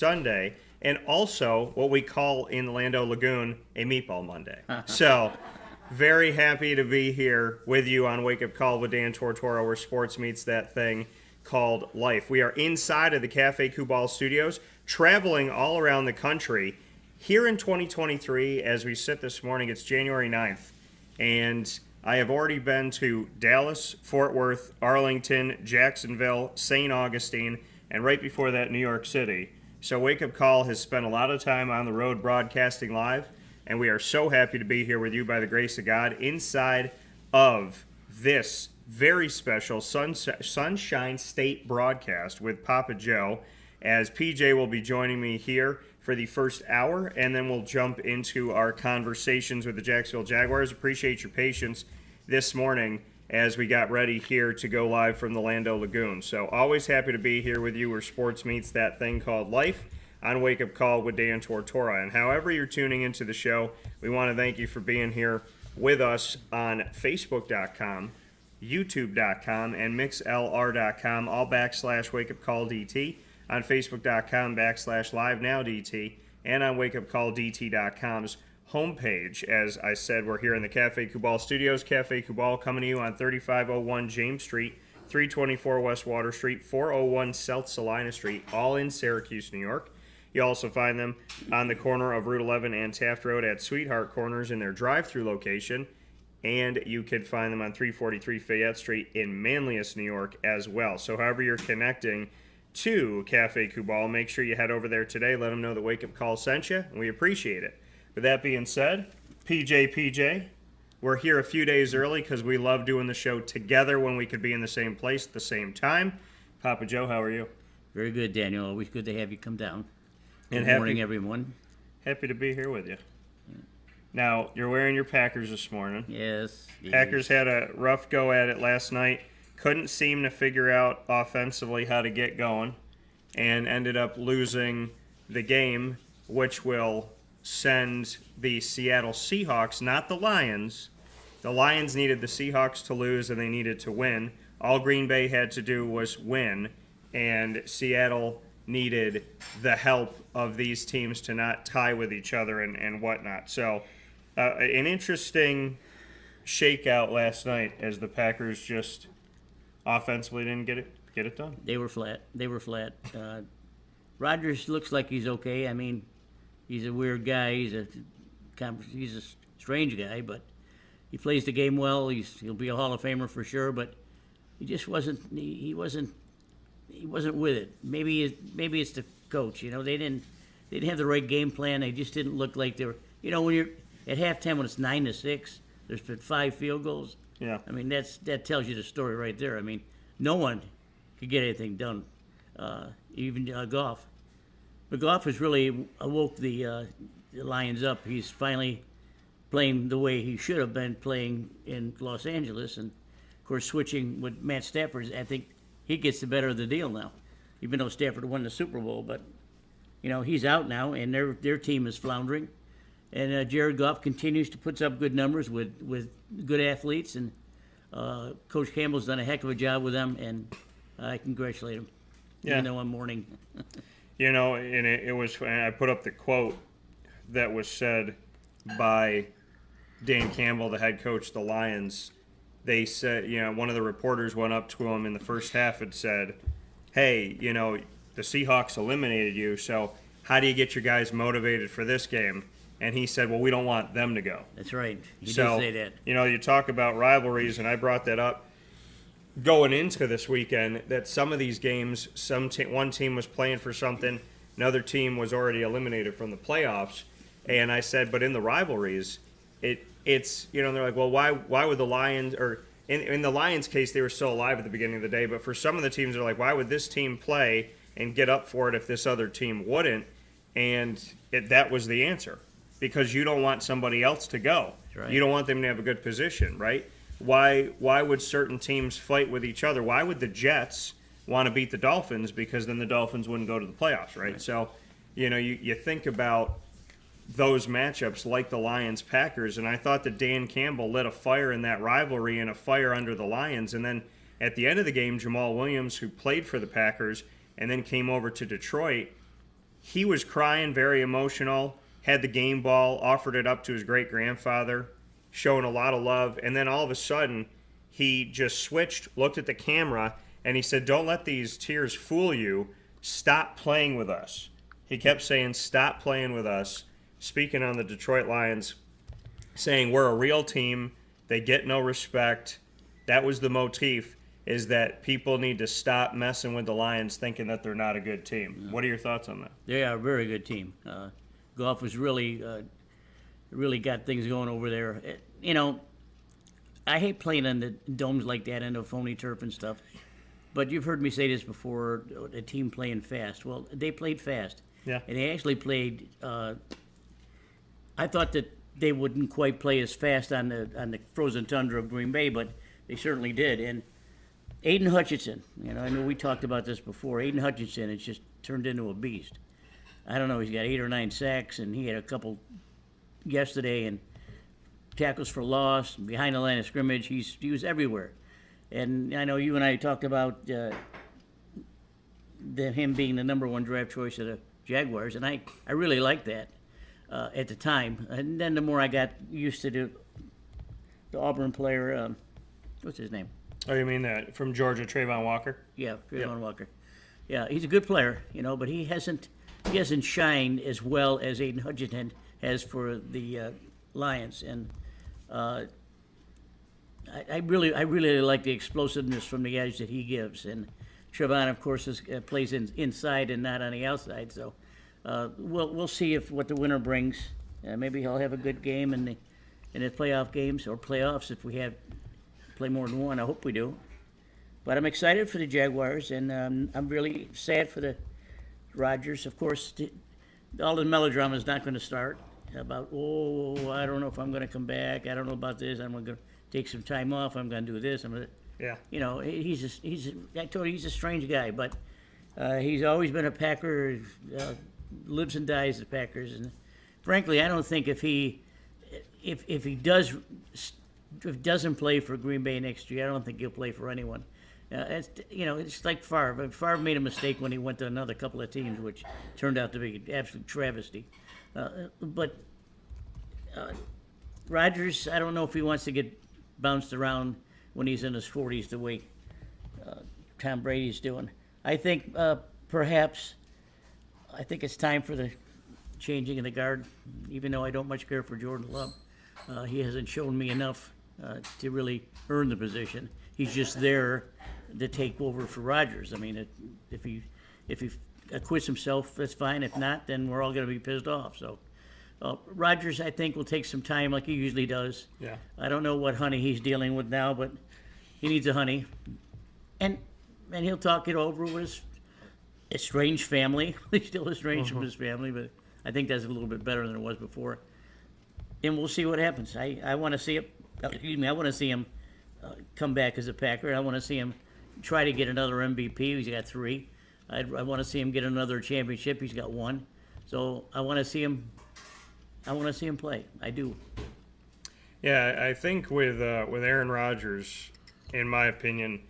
Sunday, and also what we call in Lando Lagoon a Meatball Monday. So, very happy to be here with you on Wake Up Call with Dan Tortora, where sports meets that thing called life. We are inside of the Cafe Kubal studios, traveling all around the country. Here in 2023, as we sit this morning, it's January 9th, and I have already been to Dallas, Fort Worth, Arlington, Jacksonville, St. Augustine, and right before that, New York City. So Wake Up Call has spent a lot of time on the road broadcasting live, and we are so happy to be here with you by the grace of God inside of this very special Sunshine State broadcast with Papa Joe, as PJ will be joining me here for the first hour, and then we'll jump into our conversations with the Jacksonville Jaguars. Appreciate your patience this morning as we got ready here to go live from the Lando Lagoon. So always happy to be here with you where sports meets that thing called life on Wake Up Call with Dan Tortora. And however you're tuning into the show, we want to thank you for being here with us on Facebook.com, YouTube.com, and MixLR.com, all / Wake Up Call DT, on Facebook.com / LiveNowDT, and on WakeUpCallDT.com's homepage. As I said, we're here in the Cafe Kubal studios. Cafe Kubal coming to you on 3501 James Street, 324 West Water Street, 401 South Salina Street, all in Syracuse, New York. You also find them on the corner of Route 11 and Taft Road at Sweetheart Corners in their drive-through location. And you can find them on 343 Fayette Street in Manlius, New York as well. So however you're connecting to Cafe Kubal, make sure you head over there today. Let them know the Wake Up Call sent you, and we appreciate it. With that being said, PJ, we're here a few days early because we love doing the show together when we could be in the same place at the same time. Papa Joe, how are you? Very good, Daniel. Always good to have you come down. Good morning, everyone. Happy to be here with you. Now, you're wearing your Packers this morning. Yes. Packers had a rough go at it last night. Couldn't seem to figure out offensively how to get going and ended up losing the game, which will send the Seattle Seahawks, not the Lions. The Lions needed the Seahawks to lose, and they needed to win. All Green Bay had to do was win, and Seattle needed the help of these teams to not tie with each other and whatnot. So an interesting shakeout last night as the Packers just offensively didn't get it done. They were flat. Rodgers looks like he's okay. I mean, he's a weird guy. He's a strange guy, but he plays the game well. He'll be a Hall of Famer for sure. But he just wasn't. He wasn't with it. Maybe it's the coach. You know, they didn't have the right game plan. They just didn't look like they were. You know, when you're at halftime when it's 9-6, there's been 5 field goals. Yeah. I mean, that tells you the story right there. I mean, no one could get anything done, even Goff. But Goff has really awoke the Lions up. He's finally playing the way he should have been playing in Los Angeles. And, of course, switching with Matt Stafford, I think he gets the better of the deal now, even though Stafford won the Super Bowl. But, you know, he's out now, and their team is floundering. And Jared Goff continues to put up good numbers with good athletes, and Coach Campbell's done a heck of a job with them, and I congratulate him. Yeah. Even though I'm mourning. You know, and it was, and I put up the quote that was said by Dan Campbell, the head coach of the Lions. They said, you know, one of the reporters went up to him in the first half and said, hey, you know, the Seahawks eliminated you, so how do you get your guys motivated for this game? And he said, well, we don't want them to go. That's right. He did say that. You know, you talk about rivalries, and I brought that up going into this weekend, that some of these games, one team was playing for something, another team was already eliminated from the playoffs. And I said, but in the rivalries, it's, you know, they're like, well, why would the Lions, or in the Lions case, they were still alive at the beginning of the day, but for some of the teams, they're like, why would this team play and get up for it if this other team wouldn't? And that was the answer. Because you don't want somebody else to go. Right. You don't want them to have a good position, right? Why would certain teams fight with each other? Why would the Jets want to beat the Dolphins? Because then the Dolphins wouldn't go to the playoffs, right? So, you know, you think about those matchups like the Lions-Packers, and I thought that Dan Campbell lit a fire in that rivalry and a fire under the Lions. And then at the end of the game, Jamal Williams, who played for the Packers and then came over to Detroit, he was crying, very emotional, had the game ball, offered it up to his great-grandfather, showing a lot of love, and then all of a sudden he just switched, looked at the camera, and he said, "Don't let these tears fool you. Stop playing with us." He kept saying, "Stop playing with us," speaking on the Detroit Lions, saying, "We're a real team. They get no respect." That was the motif, is that people need to stop messing with the Lions thinking that they're not a good team. What are your thoughts on that? They are a very good team. Goff was really got things going over there. I hate playing on the domes like that and the phony turf and stuff. But you've heard me say this before, a team playing fast. Well, they played fast. Yeah. And they actually played, I thought that they wouldn't quite play as fast on the frozen tundra of Green Bay, but they certainly did. And Aiden Hutchinson, I know we talked about this before. Aiden Hutchinson has just turned into a beast. I don't know, he's got 8 or 9 sacks, and he had a couple yesterday, and tackles for loss, behind the line of scrimmage. He was everywhere. And I know you and I talked about him being the number 1 draft choice of the Jaguars, and I really liked that at the time. And then the more I got used to the Auburn player, what's his name? Oh, you mean that from Georgia, Trayvon Walker? Yeah, Trayvon Walker. Yeah, he's a good player, but he hasn't shined as well as Aiden Hutchinson has for the Lions. And I really like the explosiveness from the edge that he gives. And Trayvon, of course, plays inside and not on the outside. So we'll see what the winter brings. Maybe he'll have a good game in the playoff games or playoffs if we play more than one. I hope we do. But I'm excited for the Jaguars, and I'm really sad for the Rodgers. Of course, all the melodrama is not going to start about, I don't know if I'm going to come back. I don't know about this. I'm going to take some time off. I'm going to do this. Yeah. I told you he's a strange guy, but he's always been a Packer, lives and dies the Packers. And frankly, I don't think if he doesn't play for Green Bay next year, I don't think he'll play for anyone. It's like Favre. Favre made a mistake when he went to another couple of teams, which turned out to be an absolute travesty. But Rodgers, I don't know if he wants to get bounced around when he's in his 40s the way Tom Brady's doing. I think perhaps it's time for the changing of the guard, even though I don't much care for Jordan Love. He hasn't shown me enough to really earn the position. He's just there to take over for Rodgers. I mean, if he acquits himself, that's fine. If not, then we're all going to be pissed off. So Rodgers, I think, will take some time like he usually does. Yeah. I don't know what honey he's dealing with now, but he needs a honey. And he'll talk it over with his estranged family. He's still estranged from his family, but I think that's a little bit better than it was before. And we'll see what happens. I want to see it. I want to see him come back as a Packer. I want to see him try to get another MVP. He's got 3. I want to see him get another championship. He's got 1. So I want to see him. I want to see him play. I do. Yeah, I think with Aaron Rodgers, in my opinion,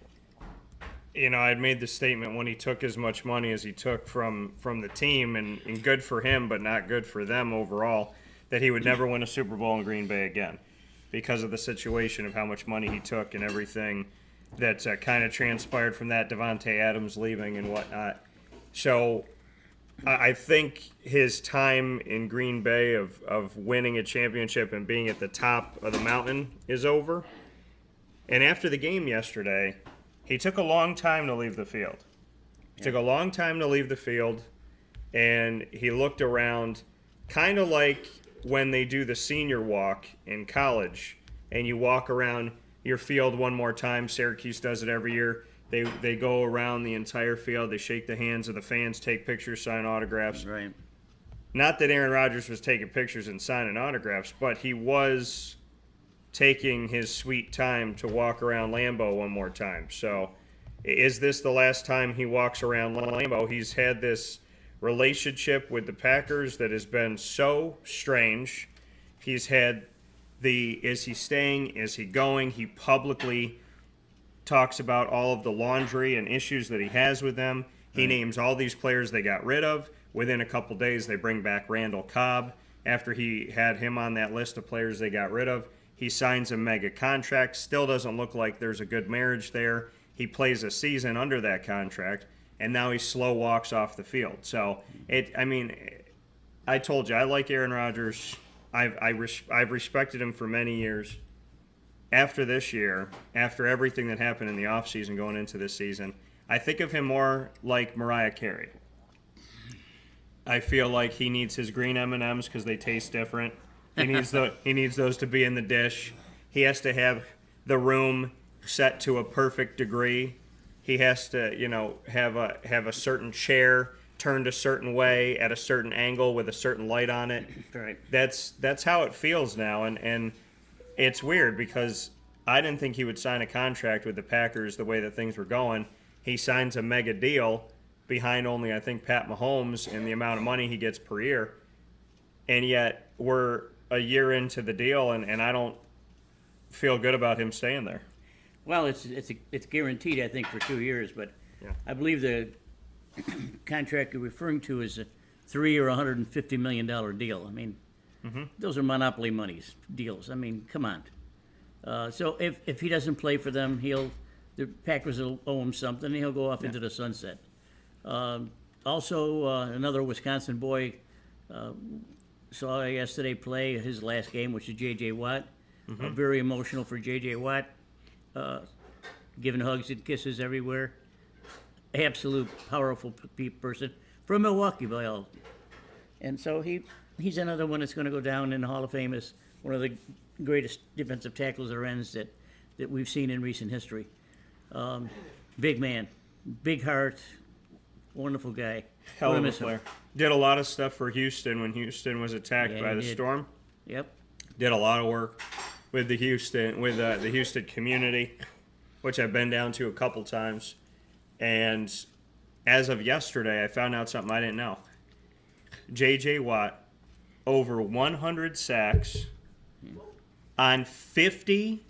I'd made the statement when he took as much money as he took from the team, and good for him, but not good for them overall, that he would never win a Super Bowl in Green Bay again because of the situation of how much money he took and everything that kind of transpired from that, Devontae Adams leaving and whatnot. So I think his time in Green Bay of winning a championship and being at the top of the mountain is over. And after the game yesterday, he took a long time to leave the field. Took a long time to leave the field, and he looked around kind of like when they do the senior walk in college and you walk around your field one more time. Syracuse does it every year. They go around the entire field. They shake the hands of the fans, take pictures, sign autographs. Right. Not that Aaron Rodgers was taking pictures and signing autographs, but he was taking his sweet time to walk around Lambeau one more time. So is this the last time he walks around Lambeau? He's had this relationship with the Packers that has been so strange. He's had is he staying, is he going? He publicly talks about all of the laundry and issues that he has with them. He names all these players they got rid of, within a couple days, they bring back Randall Cobb. After he had him on that list of players they got rid of, he signs a mega contract. Still doesn't look like there's a good marriage there. He plays a season under that contract, and now he slow walks off the field. So, I told you, I like Aaron Rodgers. I've respected him for many years. After this year, after everything that happened in the offseason going into this season, I think of him more like Mariah Carey. I feel like he needs his green M&Ms because they taste different. He needs those to be in the dish. He has to have the room set to a perfect degree. He has to, have a certain chair turned a certain way at a certain angle with a certain light on it. Right. That's how it feels now, and it's weird because I didn't think he would sign a contract with the Packers the way that things were going. He signs a mega deal behind only, I think, Pat Mahomes and the amount of money he gets per year. And yet we're a year into the deal, and I don't feel good about him staying there. Well, it's guaranteed, I think, for 2 years, but Yeah. I believe the contract you're referring to is a $3 or $150 million deal. I mean, those are monopoly monies deals. I mean, come on. So if he doesn't play for them, the Packers will owe him something, and he'll go off into the sunset. Also, another Wisconsin boy saw yesterday play his last game, which is J.J. Watt. Very emotional for J.J. Watt, giving hugs and kisses everywhere. Absolute powerful person from Milwaukee, by all. And so he's another one that's going to go down in the Hall of Fame as one of the greatest defensive tackles or ends that we've seen in recent history. Big man, big heart, wonderful guy. Hell of a player. Did a lot of stuff for Houston when Houston was attacked by the Storm. Yep. Did a lot of work with the Houston community, which I've been down to a couple times. And as of yesterday, I found out something I didn't know. J.J. Watt, over 100 sacks on 50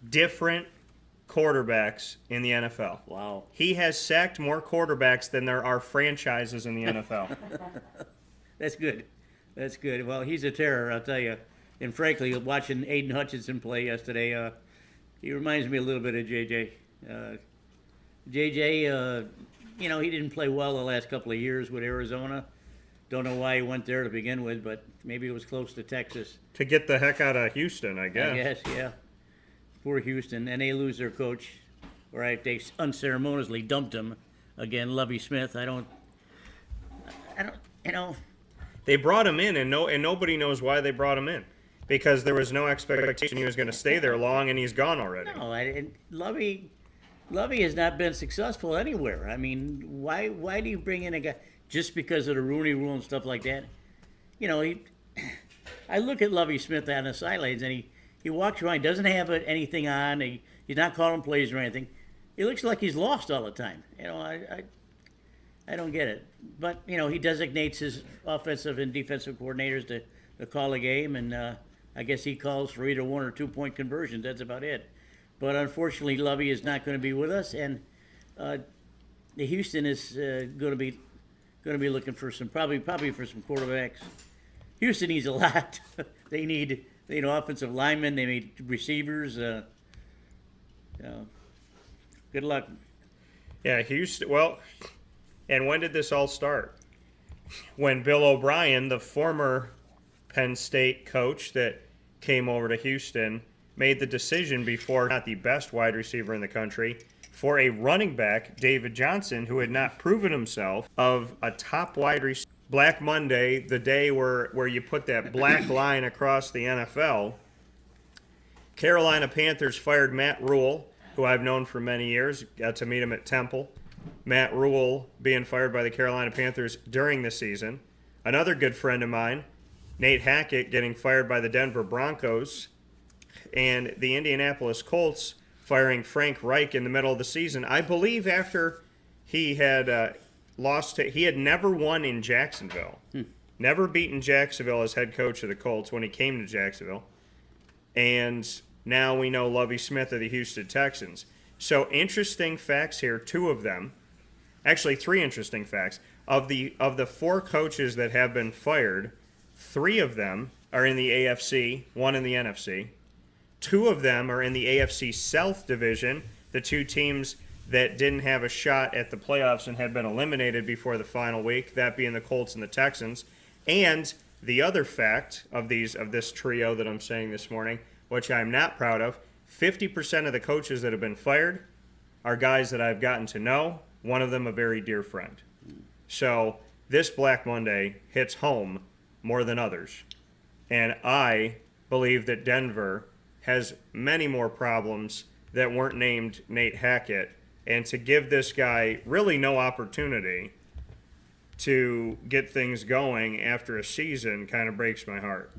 different quarterbacks in the NFL. Wow. He has sacked more quarterbacks than there are franchises in the NFL. That's good. That's good. Well, he's a terror, I'll tell you. And frankly, watching Aiden Hutchinson play yesterday, he reminds me a little bit of J.J. J.J., he didn't play well the last couple of years with Arizona. Don't know why he went there to begin with, but maybe it was close to Texas. To get the heck out of Houston, I guess. I guess, yeah. Poor Houston. And they lose their coach. Right, they unceremoniously dumped him again, Lovie Smith. I don't, They brought him in, and nobody knows why they brought him in. Because there was no expectation he was going to stay there long, and he's gone already. No, Lovie has not been successful anywhere. I mean, why do you bring in a guy just because of the Rooney Rule and stuff like that? I look at Lovie Smith on the sidelines, and he walks around, he doesn't have anything on, he's not calling plays or anything. He looks like he's lost all the time. I don't get it. But, he designates his offensive and defensive coordinators to call a game, and I guess he calls for either 1 or 2 point conversions. That's about it. But unfortunately, Lovie is not going to be with us, and the Houston is going to be looking for probably for some quarterbacks. Houston needs a lot. They need offensive linemen. They need receivers. Good luck. Yeah, Houston. Well, and when did this all start? When Bill O'Brien, the former Penn State coach that came over to Houston, made the decision before not the best wide receiver in the country for a running back, David Johnson, who had not proven himself, of a top wide receiver. Black Monday, the day where you put that black line across the NFL, Carolina Panthers fired Matt Rule, who I've known for many years, got to meet him at Temple. Matt Rule being fired by the Carolina Panthers during the season. Another good friend of mine, Nate Hackett, getting fired by the Denver Broncos. And the Indianapolis Colts firing Frank Reich in the middle of the season. I believe after he had he had never won in Jacksonville. Never beaten Jacksonville as head coach of the Colts when he came to Jacksonville. And now we know Lovie Smith of the Houston Texans. So interesting facts here, 2 of them. Actually, 3 interesting facts. Of the 4 coaches that have been fired, 3 of them are in the AFC, 1 in the NFC. 2 of them are in the AFC South division, the 2 teams that didn't have a shot at the playoffs and had been eliminated before the final week, that being the Colts and the Texans. And the other fact of this trio that I'm saying this morning, which I'm not proud of, 50% of the coaches that have been fired are guys that I've gotten to know, one of them a very dear friend. So this Black Monday hits home more than others. And I believe that Denver has many more problems that weren't named Nate Hackett. And to give this guy really no opportunity to get things going after a season kind of breaks my heart.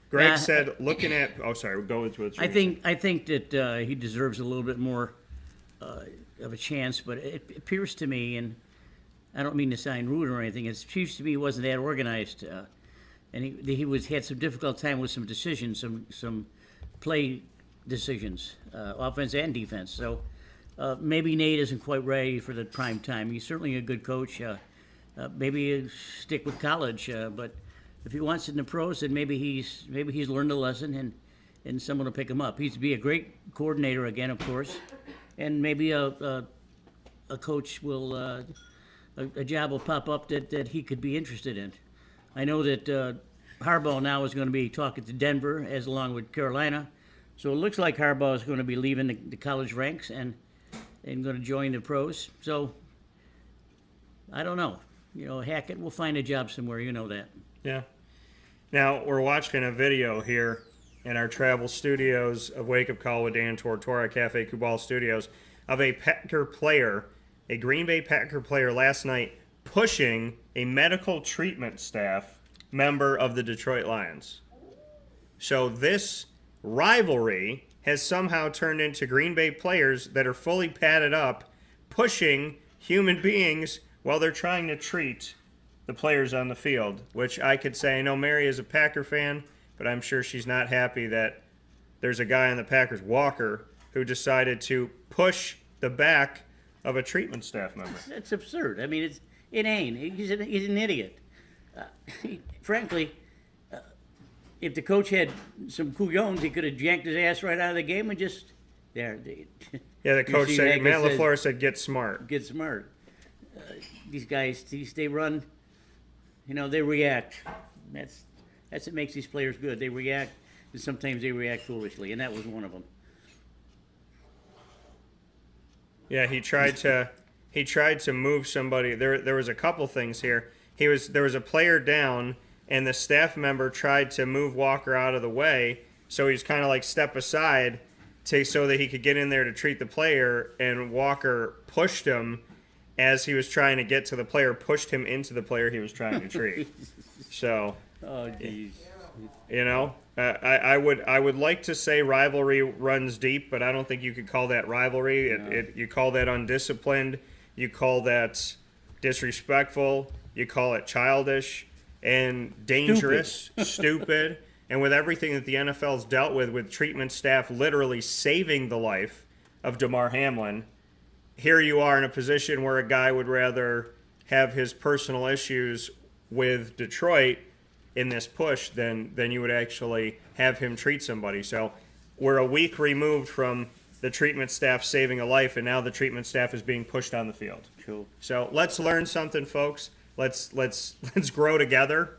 Greg said, looking at... Oh, sorry, go into it. I think that he deserves a little bit more of a chance, but it appears to me, and I don't mean to sound rude or anything, it seems to me he wasn't that organized, and he had some difficult time with some decisions, some play decisions, offense and defense. So maybe Nate isn't quite ready for the prime time. He's certainly a good coach. Maybe stick with college, but if he wants it in the pros, then maybe he's learned a lesson, and someone will pick him up. He's to be a great coordinator again, of course, and maybe a coach will a job will pop up that he could be interested in. I know that Harbaugh now is going to be talking to Denver as along with Carolina, so it looks like Harbaugh is going to be leaving the college ranks and going to join the pros. So I don't know. Hackett will find a job somewhere. You know that. Yeah. Now, we're watching a video here in our travel studios of Wake Up Call with Dan Tortora, Cafe Kubal Studios, of a Packer player, a Green Bay Packer player last night pushing a medical treatment staff member of the Detroit Lions. So this rivalry has somehow turned into Green Bay players that are fully padded up, pushing human beings while they're trying to treat the players on the field, which I could say, I know Mary is a Packer fan, but I'm sure she's not happy that there's a guy on the Packers, Walker, who decided to push the back of a treatment staff member. It's absurd. I mean, it's inane. He's an idiot. Frankly, if the coach had some couillons, he could have yanked his ass right out of the game and just there. Yeah, the coach said, Matt LaFleur said, get smart. Get smart. These guys, they run, they react. That's what makes these players good. They react, and sometimes they react foolishly, and that was one of them. Yeah, he tried to move somebody. There was a couple things here. There was a player down, and the staff member tried to move Walker out of the way, so he's kind of like step aside so that he could get in there to treat the player, and Walker pushed him as he was trying to get to the player, pushed him into the player he was trying to treat. So, oh geez, I would like to say rivalry runs deep, but I don't think you could call that rivalry. No. You call that undisciplined. You call that disrespectful. You call it childish and dangerous, stupid. And with everything that the NFL's dealt with treatment staff literally saving the life of Damar Hamlin, here you are in a position where a guy would rather have his personal issues with Detroit in this push than you would actually have him treat somebody. So we're a week removed from the treatment staff saving a life, and now the treatment staff is being pushed on the field. Cool. So let's learn something, folks. Let's grow together.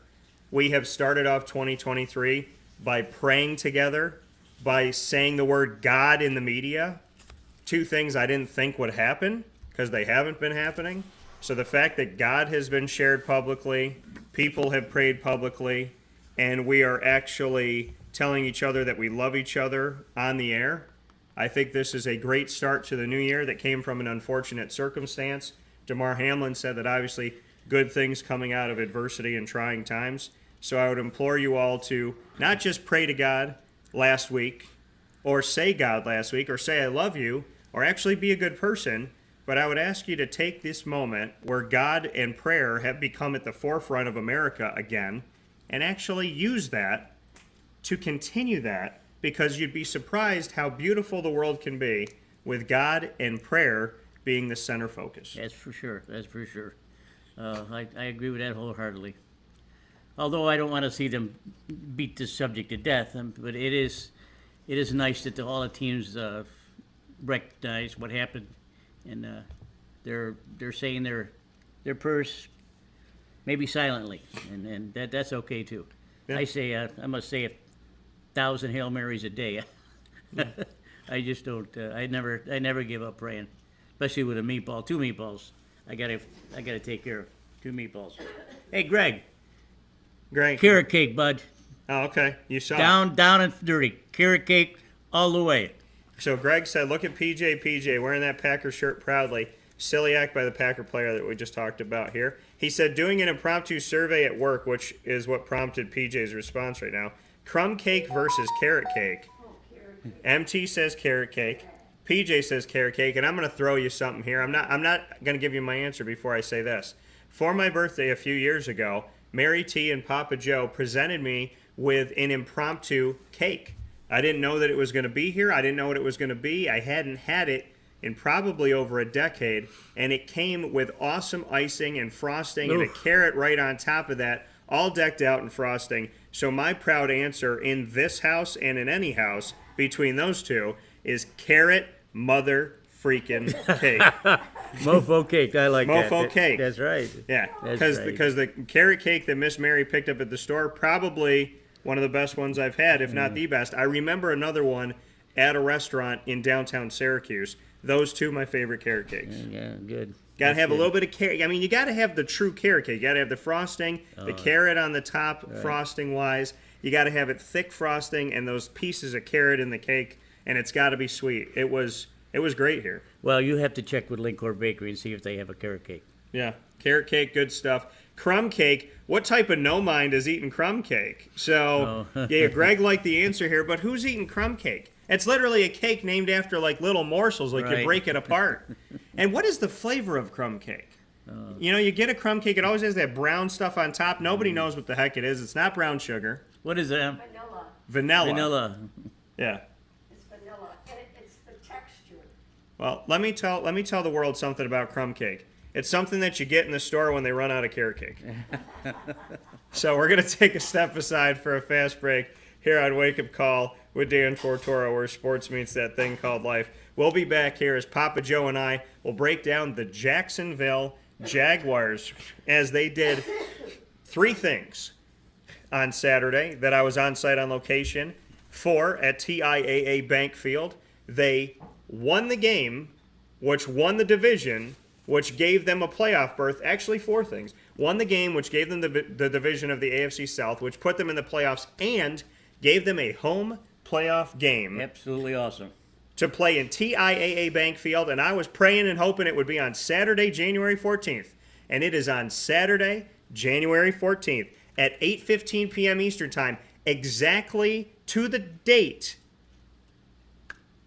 We have started off 2023 by praying together, by saying the word God in the media. 2 things I didn't think would happen because they haven't been happening. So the fact that God has been shared publicly, people have prayed publicly, and we are actually telling each other that we love each other on the air. I think this is a great start to the new year that came from an unfortunate circumstance. Damar Hamlin said that obviously good things coming out of adversity and trying times. So I would implore you all to not just pray to God last week, or say God last week, or say I love you, or actually be a good person, but I would ask you to take this moment where God and prayer have become at the forefront of America again, and actually use that to continue that, because you'd be surprised how beautiful the world can be with God and prayer being the center focus. That's for sure. That's for sure. I agree with that wholeheartedly. Although I don't want to see them beat this subject to death, but it is nice that all the teams recognize what happened, and they're saying their prayers, maybe silently, and that's okay too. Yeah. I must say 1,000 Hail Marys a day. I just don't. I never give up praying, especially with a meatball, 2 meatballs. I gotta take care of 2 meatballs. Hey, Greg, carrot cake, bud. Oh, okay. You saw it. Down and dirty. Carrot cake all the way. So Greg said, look at PJ wearing that Packer shirt proudly. Silly act by the Packer player that we just talked about here. He said, doing an impromptu survey at work, which is what prompted PJ's response right now. Crumb cake versus carrot cake. MT says carrot cake. PJ says carrot cake, and I'm going to throw you something here. I'm not going to give you my answer before I say this. For my birthday a few years ago, Mary T and Papa Joe presented me with an impromptu cake. I didn't know that it was going to be here. I didn't know what it was going to be. I hadn't had it in probably over a decade, and it came with awesome icing and frosting and a carrot right on top of that, all decked out in frosting. So my proud answer in this house and in any house between those two is carrot mother freaking cake. Mofo cake, I like that. Mofo cake. That's right. Yeah, That's right. because the carrot cake that Miss Mary picked up at the store, probably one of the best ones I've had, if not the best. I remember another one at a restaurant in downtown Syracuse. Those two, my favorite carrot cakes. Yeah, good. Got to have good. a little bit of carrot. I mean, you got to have the true carrot cake. You got to have the frosting, the carrot on the top, right. Frosting-wise. You got to have it thick frosting and those pieces of carrot in the cake, and it's got to be sweet. It was great here. Well, you have to check with Linkor Bakery and see if they have a carrot cake. Yeah, carrot cake, good stuff. Crumb cake, what type of no-mind is eating crumb cake? So, yeah, Greg liked the answer here, but who's eating crumb cake? It's literally a cake named after, like, little morsels, like you break it apart. And what is the flavor of crumb cake? You get a crumb cake, it always has that brown stuff on top. Nobody knows what the heck it is. It's not brown sugar. What is that? Vanilla. Yeah. It's vanilla, and it's the texture. Well, let me tell the world something about crumb cake. It's something that you get in the store when they run out of carrot cake. So we're going to take a step aside for a fast break here on Wake Up Call with Dan Tortora, where sports meets that thing called life. We'll be back here as Papa Joe and I will break down the Jacksonville Jaguars as they did 3 things on Saturday that I was on site on location for at TIAA Bank Field. They won the game, which won the division, which gave them a playoff berth. Actually, 4 things. Won the game, which gave them the division of the AFC South, which put them in the playoffs, and gave them a home playoff game. Absolutely awesome. To play in TIAA Bank Field, and I was praying and hoping it would be on Saturday, January 14th. And it is on Saturday, January 14th at 8:15 p.m. Eastern Time, exactly to the date,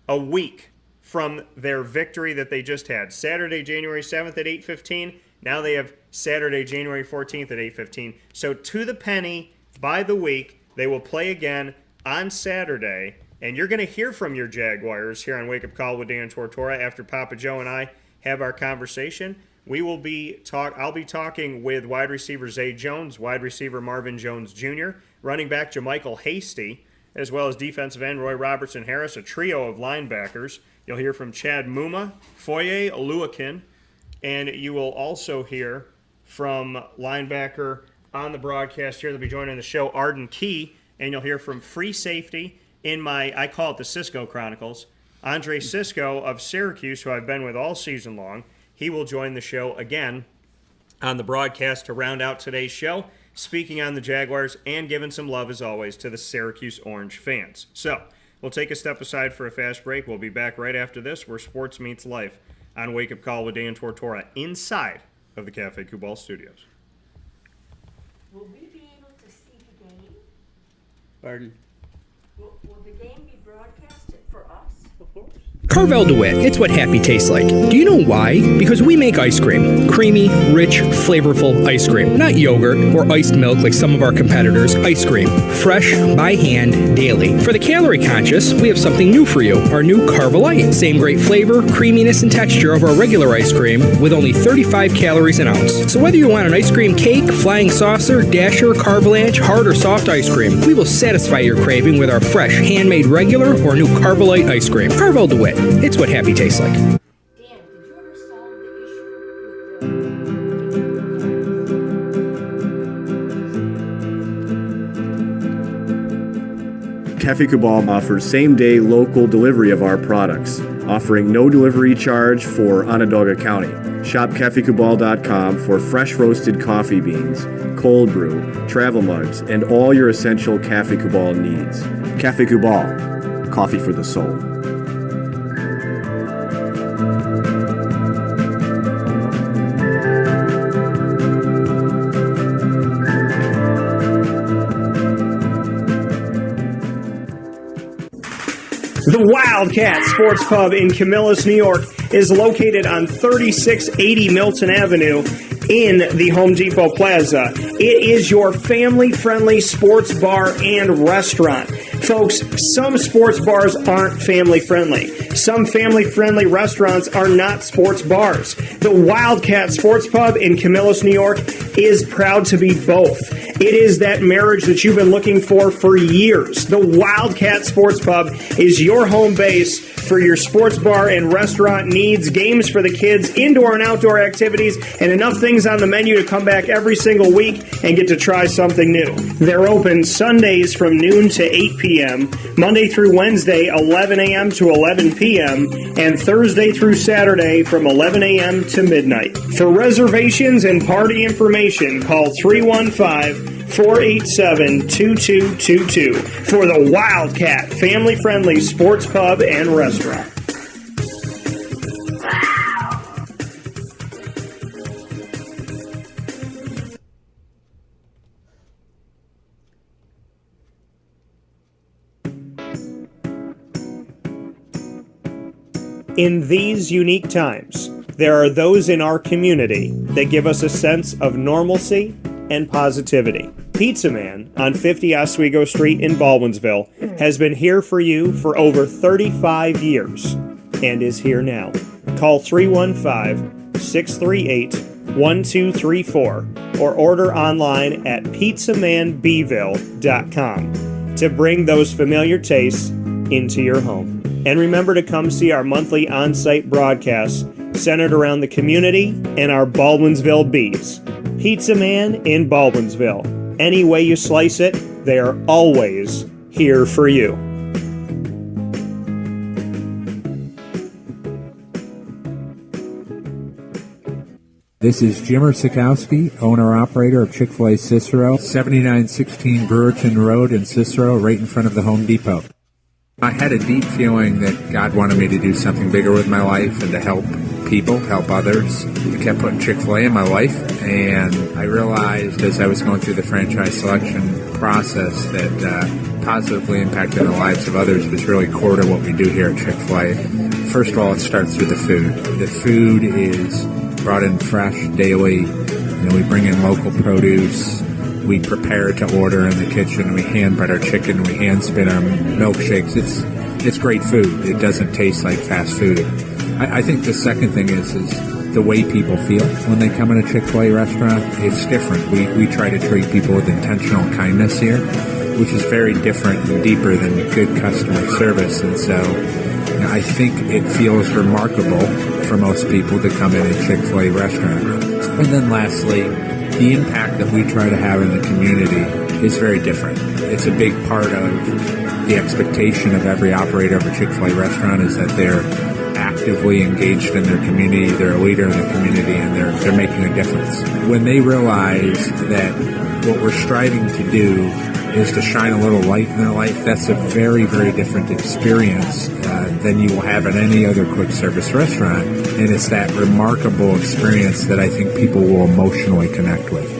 a week from their victory that they just had. Saturday, January 7th at 8:15. Now they have Saturday, January 14th at 8:15. So to the penny, by the week, they will play again on Saturday. And you're going to hear from your Jaguars here on Wake Up Call with Dan Tortora after Papa Joe and I have our conversation. I'll be talking with wide receiver Zay Jones, wide receiver Marvin Jones Jr., running back JaMycal Hasty, as well as defensive end Roy Robertson-Harris, a trio of linebackers. You'll hear from Chad Muma, Foye Oluokun, and you will also hear from linebacker on the broadcast here. They'll be joining the show, Arden Key, and you'll hear from free safety in I call it the Cisco Chronicles, Andre Cisco of Syracuse, who I've been with all season long. He will join the show again on the broadcast to round out today's show, speaking on the Jaguars and giving some love, as always, to the Syracuse Orange fans. So, we'll take a step aside for a fast break. We'll be back right after this, where sports meets life on Wake Up Call with Dan Tortora inside of the Cafe Kubal Studios. Will we be able to see the game? Pardon? Will the game be broadcasted for us? Of course. Carvel DeWitt, it's what happy tastes like. Do you know why? Because we make ice cream. Creamy, rich, flavorful ice cream. Not yogurt or iced milk like some of our competitors. Ice cream. Fresh, by hand, daily. For the calorie conscious, we have something new for you. Our new Carvelite. Same great flavor, creaminess, and texture of our regular ice cream with only 35 calories an ounce. So whether you want an ice cream cake, flying saucer, dasher, carvalanche, hard or soft ice cream, we will satisfy your craving with our fresh, handmade regular or new Carvelite ice cream. Carvel DeWitt. It's what happy tastes like. Dan, did you ever solve the issue Cafe Cabal offers same-day local delivery of our products, offering no delivery charge for Onondaga County. Shop cafecabal.com for fresh roasted coffee beans, cold brew, travel mugs, and all your essential Cafe Cabal needs. Cafe Cabal, coffee for the soul. The Wildcat Sports Pub in Camillus, New York is located on 3680 Milton Avenue in the Home Depot Plaza. It is your family-friendly sports bar and restaurant. Folks, some sports bars aren't family-friendly. Some family-friendly restaurants are not sports bars. The Wildcat Sports Pub in Camillus, New York is proud to be both. It is that marriage that you've been looking for years. The Wildcat Sports Pub is your home base for your sports bar and restaurant needs, games for the kids, indoor and outdoor activities, and enough things on the menu to come back every single week and get to try something new. They're open Sundays from noon to 8 p.m., Monday through Wednesday, 11 a.m. to 11 p.m., and Thursday through Saturday from 11 a.m. to midnight. For reservations and party information, call 315-487-2222 for the Wildcat family-friendly sports pub and restaurant. In these unique times, there are those in our community that give us a sense of normalcy and positivity. Pizza Man on 50 Oswego Street in Baldwinsville has been here for you for over 35 years and is here now. Call 315-638-1234 or order online at pizzamanbville.com to bring those familiar tastes into your home. And remember to come see our monthly on-site broadcasts centered around the community and our Baldwinsville Bees. Pizza Man in Baldwinsville. Any way you slice it, they are always here for you. This is Jimmer Sikowski, owner-operator of Chick-fil-A Cicero, 7916 Brewerton Road in Cicero, right in front of the Home Depot. I had a deep feeling that God wanted me to do something bigger with my life and to help people, help others. I kept putting Chick-fil-A in my life, and I realized as I was going through the franchise selection process that positively impacting the lives of others was really core to what we do here at Chick-fil-A. First of all, it starts with the food. The food is brought in fresh daily. We bring in local produce. We prepare to order in the kitchen. We hand bread our chicken. We hand spin our milkshakes. It's great food. It doesn't taste like fast food. I think the second thing is the way people feel when they come in a Chick-fil-A restaurant. It's different. We try to treat people with intentional kindness here, which is very different and deeper than good customer service. And so I think it feels remarkable for most people to come in a Chick-fil-A restaurant. And then lastly, the impact that we try to have in the community is very different. It's a big part of the expectation of every operator of a Chick-fil-A restaurant is that they're actively engaged in their community, they're a leader in the community, and they're making a difference. When they realize that what we're striving to do is to shine a little light in their life, that's a very, very different experience than you will have at any other quick service restaurant. And it's that remarkable experience that I think people will emotionally connect with.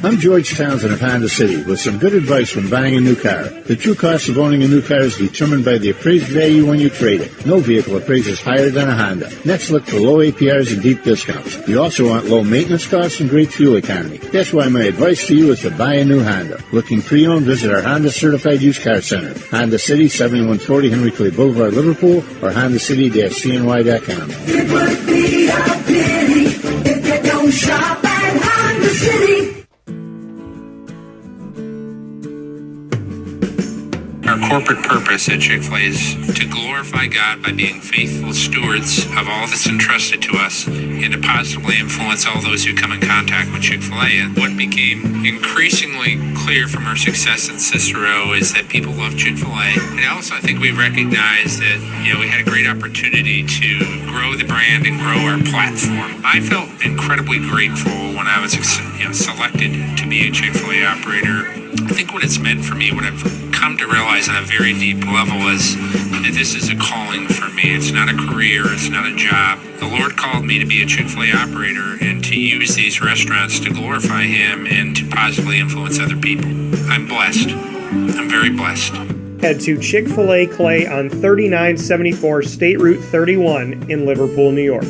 I'm George Townsend of Honda City with some good advice when buying a new car. The true cost of owning a new car is determined by the appraised value when you trade it. No vehicle appraises higher than a Honda. Next, look for low APRs and deep discounts. You also want low maintenance costs and great fuel economy. That's why my advice to you is to buy a new Honda. Looking pre-owned, visit our Honda Certified Used Car Center. Honda City, 7140 Henry Clay Boulevard, Liverpool, or HondaCity-CNY.com. It would be a pity if you don't shop at Honda City. Our corporate purpose at Chick-fil-A is to glorify God by being faithful stewards of all that's entrusted to us and to positively influence all those who come in contact with Chick-fil-A. And what became increasingly clear from our success in Cicero is that people love Chick-fil-A. And also I think we recognized that, we had a great opportunity to grow the brand and grow our platform. I felt incredibly grateful when I was selected to be a Chick-fil-A operator. I think what it's meant for me, what I've come to realize on a very deep level is that this is a calling for me. It's not a career. It's not a job. The Lord called me to be a Chick-fil-A operator and to use these restaurants to glorify Him and to positively influence other people. I'm blessed. I'm very blessed. Head to Chick-fil-A Clay on 3974 State Route 31 in Liverpool, New York.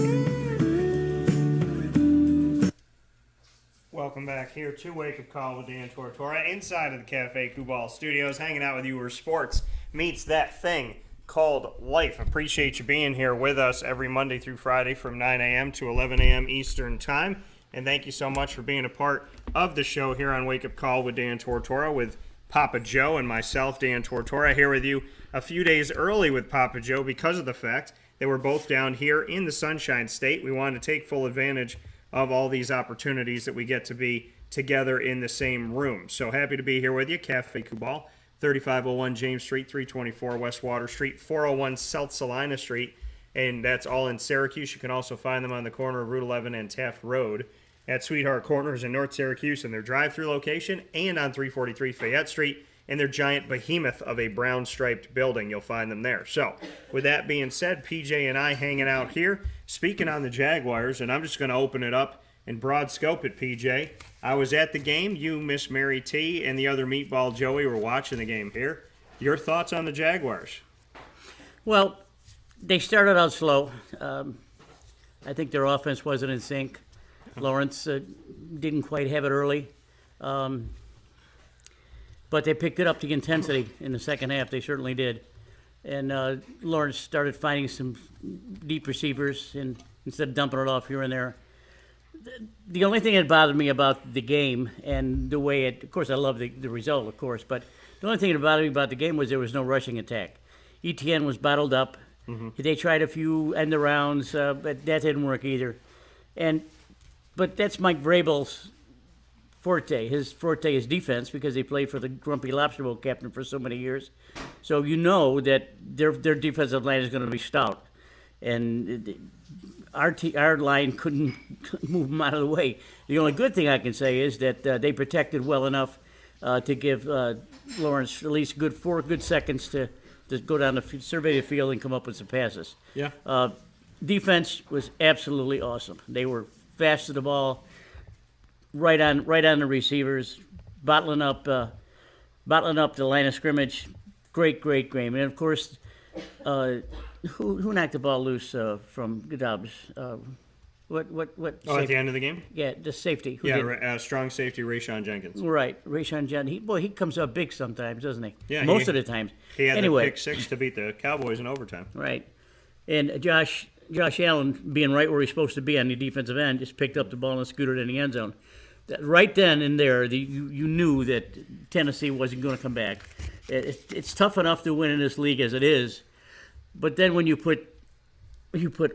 Welcome back here to Wake Up Call with Dan Tortora inside of the Cafe Kubal Studios, hanging out with you where sports meets that thing called life. Appreciate you being here with us every Monday through Friday from 9 a.m. to 11 a.m. Eastern Time. And thank you so much for being a part of the show here on Wake Up Call with Dan Tortora with Papa Joe and myself, Dan Tortora, here with you a few days early with Papa Joe because of the fact that we're both down here in the Sunshine State. We wanted to take full advantage of all these opportunities that we get to be together in the same room. So happy to be here with you. Cafe Kubal, 3501 James Street, 324 West Water Street, 401 South Salina Street, and that's all in Syracuse. You can also find them on the corner of Route 11 and Taft Road at Sweetheart Corners in North Syracuse in their drive-through location, and on 343 Fayette Street in their giant behemoth of a brown-striped building. You'll find them there. So with that being said, PJ and I hanging out here, speaking on the Jaguars, and I'm just going to open it up in broad scope at PJ. I was at the game. You, Miss Mary T, and the other Meatball Joey were watching the game here. Your thoughts on the Jaguars? Well, they started out slow. I think their offense wasn't in sync. Lawrence didn't quite have it early. But they picked it up the intensity in the second half. They certainly did. And Lawrence started finding some deep receivers and instead of dumping it off here and there. The only thing that bothered me about the game and the way it, of course, I love the result, of course, but the only thing that bothered me about the game was there was no rushing attack. ETN was bottled up. Mm-hmm. They tried a few end arounds, but that didn't work either. But that's Mike Vrabel's forte. His forte is defense because he played for the Grumpy Lobster Bowl captain for so many years. So you know that their defensive line is going to be stout. And our line couldn't move them out of the way. The only good thing I can say is that they protected well enough to give Lawrence at least four good seconds to go down the survey the field and come up with some passes. Yeah. Defense was absolutely awesome. They were fast to the ball, right on the receivers, bottling up the line of scrimmage. Great game. And of course, who knocked the ball loose from Dobbs? What? Oh, at the end of the game? Yeah, the safety. Strong safety, Rayshon Jenkins. Right, Rayshon Jenkins. He comes up big sometimes, doesn't he? Yeah, most of the times. He had anyway, the pick six to beat the Cowboys in overtime. Right, and Josh Allen, being right where he's supposed to be on the defensive end, just picked up the ball and scooted in the end zone. Right then and there, you knew that Tennessee wasn't going to come back. It's tough enough to win in this league as it is, but then when you put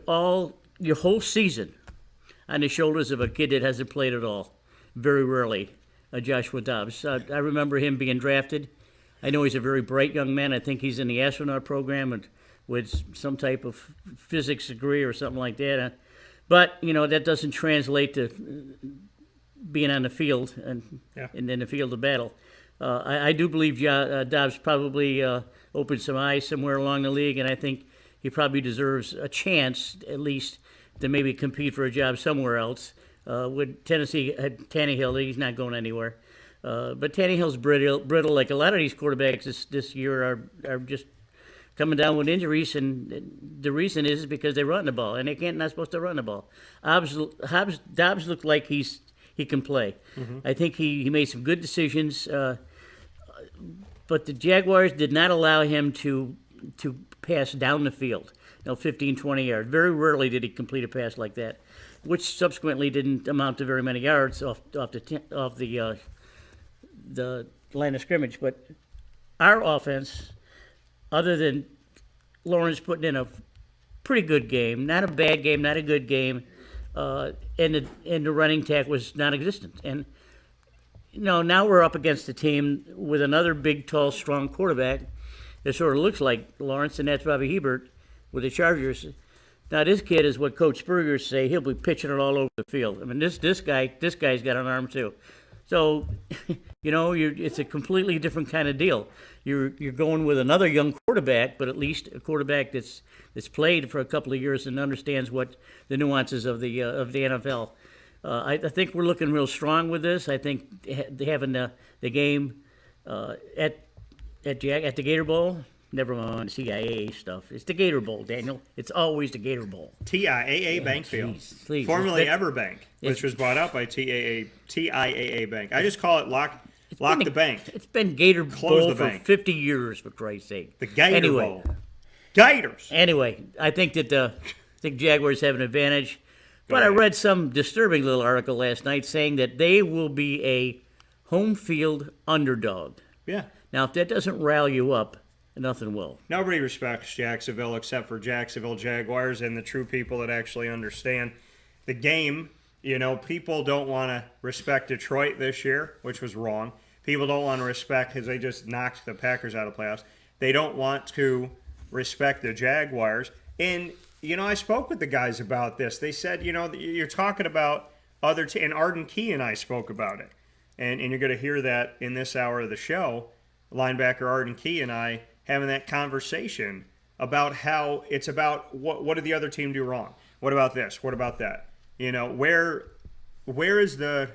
all your whole season on the shoulders of a kid that hasn't played at all, very rarely, Joshua Dobbs. I remember him being drafted. I know he's a very bright young man. I think he's in the astronaut program and with some type of physics degree or something like that. But, that doesn't translate to being on the field and in the field of battle. I do believe Dobbs probably opened some eyes somewhere along the league, and I think he probably deserves a chance, at least, to maybe compete for a job somewhere else. With Tennessee had Tannehill, he's not going anywhere. But Tannehill's brittle. Like a lot of these quarterbacks this year are just coming down with injuries, and the reason is because they run the ball, and not supposed to run the ball. Dobbs looked like he can play. Mm-hmm. I think he made some good decisions, but the Jaguars did not allow him to pass down the field, 15, 20 yards. Very rarely did he complete a pass like that, which subsequently didn't amount to very many yards off the line of scrimmage. But our offense, other than Lawrence putting in a pretty good game, not a bad game, not a good game, and the running attack was non-existent. And now we're up against a team with another big, tall, strong quarterback that sort of looks like Lawrence, and that's Bobby Hebert with the Chargers. Now this kid is what Coach Spurrier say. He'll be pitching it all over the field. I mean, this guy's got an arm too. So, it's a completely different kind of deal. You're going with another young quarterback, but at least a quarterback that's played for a couple of years and understands what the nuances of the NFL. I think we're looking real strong with this. I think having the game at the Gator Bowl. Never mind TIAA stuff. It's the Gator Bowl, Daniel. It's always the Gator Bowl. TIAA Bankfield. Please. Formerly Everbank, which was bought out by TIAA Bank. I just call it lock the bank. It's been Gator Bowl for 50 years, for Christ's sake. The Gator Bowl. Gators. Anyway, I think that Jaguars have an advantage. But I read some disturbing little article last night saying that they will be a home field underdog. Yeah. Now, if that doesn't rally you up, nothing will. Nobody respects Jacksonville except for Jacksonville Jaguars and the true people that actually understand the game. People don't want to respect Detroit this year, which was wrong. People don't want to respect because they just knocked the Packers out of playoffs. They don't want to respect the Jaguars. And, I spoke with the guys about this. They said, you're talking about other teams. And Arden Key and I spoke about it. And you're going to hear that in this hour of the show. Linebacker Arden Key and I having that conversation about how it's about what did the other team do wrong? What about this? What about that? Where is the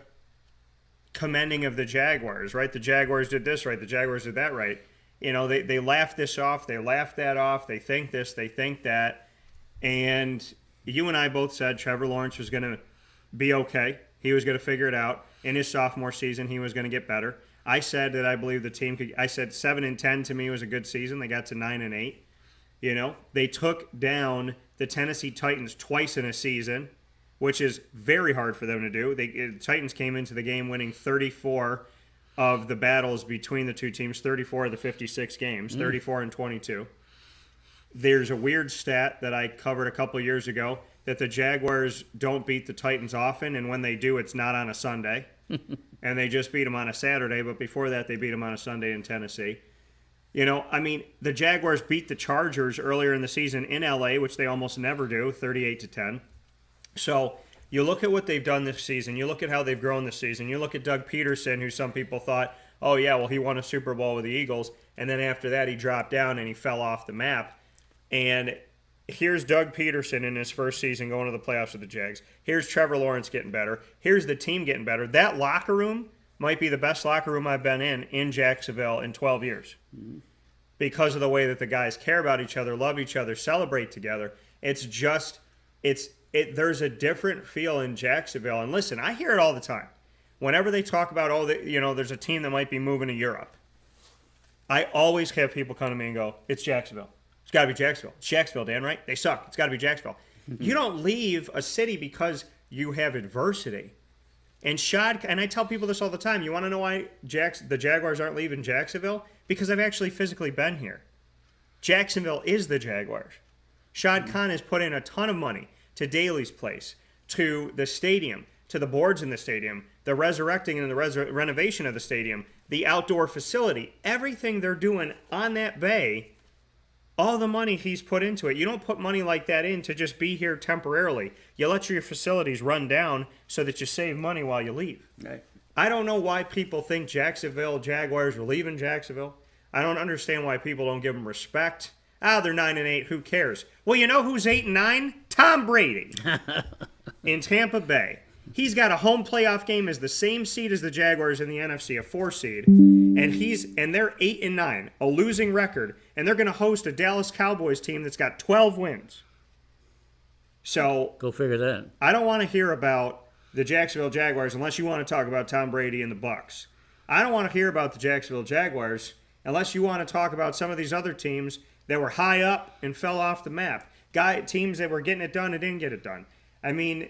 commending of the Jaguars, right? The Jaguars did this right. The Jaguars did that right. They laugh this off. They laugh that off. They think this. They think that. And you and I both said Trevor Lawrence was going to be okay. He was going to figure it out. In his sophomore season, he was going to get better. I said that I believe the team could. I said 7-10 to me was a good season. They got to 9-8. They took down the Tennessee Titans twice in a season, which is very hard for them to do. The Titans came into the game winning 34 of the battles between the two teams, 34 of the 56 games, 34-22. There's a weird stat that I covered a couple years ago that the Jaguars don't beat the Titans often, and when they do, it's not on a Sunday. And they just beat them on a Saturday, but before that, they beat them on a Sunday in Tennessee. The Jaguars beat the Chargers earlier in the season in L.A., which they almost never do, 38-10. So you look at what they've done this season. You look at how they've grown this season. You look at Doug Peterson, who some people thought, oh, yeah, well, he won a Super Bowl with the Eagles. And then after that, he dropped down and he fell off the map. And here's Doug Peterson in his first season going to the playoffs with the Jags. Here's Trevor Lawrence getting better. Here's the team getting better. That locker room might be the best locker room I've been in Jacksonville in 12 years because of the way that the guys care about each other, love each other, celebrate together. There's a different feel in Jacksonville. And listen, I hear it all the time. Whenever they talk about, there's a team that might be moving to Europe, I always have people come to me and go, it's Jacksonville. It's got to be Jacksonville. It's Jacksonville, Dan, right? They suck. It's got to be Jacksonville. You don't leave a city because you have adversity. And I tell people this all the time. You want to know why the Jaguars aren't leaving Jacksonville? Because I've actually physically been here. Jacksonville is the Jaguars. Shad Khan has put in a ton of money to Daly's Place, to the stadium, to the boards in the stadium, the resurrecting and the renovation of the stadium, the outdoor facility, everything they're doing on that bay. All the money he's put into it. You don't put money like that in to just be here temporarily. You let your facilities run down so that you save money while you leave. Right. I don't know why people think Jacksonville Jaguars are leaving Jacksonville. I don't understand why people don't give them respect. They're 9-8. Who cares? Well, you know who's 8-9? Tom Brady in Tampa Bay. He's got a home playoff game as the same seed as the Jaguars in the NFC, a 4 seed, and they're 8-9, a losing record, and they're going to host a Dallas Cowboys team that's got 12 wins. So Go figure that. I don't want to hear about the Jacksonville Jaguars unless you want to talk about Tom Brady and the Bucs. I don't want to hear about the Jacksonville Jaguars unless you want to talk about some of these other teams that were high up and fell off the map. Teams that were getting it done and didn't get it done. I mean,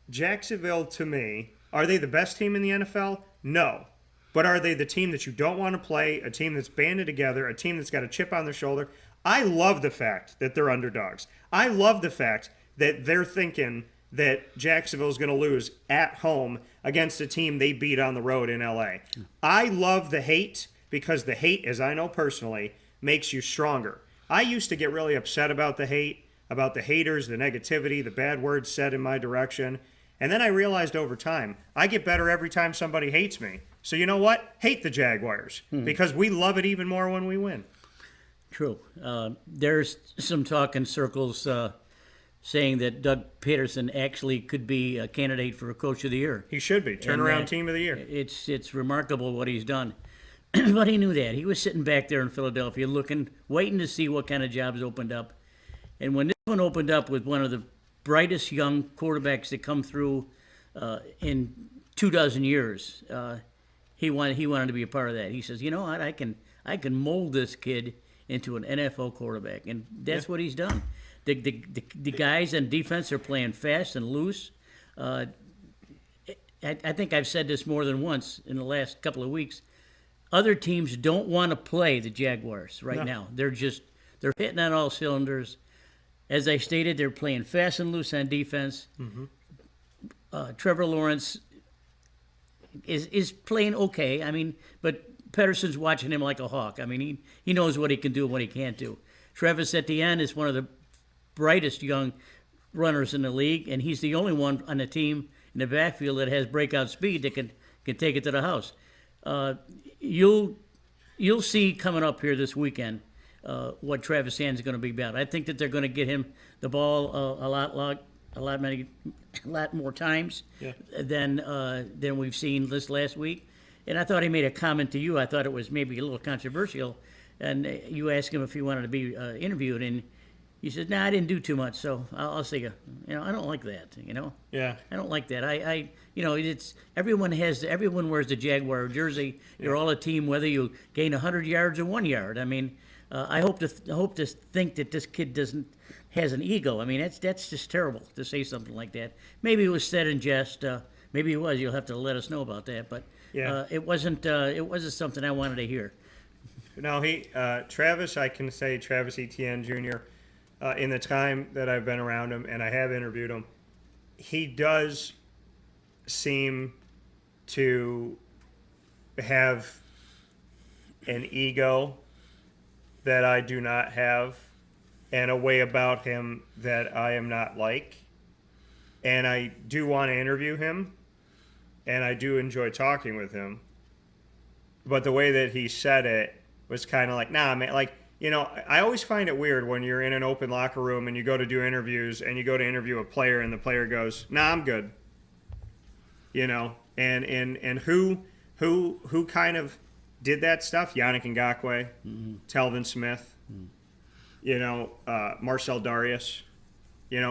Jacksonville, to me, are they the best team in the NFL? No. But are they the team that you don't want to play, a team that's banded together, a team that's got a chip on their shoulder? I love the fact that they're underdogs. I love the fact that they're thinking that Jacksonville's going to lose at home against a team they beat on the road in L.A. I love the hate because the hate, as I know personally, makes you stronger. I used to get really upset about the hate, about the haters, the negativity, the bad words said in my direction. And then I realized over time, I get better every time somebody hates me. So you know what? Hate the Jaguars because we love it even more when we win. True. There's some talk in circles saying that Doug Peterson actually could be a candidate for a Coach of the Year. He should be. Turnaround team of the year. It's remarkable what he's done. But he knew that. He was sitting back there in Philadelphia waiting to see what kind of jobs opened up. And when this one opened up with one of the brightest young quarterbacks that come through in 24 years, he wanted to be a part of that. He says, you know what, I can mold this kid into an NFL quarterback, and that's what he's done. The guys on defense are playing fast and loose. I think I've said this more than once in the last couple of weeks. Other teams don't want to play the Jaguars right now. They're hitting on all cylinders. As I stated, they're playing fast and loose on defense. Trevor Lawrence is playing okay. I mean, but Pedersen's watching him like a hawk. I mean, he knows what he can do and what he can't do. Travis Etienne is one of the brightest young runners in the league, and he's the only one on the team in the backfield that has breakout speed that can take it to the house. You'll see coming up here this weekend what Travis Etienne is going to be about. I think that they're going to get him the ball a lot more times than we've seen this last week. And I thought he made a comment to you. I thought it was maybe a little controversial. And you asked him if he wanted to be interviewed, and he said, "No, I didn't do too much." So I'll say, I don't like that. Yeah. I don't like that. It's everyone wears the Jaguar jersey. You're all a team, whether you gain 100 yards or 1 yard. I mean, I hope to think that this kid has an ego. I mean, that's just terrible to say something like that. Maybe it was said in jest. Maybe it was. You'll have to let us know about that. But it wasn't. It wasn't something I wanted to hear. No, Travis. I can say Travis Etienne Jr. In the time that I've been around him, and I have interviewed him, he does seem to have an ego that I do not have, and a way about him that I am not like. And I do want to interview him, and I do enjoy talking with him. But the way that he said it was kind of like, nah, man, like, I always find it weird when you're in an open locker room and you go to do interviews and you go to interview a player and the player goes, nah, I'm good. And who kind of did that stuff? Yannick Ngakoue, Telvin Smith, Marcel Darius,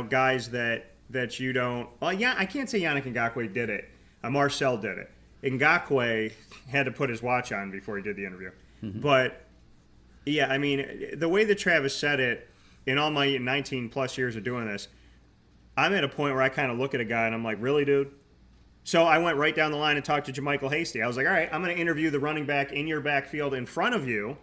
guys that you don't. Well, yeah, I can't say Yannick Ngakoue did it. Marcel did it. Ngakoue had to put his watch on before he did the interview. But yeah, I mean, the way that Travis said it, in all my 19 plus years of doing this, I'm at a point where I kind of look at a guy and I'm like, really, dude? So I went right down the line and talked to JaMycal Hasty. I was like, all right, I'm going to interview the running back in your backfield in front of you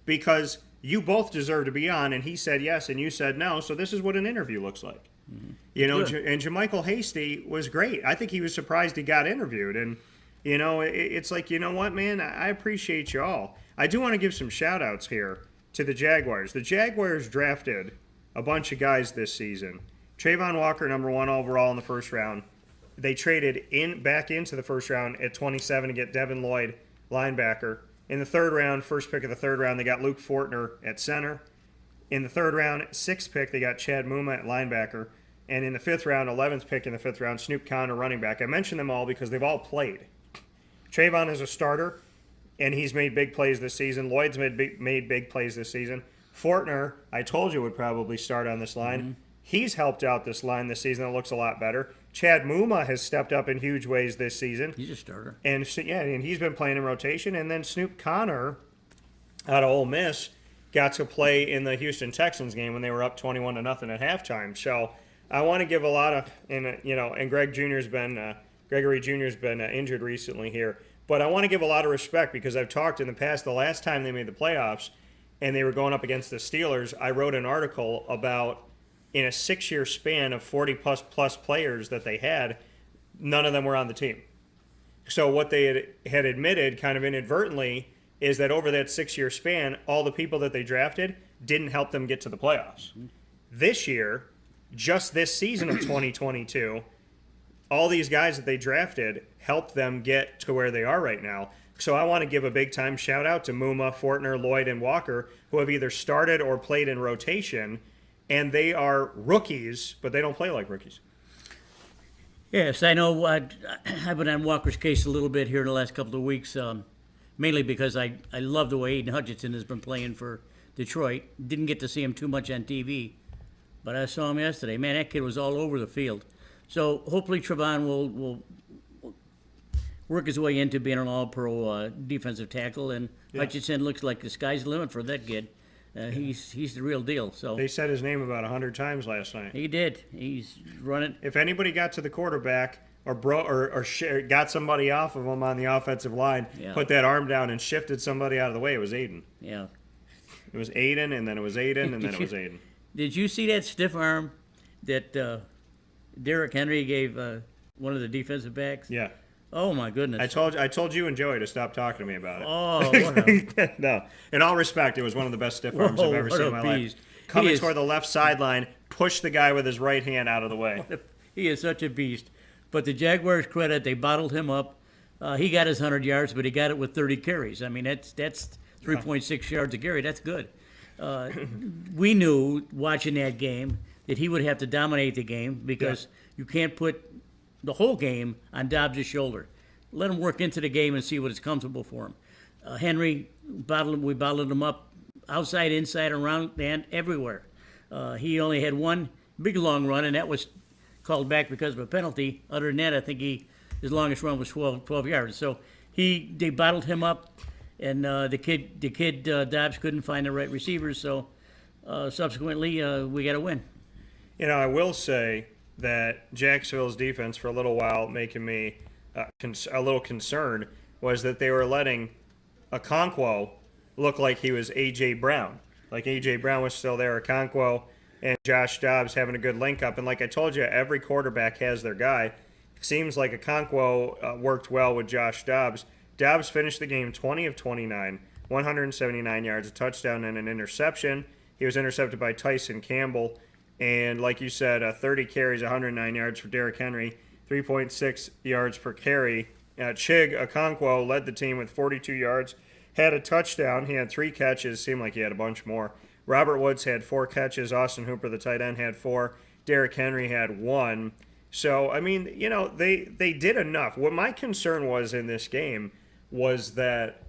because you both deserve to be on. And he said yes, and you said no. So this is what an interview looks like. And JaMycal Hasty was great. I think he was surprised he got interviewed. And, it's like, you know what, man? I appreciate you all. I do want to give some shout-outs here to the Jaguars. The Jaguars drafted a bunch of guys this season. Trayvon Walker, number 1 overall in the first round. They traded back into the first round at 27 to get Devin Lloyd, linebacker. In the third round, first pick of the third round, they got Luke Fortner at center. In the third round, 6th pick, they got Chad Muma at linebacker. And in the 5th round, 11th pick in the 5th round, Snoop Conner, running back. I mention them all because they've all played. Trayvon is a starter, and he's made big plays this season. Lloyd's made big plays this season. Fortner, I told you, would probably start on this line. Mm-hmm. He's helped out this line this season. It looks a lot better. Chad Muma has stepped up in huge ways this season. He's a starter. And he's been playing in rotation. And then Snoop Conner, out of Ole Miss, got to play in the Houston Texans game when they were up 21-0 at halftime. So I want to give a lot of, and Gregory Jr.'s been injured recently here. But I want to give a lot of respect because I've talked in the past, the last time they made the playoffs and they were going up against the Steelers, I wrote an article about in a 6-year span of 40-plus players that they had, none of them were on the team. So what they had admitted kind of inadvertently is that over that 6-year span, all the people that they drafted didn't help them get to the playoffs. This year, just this season of 2022, all these guys that they drafted helped them get to where they are right now. So I want to give a big-time shout-out to Muma, Fortner, Lloyd, and Walker, who have either started or played in rotation, and they are rookies, but they don't play like rookies. Yes, I know. I've been on Walker's case a little bit here in the last couple of weeks, mainly because I love the way Aiden Hutchinson has been playing for Detroit. Didn't get to see him too much on TV, but I saw him yesterday. Man, that kid was all over the field. So hopefully Trevon will work his way into being an all-pro defensive tackle, and Hutchinson looks like the sky's the limit for that kid. He's the real deal. So they said his name about 100 times last night. He did. He's running. If anybody got to the quarterback or got somebody off of him on the offensive line, put that arm down and shifted somebody out of the way, it was Aiden. Yeah. It was Aiden, and then it was Aiden, and then it was Aiden. Did you see that stiff arm that Derrick Henry gave one of the defensive backs? Yeah. Oh my goodness! I told you and Joey to stop talking to me about it. Oh, no. In all respect, it was one of the best stiff arms I've ever seen in my life. Coming toward the left sideline, pushed the guy with his right hand out of the way. He is such a beast. But the Jaguars' credit, they bottled him up. He got his 100 yards, but he got it with 30 carries. I mean, that's 3.6 yards a carry. That's good. We knew watching that game that he would have to dominate the game because you can't put the whole game on Dobbs' shoulder. Let him work into the game and see what is comfortable for him. Henry, we bottled him up outside, inside, around, and everywhere. He only had one big long run, and that was called back because of a penalty. Other than that, I think his longest run was 12 yards. So they bottled him up, and the kid Dobbs couldn't find the right receivers. So subsequently, we got a win. I will say that Jacksonville's defense for a little while making me a little concerned was that they were letting Okonkwo look like he was A.J. Brown. Like A.J. Brown was still there, Okonkwo and Josh Dobbs having a good link-up. And like I told you, every quarterback has their guy. It seems like Okonkwo worked well with Josh Dobbs. Dobbs finished the game 20 of 29, 179 yards, a touchdown, and an interception. He was intercepted by Tyson Campbell. And like you said, 30 carries, 109 yards for Derrick Henry, 3.6 yards per carry. Chig Okonkwo led the team with 42 yards, had a touchdown. He had 3 catches. Seemed like he had a bunch more. Robert Woods had 4 catches. Austin Hooper, the tight end, had 4. Derrick Henry had 1. So, I mean, they did enough. What my concern was in this game was that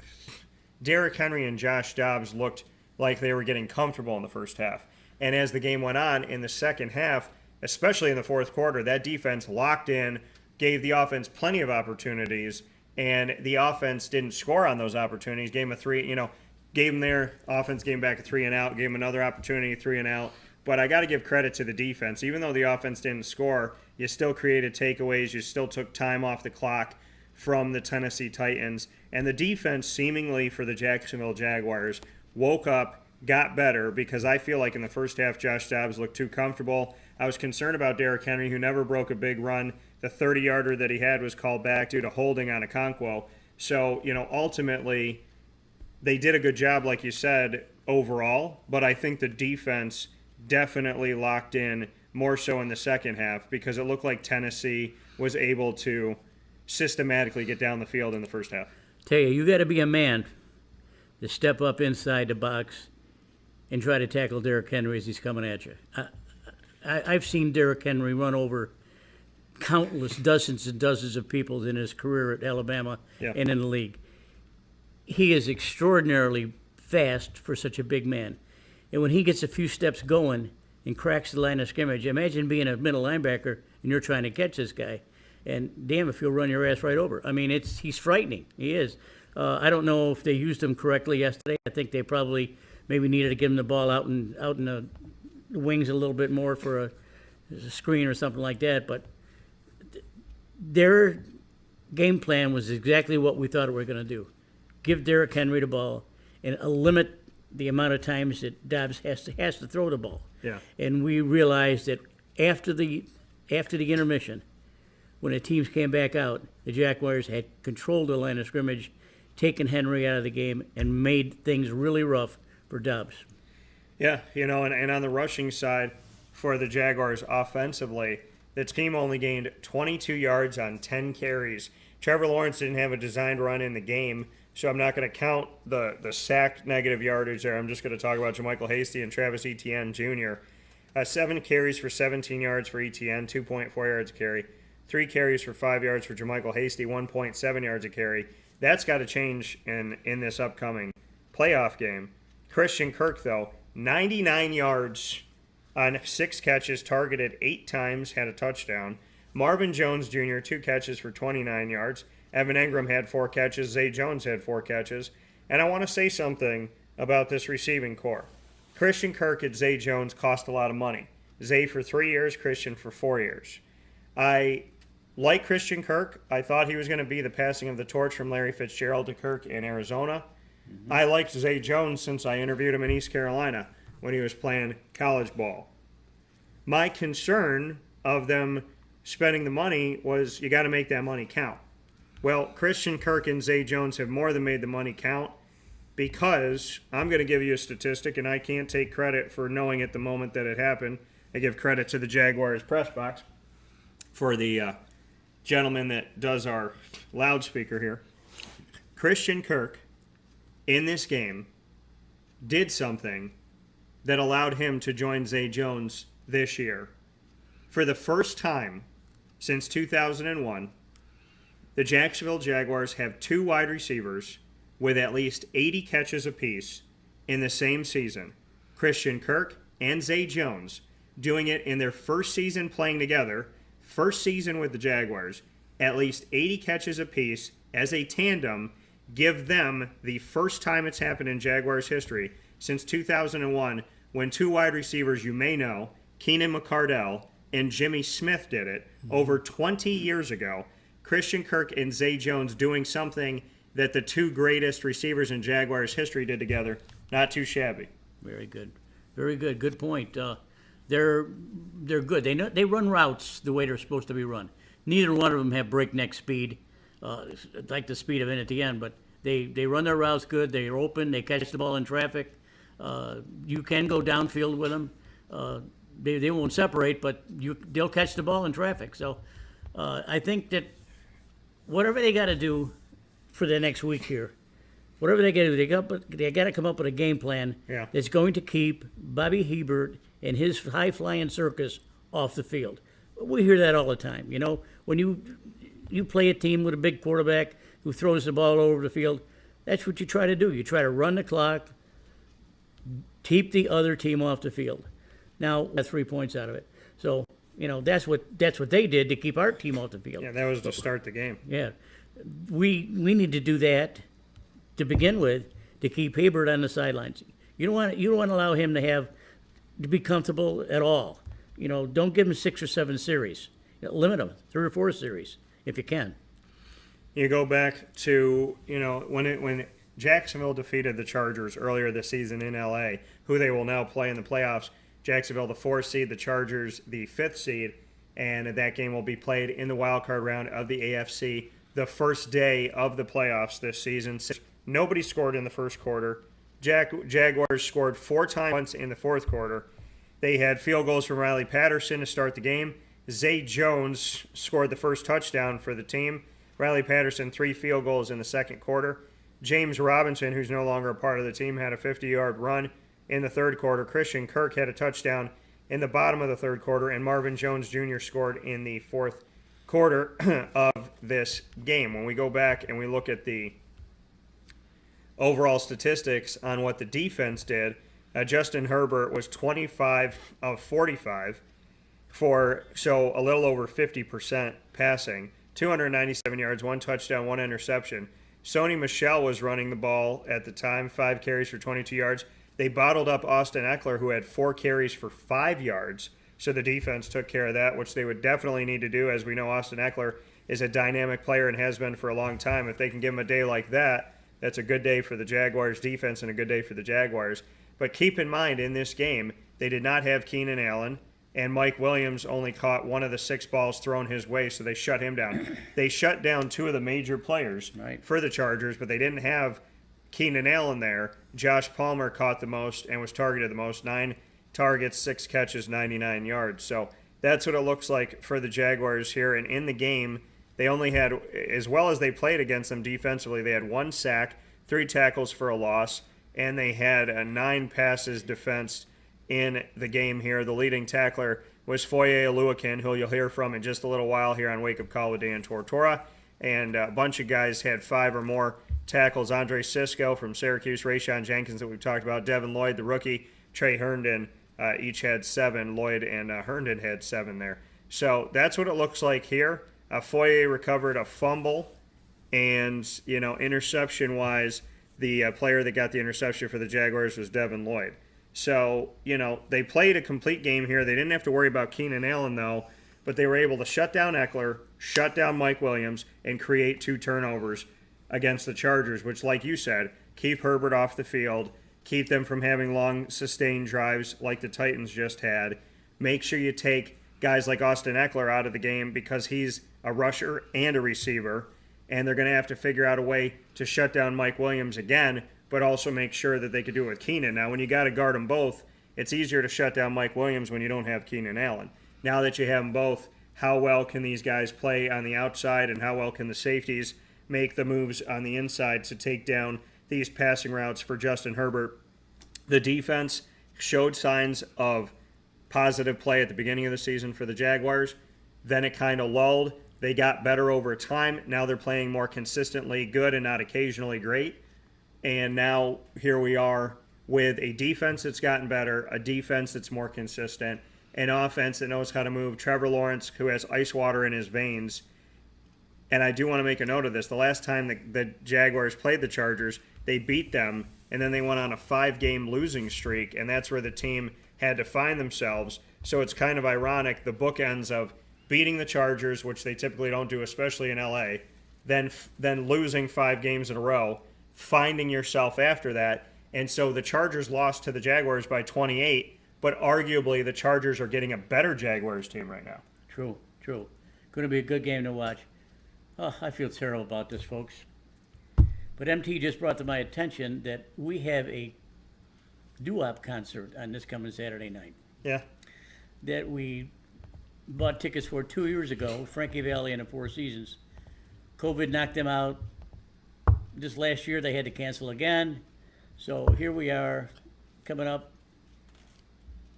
Derrick Henry and Josh Dobbs looked like they were getting comfortable in the first half. And as the game went on in the second half, especially in the fourth quarter, that defense locked in, gave the offense plenty of opportunities, and the offense didn't score on those opportunities. Gave them their offense, gave them back a 3-and-out, gave them another opportunity, 3-and-out. But I got to give credit to the defense. Even though the offense didn't score, you still created takeaways. You still took time off the clock from the Tennessee Titans. And the defense, seemingly for the Jacksonville Jaguars, woke up, got better, because I feel like in the first half, Josh Dobbs looked too comfortable. I was concerned about Derrick Henry, who never broke a big run. The 30-yarder that he had was called back due to holding on Okonkwo. So, ultimately, they did a good job, like you said, overall. But I think the defense definitely locked in more so in the second half because it looked like Tennessee was able to systematically get down the field in the first half. Tell you got to be a man to step up inside the box and try to tackle Derrick Henry as he's coming at you. I've seen Derrick Henry run over countless dozens and dozens of people in his career at Alabama and in the league. He is extraordinarily fast for such a big man. And when he gets a few steps going and cracks the line of scrimmage, imagine being a middle linebacker and you're trying to catch this guy. And damn if he'll run your ass right over. I mean, he's frightening. He is. I don't know if they used him correctly yesterday. I think they probably maybe needed to give him the ball out in the wings a little bit more for a screen or something like that. But their game plan was exactly what we thought we were going to do. Give Derrick Henry the ball and limit the amount of times that Dobbs has to throw the ball. Yeah. And we realized that after the intermission, when the teams came back out, the Jaguars had controlled the line of scrimmage, taken Henry out of the game, and made things really rough for Dobbs. Yeah, and on the rushing side for the Jaguars offensively, the team only gained 22 yards on 10 carries. Trevor Lawrence didn't have a designed run in the game, so I'm not going to count the sack negative yardage there. I'm just going to talk about JaMycal Hasty and Travis Etienne Jr. 7 carries for 17 yards for Etienne, 2.4 yards a carry. 3 carries for 5 yards for JaMycal Hasty, 1.7 yards a carry. That's got to change in this upcoming playoff game. Christian Kirk, though, 99 yards on 6 catches, targeted 8 times, had a touchdown. Marvin Jones Jr., 2 catches for 29 yards. Evan Engram had 4 catches. Zay Jones had 4 catches. And I want to say something about this receiving core. Christian Kirk and Zay Jones cost a lot of money. Zay for 3 years, Christian for 4 years. I like Christian Kirk. I thought he was going to be the passing of the torch from Larry Fitzgerald to Kirk in Arizona. Mm-hmm. I liked Zay Jones since I interviewed him in East Carolina when he was playing college ball. My concern of them spending the money was you got to make that money count. Well, Christian Kirk and Zay Jones have more than made the money count because I'm going to give you a statistic, and I can't take credit for knowing it the moment that it happened. I give credit to the Jaguars press box for the gentleman that does our loudspeaker here. Christian Kirk, in this game, did something that allowed him to join Zay Jones this year. For the first time since 2001, the Jacksonville Jaguars have 2 wide receivers with at least 80 catches apiece in the same season. Christian Kirk and Zay Jones doing it in their first season playing together, first season with the Jaguars, at least 80 catches apiece as a tandem, give them the first time it's happened in Jaguars history since 2001 when 2 wide receivers you may know, Keenan McCardell and Jimmy Smith, did it over 20 years ago. Christian Kirk and Zay Jones doing something that the 2 greatest receivers in Jaguars history did together. Not too shabby. Very good. Very good. Good point. They're good. They run routes the way they're supposed to be run. Neither one of them have breakneck speed, like the speed of Etienne, but they run their routes good. They're open. They catch the ball in traffic. You can go downfield with them. They won't separate, but they'll catch the ball in traffic. So I think that whatever they got to do for the next week here, whatever they got to do, they got to come up with a game plan that's going to keep Bobby Hebert and his high-flying circus off the field. We hear that all the time. When you play a team with a big quarterback who throws the ball all over the field, that's what you try to do. You try to run the clock, keep the other team off the field. Now, that's 3 points out of it. So, that's what they did to keep our team off the field. Yeah, that was to start the game. Yeah. We need to do that to begin with to keep Hebert on the sidelines. You don't want to allow him to be comfortable at all. Don't give him 6 or 7 series. Limit him 3 or 4 series if you can. You go back to when Jacksonville defeated the Chargers earlier this season in LA, who they will now play in the playoffs. Jacksonville, the 4th seed, the Chargers, the 5th seed, and that game will be played in the wild card round of the AFC, the first day of the playoffs this season. Nobody scored in the first quarter. Jaguars scored 4 times in the fourth quarter. They had field goals from Riley Patterson to start the game. Zay Jones scored the first touchdown for the team. Riley Patterson, 3 field goals in the second quarter. James Robinson, who's no longer a part of the team, had a 50-yard run in the third quarter. Christian Kirk had a touchdown in the bottom of the third quarter, and Marvin Jones Jr. scored in the fourth quarter of this game. When we go back and we look at the overall statistics on what the defense did, Justin Herbert was 25 of 45 so a little over 50% passing, 297 yards, 1 touchdown, 1 interception. Sony Michel was running the ball at the time, 5 carries for 22 yards. They bottled up Austin Eckler, who had 4 carries for 5 yards. So the defense took care of that, which they would definitely need to do. As we know, Austin Eckler is a dynamic player and has been for a long time. If they can give him a day like that, that's a good day for the Jaguars defense and a good day for the Jaguars. But keep in mind, in this game, they did not have Keenan Allen, and Mike Williams only caught 1 of the 6 balls thrown his way, so they shut him down. They shut down 2 of the major players for the Chargers, but they didn't have Keenan Allen there. Josh Palmer caught the most and was targeted the most, 9 targets, 6 catches, 99 yards. So that's what it looks like for the Jaguars here. And in the game, they only had, as well as they played against them defensively, they had 1 sack, 3 tackles for a loss, and they had 9 passes defensed in the game here. The leading tackler was Foye Oluokun, who you'll hear from in just a little while here on Wake Up Call with Dan Tortora. And a bunch of guys had 5 or more tackles. Andre Cisco from Syracuse, Rayshon Jenkins that we've talked about, Devin Lloyd, the rookie, Trey Herndon, each had 7. Lloyd and Herndon had 7 there. So that's what it looks like here. Foye recovered a fumble, and, interception-wise, the player that got the interception for the Jaguars was Devin Lloyd. So, they played a complete game here. They didn't have to worry about Keenan Allen, though, but they were able to shut down Eckler, shut down Mike Williams, and create 2 turnovers against the Chargers, which, like you said, keep Herbert off the field, keep them from having long, sustained drives like the Titans just had. Make sure you take guys like Austin Eckler out of the game because he's a rusher and a receiver, and they're going to have to figure out a way to shut down Mike Williams again, but also make sure that they could do it with Keenan. Now, when you got to guard them both, it's easier to shut down Mike Williams when you don't have Keenan Allen. Now that you have them both, how well can these guys play on the outside, and how well can the safeties make the moves on the inside to take down these passing routes for Justin Herbert? The defense showed signs of positive play at the beginning of the season for the Jaguars. Then it kind of lulled. They got better over time. Now they're playing more consistently good and not occasionally great. And now here we are with a defense that's gotten better, a defense that's more consistent, an offense that knows how to move. Trevor Lawrence, who has ice water in his veins. And I do want to make a note of this. The last time the Jaguars played the Chargers, they beat them, and then they went on a 5-game losing streak, and that's where the team had to find themselves. So it's kind of ironic, the bookends of beating the Chargers, which they typically don't do, especially in LA, then losing 5 games in a row, finding yourself after that. And so the Chargers lost to the Jaguars by 28, but arguably the Chargers are getting a better Jaguars team right now. True. Going to be a good game to watch. Oh, I feel terrible about this, folks. But MT just brought to my attention that we have a doo-wop concert on this coming Saturday night. Yeah. That we bought tickets for 2 years ago, Frankie Valli and the Four Seasons. COVID knocked them out. This last year they had to cancel again. So here we are coming up,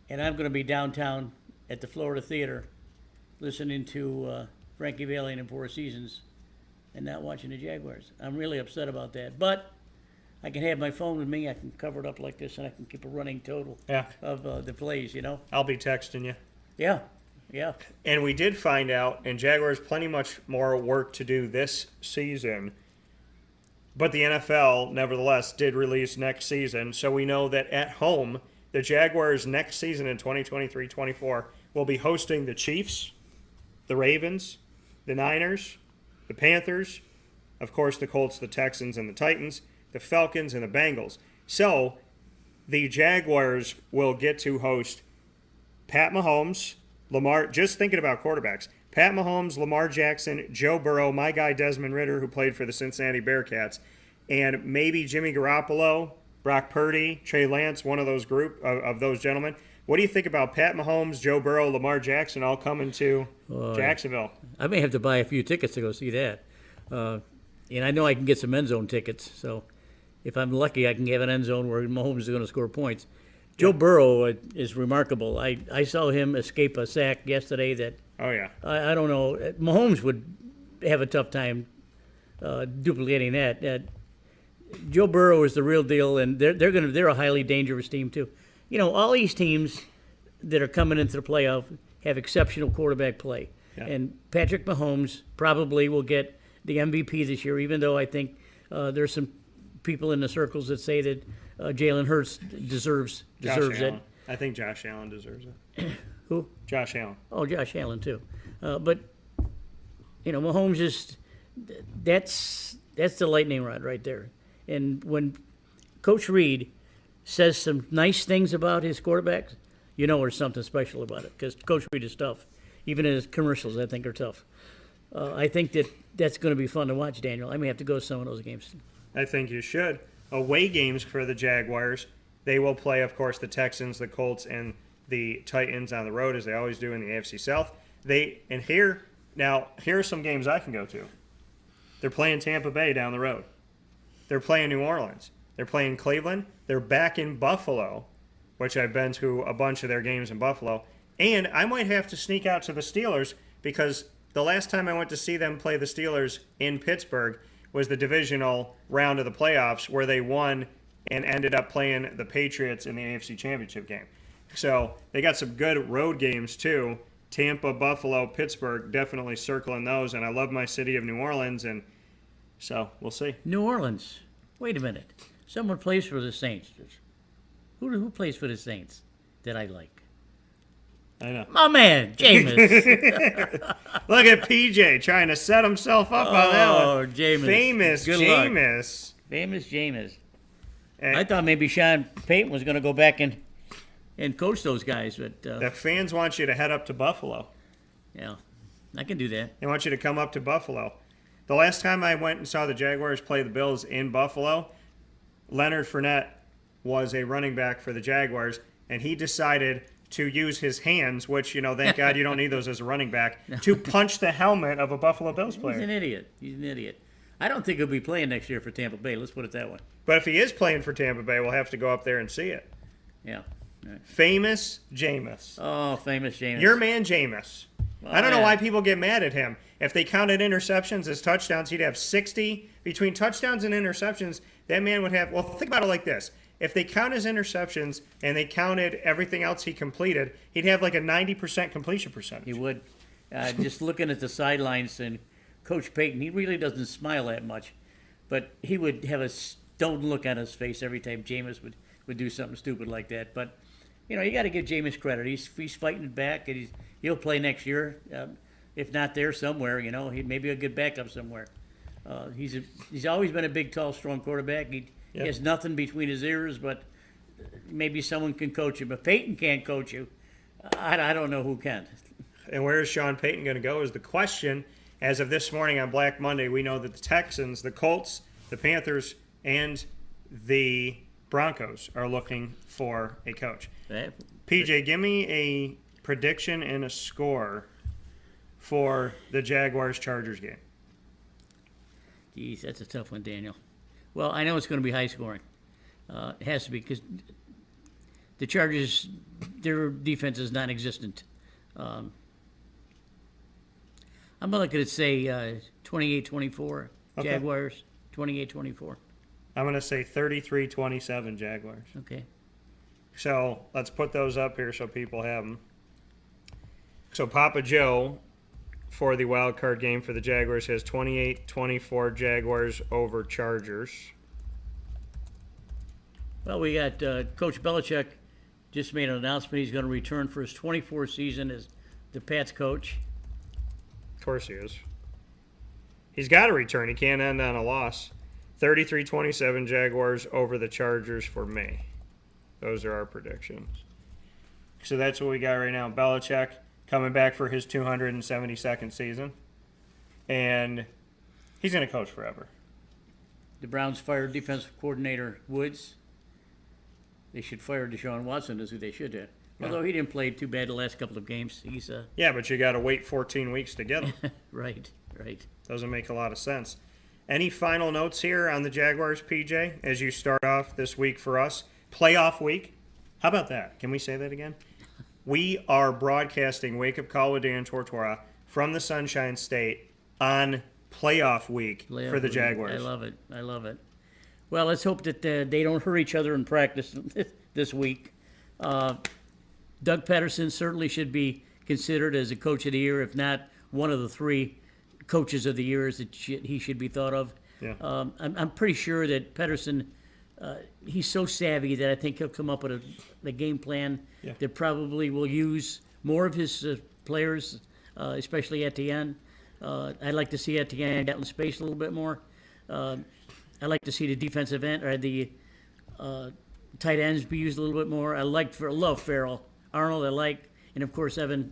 and I'm going to be downtown at the Florida Theater listening to Frankie Valli and the Four Seasons and not watching the Jaguars. I'm really upset about that. But I can have my phone with me. I can cover it up like this, and I can keep a running total of the plays, I'll be texting you. Yeah. And we did find out, and Jaguars plenty much more work to do this season, but the NFL, nevertheless, did release next season. So we know that at home, the Jaguars next season in 2023-24 will be hosting the Chiefs, the Ravens, the Niners, the Panthers, of course the Colts, the Texans, and the Titans, the Falcons, and the Bengals. So the Jaguars will get to host Pat Mahomes, Lamar, just thinking about quarterbacks, Pat Mahomes, Lamar Jackson, Joe Burrow, my guy Desmond Ridder, who played for the Cincinnati Bearcats, and maybe Jimmy Garoppolo, Brock Purdy, Trey Lance, one of those group of those gentlemen. What do you think about Pat Mahomes, Joe Burrow, Lamar Jackson all coming to Jacksonville? I may have to buy a few tickets to go see that. And I know I can get some end zone tickets. So if I'm lucky, I can have an end zone where Mahomes is going to score points. Joe Burrow is remarkable. I saw him escape a sack yesterday that Oh, yeah. I don't know. Mahomes would have a tough time duplicating that. Joe Burrow is the real deal, and they're a highly dangerous team too. You know, all these teams that are coming into the playoff have exceptional quarterback play, and Patrick Mahomes probably will get the MVP this year. Even though I think there's some people in the circles that say that Jalen Hurts deserves it. I think Josh Allen deserves it. Who? Josh Allen. Oh, Josh Allen too. But you know, Mahomes is that's the lightning rod right there. And when Coach Reed says some nice things about his quarterbacks, you know there's something special about it, because Coach Reed is tough. Even his commercials, I think, are tough. I think that's going to be fun to watch, Daniel. I may have to go to some of those games. I think you should. Away games for the Jaguars, they will play, of course, the Texans, the Colts, and the Titans on the road, as they always do in the AFC South. Here are some games I can go to. They're playing Tampa Bay down the road. They're playing New Orleans. They're playing Cleveland. They're back in Buffalo, which I've been to a bunch of their games in Buffalo. And I might have to sneak out to the Steelers, because the last time I went to see them play the Steelers in Pittsburgh was the divisional round of the playoffs, where they won and ended up playing the Patriots in the AFC Championship game. So they got some good road games too. Tampa, Buffalo, Pittsburgh, definitely circling those. And I love my city of New Orleans, and so we'll see. New Orleans. Wait a minute. Someone plays for the Saints. Who plays for the Saints that I like? I know. My man, Jameis. Look at PJ trying to set himself up on that one. Oh, Jameis. Famous Good luck. Jameis. Famous Jameis. And I thought maybe Sean Payton was going to go back and coach those guys, but the fans want you to head up to Buffalo. yeah, I can do that. They want you to come up to Buffalo. The last time I went and saw the Jaguars play the Bills in Buffalo, Leonard Fournette was a running back for the Jaguars, and he decided to use his hands, which, thank God you don't need those as a running back, to punch the helmet of a Buffalo Bills player. He's an idiot. He's an idiot. I don't think he'll be playing next year for Tampa Bay. Let's put it that way. But if he is playing for Tampa Bay, we'll have to go up there and see it. Yeah. Right. Famous Jameis. Oh, famous Jameis. Your man Jameis. Well, I don't know yeah. why people get mad at him. If they counted interceptions as touchdowns, he'd have 60. Between touchdowns and interceptions, that man would have... Well, think about it like this. If they count his interceptions and they counted everything else he completed, he'd have like a 90% completion percentage. He would. Just looking at the sidelines, and Coach Payton, he really doesn't smile that much, but he would have a stone look on his face every time Jameis would do something stupid like that. But, you got to give Jameis credit. He's fighting it back, and he'll play next year. If not there, somewhere, he maybe a good backup somewhere. He's always been a big, tall, strong quarterback. He has nothing between his ears, but maybe someone can coach him. If Payton can't coach you, I don't know who can. And where is Sean Payton going to go is the question. As of this morning on Black Monday, we know that the Texans, the Colts, the Panthers, and the Broncos are looking for a coach. PJ, give me a prediction and a score for the Jaguars-Chargers game. Geez, that's a tough one, Daniel. Well, I know it's going to be high scoring. It has to be, because the Chargers, their defense is non-existent. I'm going to say 28-24 Jaguars, 28-24. I'm going to say 33-27 Jaguars. Okay. So let's put those up here so people have them. So Papa Joe, for the wild card game for the Jaguars, has 28-24 Jaguars over Chargers. Well, we got Coach Belichick just made an announcement he's going to return for his 24th season as the Pats coach. Of course he is. He's got to return. He can't end on a loss. 33-27 Jaguars over the Chargers for May. Those are our predictions. So that's what we got right now. Belichick coming back for his 272nd season. And he's going to coach forever. The Browns fired defensive coordinator Woods. They should fire Deshaun Watson, is who they should have. Although he didn't play too bad the last couple of games. He's Yeah, but you got to wait 14 weeks to get him. Right. Doesn't make a lot of sense. Any final notes here on the Jaguars, PJ, as you start off this week for us? Playoff week. How about that? Can we say that again? We are broadcasting Wake Up Call with Dan Tortora from the Sunshine State on playoff week for the Jaguars. I love it. I love it. Well, let's hope that they don't hurt each other in practice this week. Doug Patterson certainly should be considered as a coach of the year, if not one of the 3 coaches of the years that he should be thought of. Yeah. I'm pretty sure that Patterson, he's so savvy that I think he'll come up with a game plan that probably will use more of his players, especially at the end. I'd like to see at the end out in space a little bit more. I'd like to see the defensive end or the tight ends be used a little bit more. I love Farrell. Arnold, and of course Evan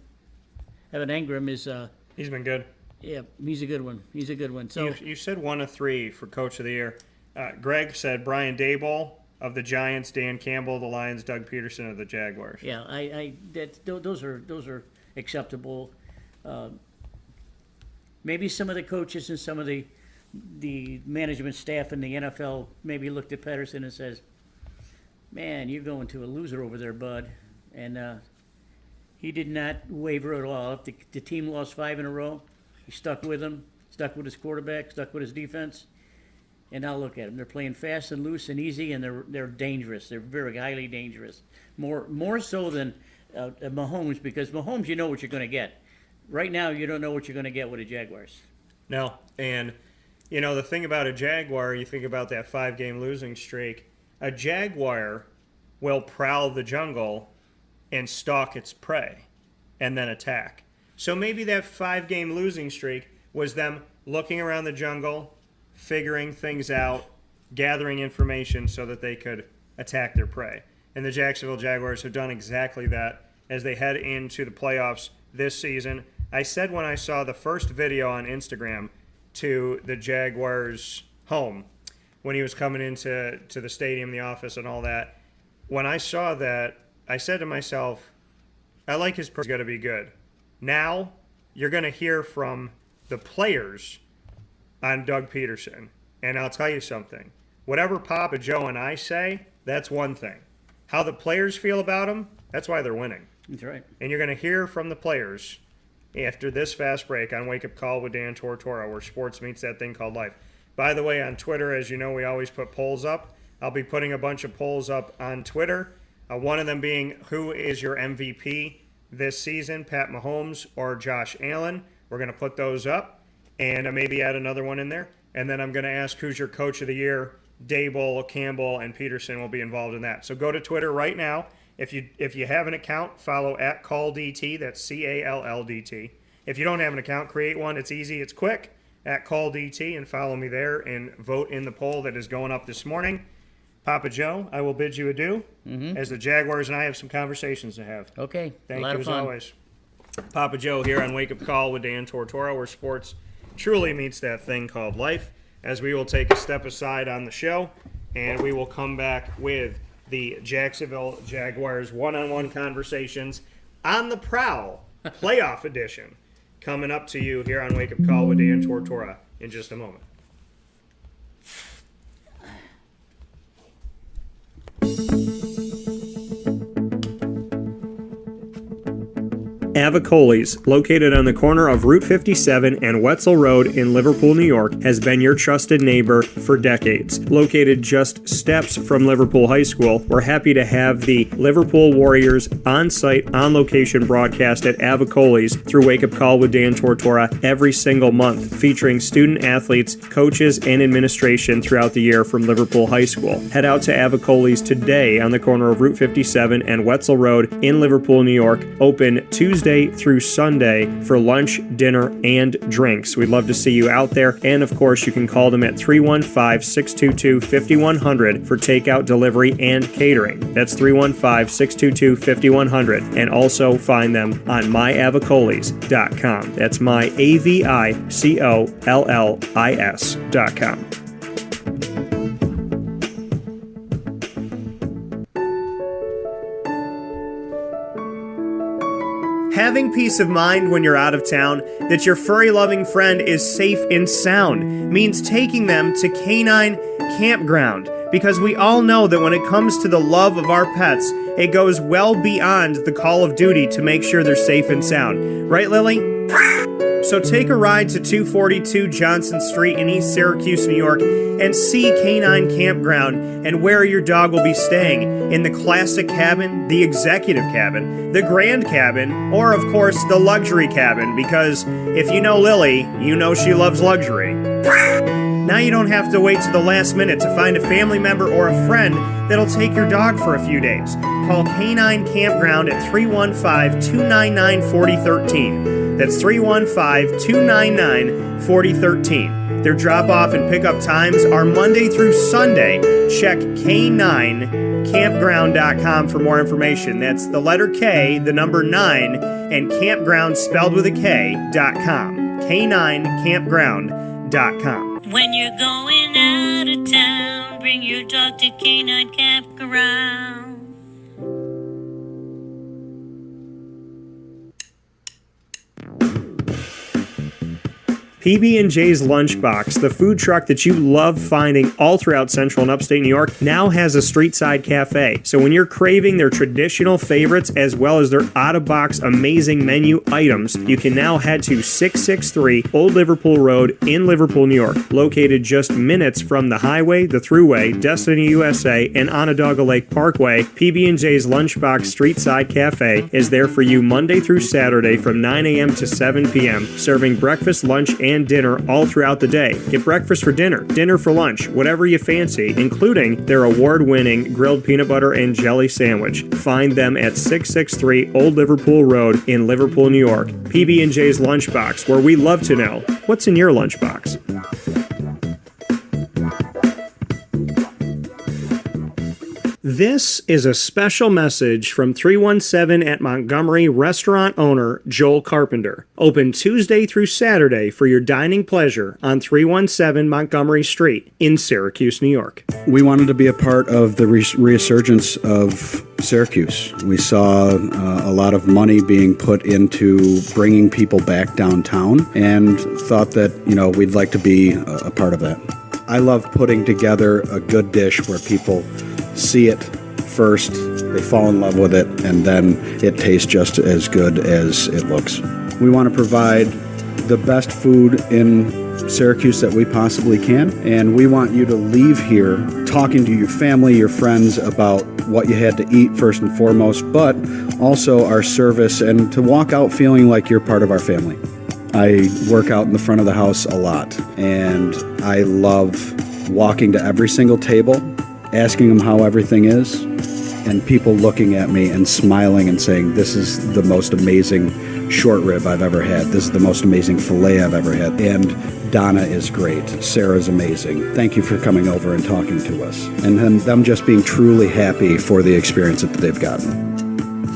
Engram is. He's been good. Yeah, he's a good one. He's a good one. So you said 1 of 3 for Coach of the Year. Greg said Brian Daboll of the Giants, Dan Campbell of the Lions, Doug Peterson of the Jaguars. Yeah, those are acceptable. Maybe some of the coaches and some of the management staff in the NFL maybe looked at Patterson and says, "Man, you're going to a loser over there, bud." And he did not waver at all. If the team lost 5 in a row, he stuck with them, stuck with his quarterback, stuck with his defense. And now look at them. They're playing fast and loose and easy, and they're dangerous. They're very highly dangerous. More so than Mahomes, because Mahomes, you know what you're going to get. Right now, you don't know what you're going to get with the Jaguars. No, and the thing about a Jaguar, you think about that 5-game losing streak. A Jaguar will prowl the jungle and stalk its prey and then attack. So maybe that 5-game losing streak was them looking around the jungle, figuring things out, gathering information so that they could attack their prey. And the Jacksonville Jaguars have done exactly that as they head into the playoffs this season. I said when I saw the first video on Instagram to the Jaguars' home, when he was coming into the stadium, the office, and all that, when I saw that, I said to myself, I like his person, going to be good. Now, you're going to hear from the players on Doug Peterson. And I'll tell you something. Whatever Papa Joe and I say, that's one thing. How the players feel about him, that's why they're winning. That's right. And you're going to hear from the players after this fast break on Wake Up Call with Dan Tortora, where sports meets that thing called life. By the way, on Twitter, as you know, we always put polls up. I'll be putting a bunch of polls up on Twitter. One of them being, who is your MVP this season, Pat Mahomes or Josh Allen? We're going to put those up and maybe add another one in there. And then I'm going to ask, who's your coach of the year? Daboll, Campbell, and Peterson will be involved in that. So go to Twitter right now. If you have an account, follow @CallDT. That's CALLDT. If you don't have an account, create one. It's easy. It's quick. @CallDT, and follow me there and vote in the poll that is going up this morning. Papa Joe, I will bid you adieu, as the Jaguars and I have some conversations to have. Okay. Thank a lot you of as fun. always. Papa Joe here on Wake Up Call with Dan Tortora, where sports truly meets that thing called life, as we will take a step aside on the show, and we will come back with the Jacksonville Jaguars one-on-one conversations on the Prowl playoff edition coming up to you here on Wake Up Call with Dan Tortora in just a moment. Avicoli's, located on the corner of Route 57 and Wetzel Road in Liverpool, New York, has been your trusted neighbor for decades. Located just steps from Liverpool High School, we're happy to have the Liverpool Warriors on-site, on-location broadcast at Avicoli's through Wake Up Call with Dan Tortora every single month, featuring student athletes, coaches, and administration throughout the year from Liverpool High School. Head out to Avicoli's today on the corner of Route 57 and Wetzel Road in Liverpool, New York, open Tuesday through Sunday for lunch, dinner, and drinks. We'd love to see you out there. And of course, you can call them at 315-622-5100 for takeout, delivery, and catering. That's 315-622-5100. And also find them on myavicolis.com. That's myavicollis.com. Having peace of mind when you're out of town that your furry-loving friend is safe and sound means taking them to Canine Campground, because we all know that when it comes to the love of our pets, it goes well beyond the call of duty to make sure they're safe and sound. Right, Lily? So take a ride to 242 Johnson Street in East Syracuse, New York, and see Canine Campground and where your dog will be staying, in the classic cabin, the executive cabin, the grand cabin, or of course the luxury cabin, because if you know Lily, you know she loves luxury. Now you don't have to wait to the last minute to find a family member or a friend that'll take your dog for a few days. Call Canine Campground at 315-299-4013. That's 315-299-4013. Their drop-off and pickup times are Monday through Sunday. Check K9campground.com for more information. That's the letter K, the number 9, and campground spelled with a K.com. K9campground.com. When you're going out of town, bring your dog to Canine Campground. PB&J's Lunchbox, the food truck that you love finding all throughout central and upstate New York, now has a street-side cafe. So when you're craving their traditional favorites as well as their out-of-box amazing menu items, you can now head to 663 Old Liverpool Road in Liverpool, New York. Located just minutes from the highway, the Thruway, Destiny USA, and Onondaga Lake Parkway, PB&J's Lunchbox Street-Side Cafe is there for you Monday through Saturday from 9 a.m. to 7 p.m., serving breakfast, lunch, and dinner all throughout the day. Get breakfast for dinner, dinner for lunch, whatever you fancy, including their award-winning grilled peanut butter and jelly sandwich. Find them at 663 Old Liverpool Road in Liverpool, New York. PB&J's Lunchbox, where we love to know what's in your lunchbox. This is a special message from 317 at Montgomery restaurant owner Joel Carpenter. Open Tuesday through Saturday for your dining pleasure on 317 Montgomery Street in Syracuse, New York. We wanted to be a part of the resurgence of Syracuse. We saw a lot of money being put into bringing people back downtown and thought that, we'd like to be a part of that. I love putting together a good dish where people see it first, they fall in love with it, and then it tastes just as good as it looks. We want to provide the best food in Syracuse that we possibly can, and we want you to leave here talking to your family, your friends about what you had to eat first and foremost, but also our service, and to walk out feeling like you're part of our family. I work out in the front of the house a lot, and I love walking to every single table, asking them how everything is, and people looking at me and smiling and saying, this is the most amazing short rib I've ever had. This is the most amazing filet I've ever had. And Donna is great. Sarah's amazing. Thank you for coming over and talking to us. And them just being truly happy for the experience that they've gotten.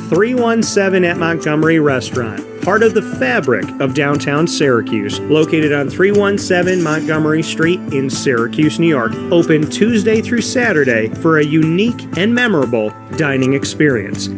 317 at Montgomery Restaurant, part of the fabric of downtown Syracuse, located on 317 Montgomery Street in Syracuse, New York. Open Tuesday through Saturday for a unique and memorable dining experience.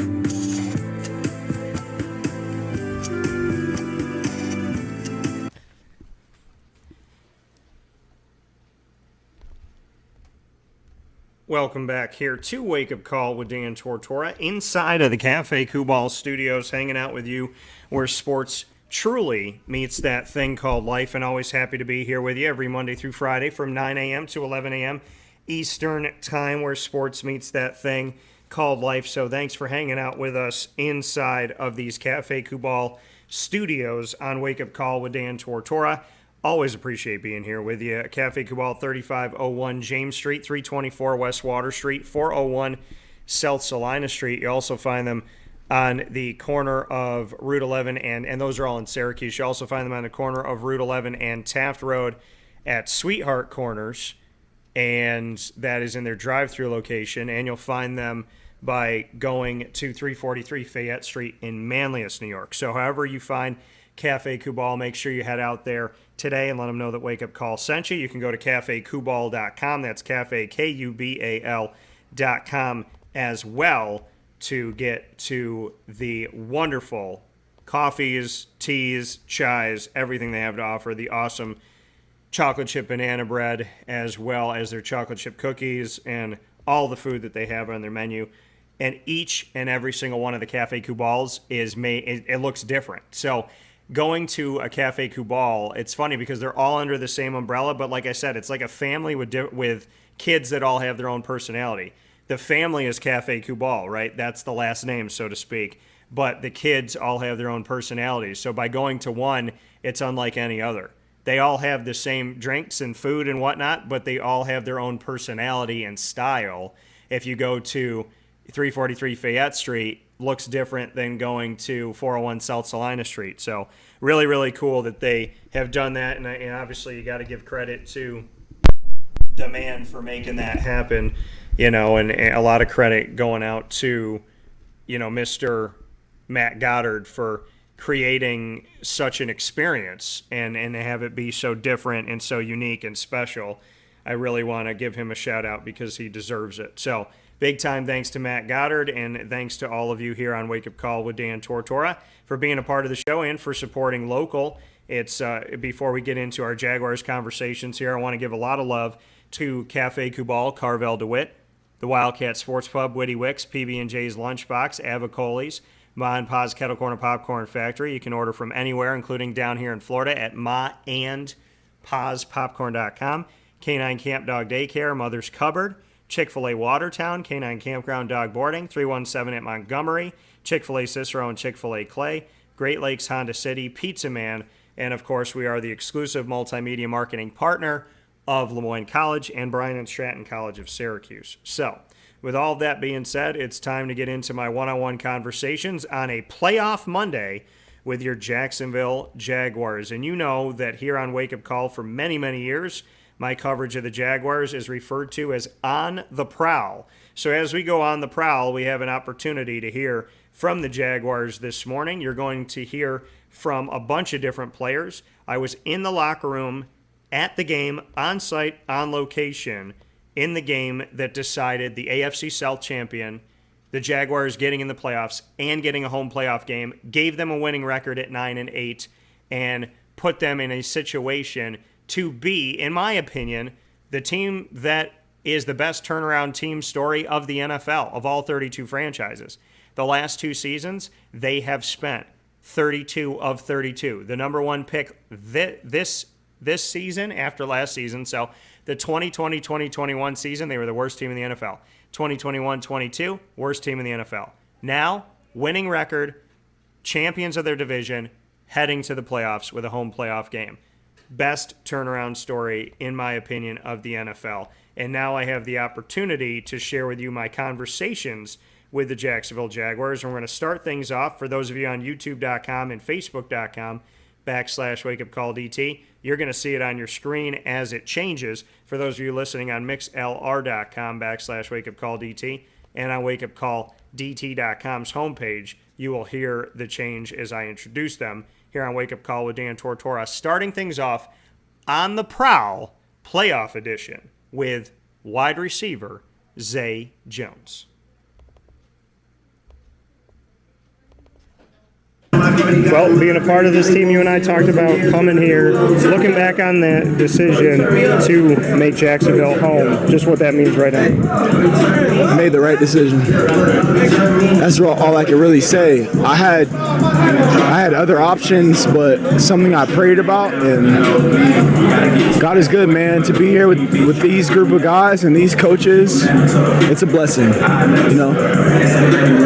Welcome back here to Wake Up Call with Dan Tortora, inside of the Cafe Kubal Studios, hanging out with you where sports truly meets that thing called life, and always happy to be here with you every Monday through Friday from 9 a.m. to 11 a.m. Eastern Time, where sports meets that thing called life. So thanks for hanging out with us inside of these Cafe Kubal Studios on Wake Up Call with Dan Tortora. Always appreciate being here with you. Cafe Kubal, 3501 James Street, 324 West Water Street, 401 South Salina Street. You also find them on the corner of Route 11, and those are all in Syracuse. You also find them on the corner of Route 11 and Taft Road at Sweetheart Corners, and that is in their drive-through location. And you'll find them by going to 343 Fayette Street in Manlius, New York. So however you find Cafe Kubal, make sure you head out there today and let them know that Wake Up Call sent you. You can go to cafekubal.com. That's cafe, Kubal.com as well, to get to the wonderful coffees, teas, chais, everything they have to offer. The awesome chocolate chip banana bread, as well as their chocolate chip cookies and all the food that they have on their menu. And each and every single one of the Cafe Cubals is made, it looks different. So going to a Cafe Cubal, it's funny because they're all under the same umbrella, but like I said, it's like a family with kids that all have their own personality. The family is Cafe Cubal, right? That's the last name, so to speak. But the kids all have their own personalities. So by going to one, it's unlike any other. They all have the same drinks and food and whatnot, but they all have their own personality and style. If you go to 343 Fayette Street, looks different than going to 401 South Salina Street. So really, really cool that they have done that. And obviously you got to give credit to Demand for making that happen, and a lot of credit going out to, Mr. Matt Goddard for creating such an experience and have it be so different and so unique and special. I really want to give him a shout out because he deserves it. So big time thanks to Matt Goddard, and thanks to all of you here on Wake Up Call with Dan Tortora for being a part of the show and for supporting local. It's before we get into our Jaguars conversations here, I want to give a lot of love to Cafe Cubal, Carvel DeWitt, the Wildcat Sports Pub, Witty Wicks, PB&J's Lunchbox, Avicoli's, Ma and Pa's Kettle Corn and Popcorn Factory. You can order from anywhere, including down here in Florida at maandpaspopcorn.com. Canine Camp Dog Daycare, Mother's Cupboard, Chick-fil-A Watertown, Canine Campground Dog Boarding, 317 at Montgomery, Chick-fil-A Cicero and Chick-fil-A Clay, Great Lakes Honda City, Pizza Man, and of course we are the exclusive multimedia marketing partner of Lemoyne College and Bryan and Stratton College of Syracuse. So, with all that being said, it's time to get into my one-on-one conversations on a playoff Monday with your Jacksonville Jaguars. And you know that here on Wake Up Call for many, many years, my coverage of the Jaguars is referred to as On the Prowl. So as we go on the prowl, we have an opportunity to hear from the Jaguars this morning. You're going to hear from a bunch of different players. I was in the locker room at the game, on site, on location, in the game that decided the AFC South champion, the Jaguars getting in the playoffs and getting a home playoff game, gave them a winning record at 9-8, and put them in a situation to be, in my opinion, the team that is the best turnaround team story of the NFL, of all 32 franchises. The last two seasons, they have spent 32 of 32. The number one pick this season after last season. So the 2020-2021 season, they were the worst team in the NFL. 2021-22, worst team in the NFL. Now, winning record, champions of their division, heading to the playoffs with a home playoff game. Best turnaround story, in my opinion, of the NFL. And now I have the opportunity to share with you my conversations with the Jacksonville Jaguars. And we're going to start things off for those of you on YouTube.com and Facebook.com/WakeUpCallDT. You're going to see it on your screen as it changes. For those of you listening on MixLR.com/WakeUpCallDT and on WakeUpCallDT.com's homepage, you will hear the change as I introduce them here on Wake Up Call with Dan Tortora. Starting things off on the prowl, playoff edition, with wide receiver Zay Jones. Well, being a part of this team, you and I talked about coming here, looking back on that decision to make Jacksonville home, just what that means right now. I made the right decision. That's all I can really say. I had other options, but something I prayed about, and God is good, man. To be here with these group of guys and these coaches, it's a blessing,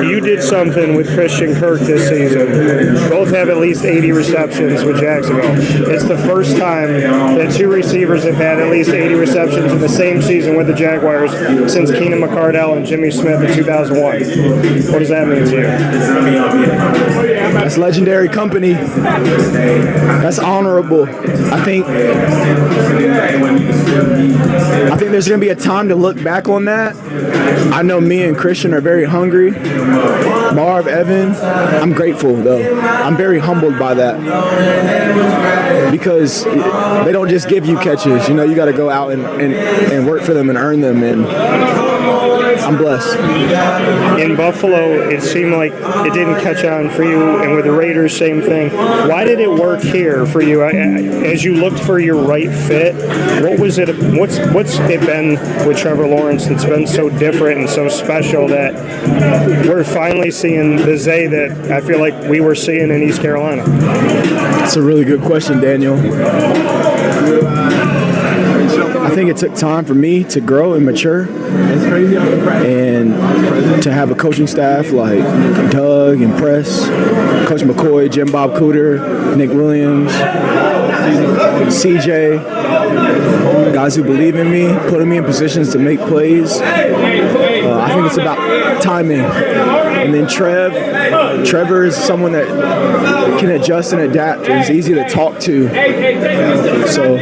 You did something with Christian Kirk this season. Both have at least 80 receptions with Jacksonville. It's the first time that two receivers have had at least 80 receptions in the same season with the Jaguars since Keenan McCardell and Jimmy Smith in 2001. What does that mean to you? That's legendary company. That's honorable. I think there's going to be a time to look back on that. I know me and Christian are very hungry. Marv, Evan, I'm grateful, though. I'm very humbled by that because they don't just give you catches. You got to go out and work for them and earn them. And I'm blessed. In Buffalo, it seemed like it didn't catch on for you, and with the Raiders, same thing. Why did it work here for you? As you looked for your right fit, what was it? What's it been with Trevor Lawrence that's been so different and so special that we're finally seeing the Zay that I feel like we were seeing in East Carolina? That's a really good question, Daniel. I think it took time for me to grow and mature, and to have a coaching staff like Doug and Press, Coach McCoy, Jim Bob Cooter, Nick Williams, CJ, guys who believe in me, putting me in positions to make plays. I think it's about timing. And then Trevor is someone that can adjust and adapt. He's easy to talk to. So,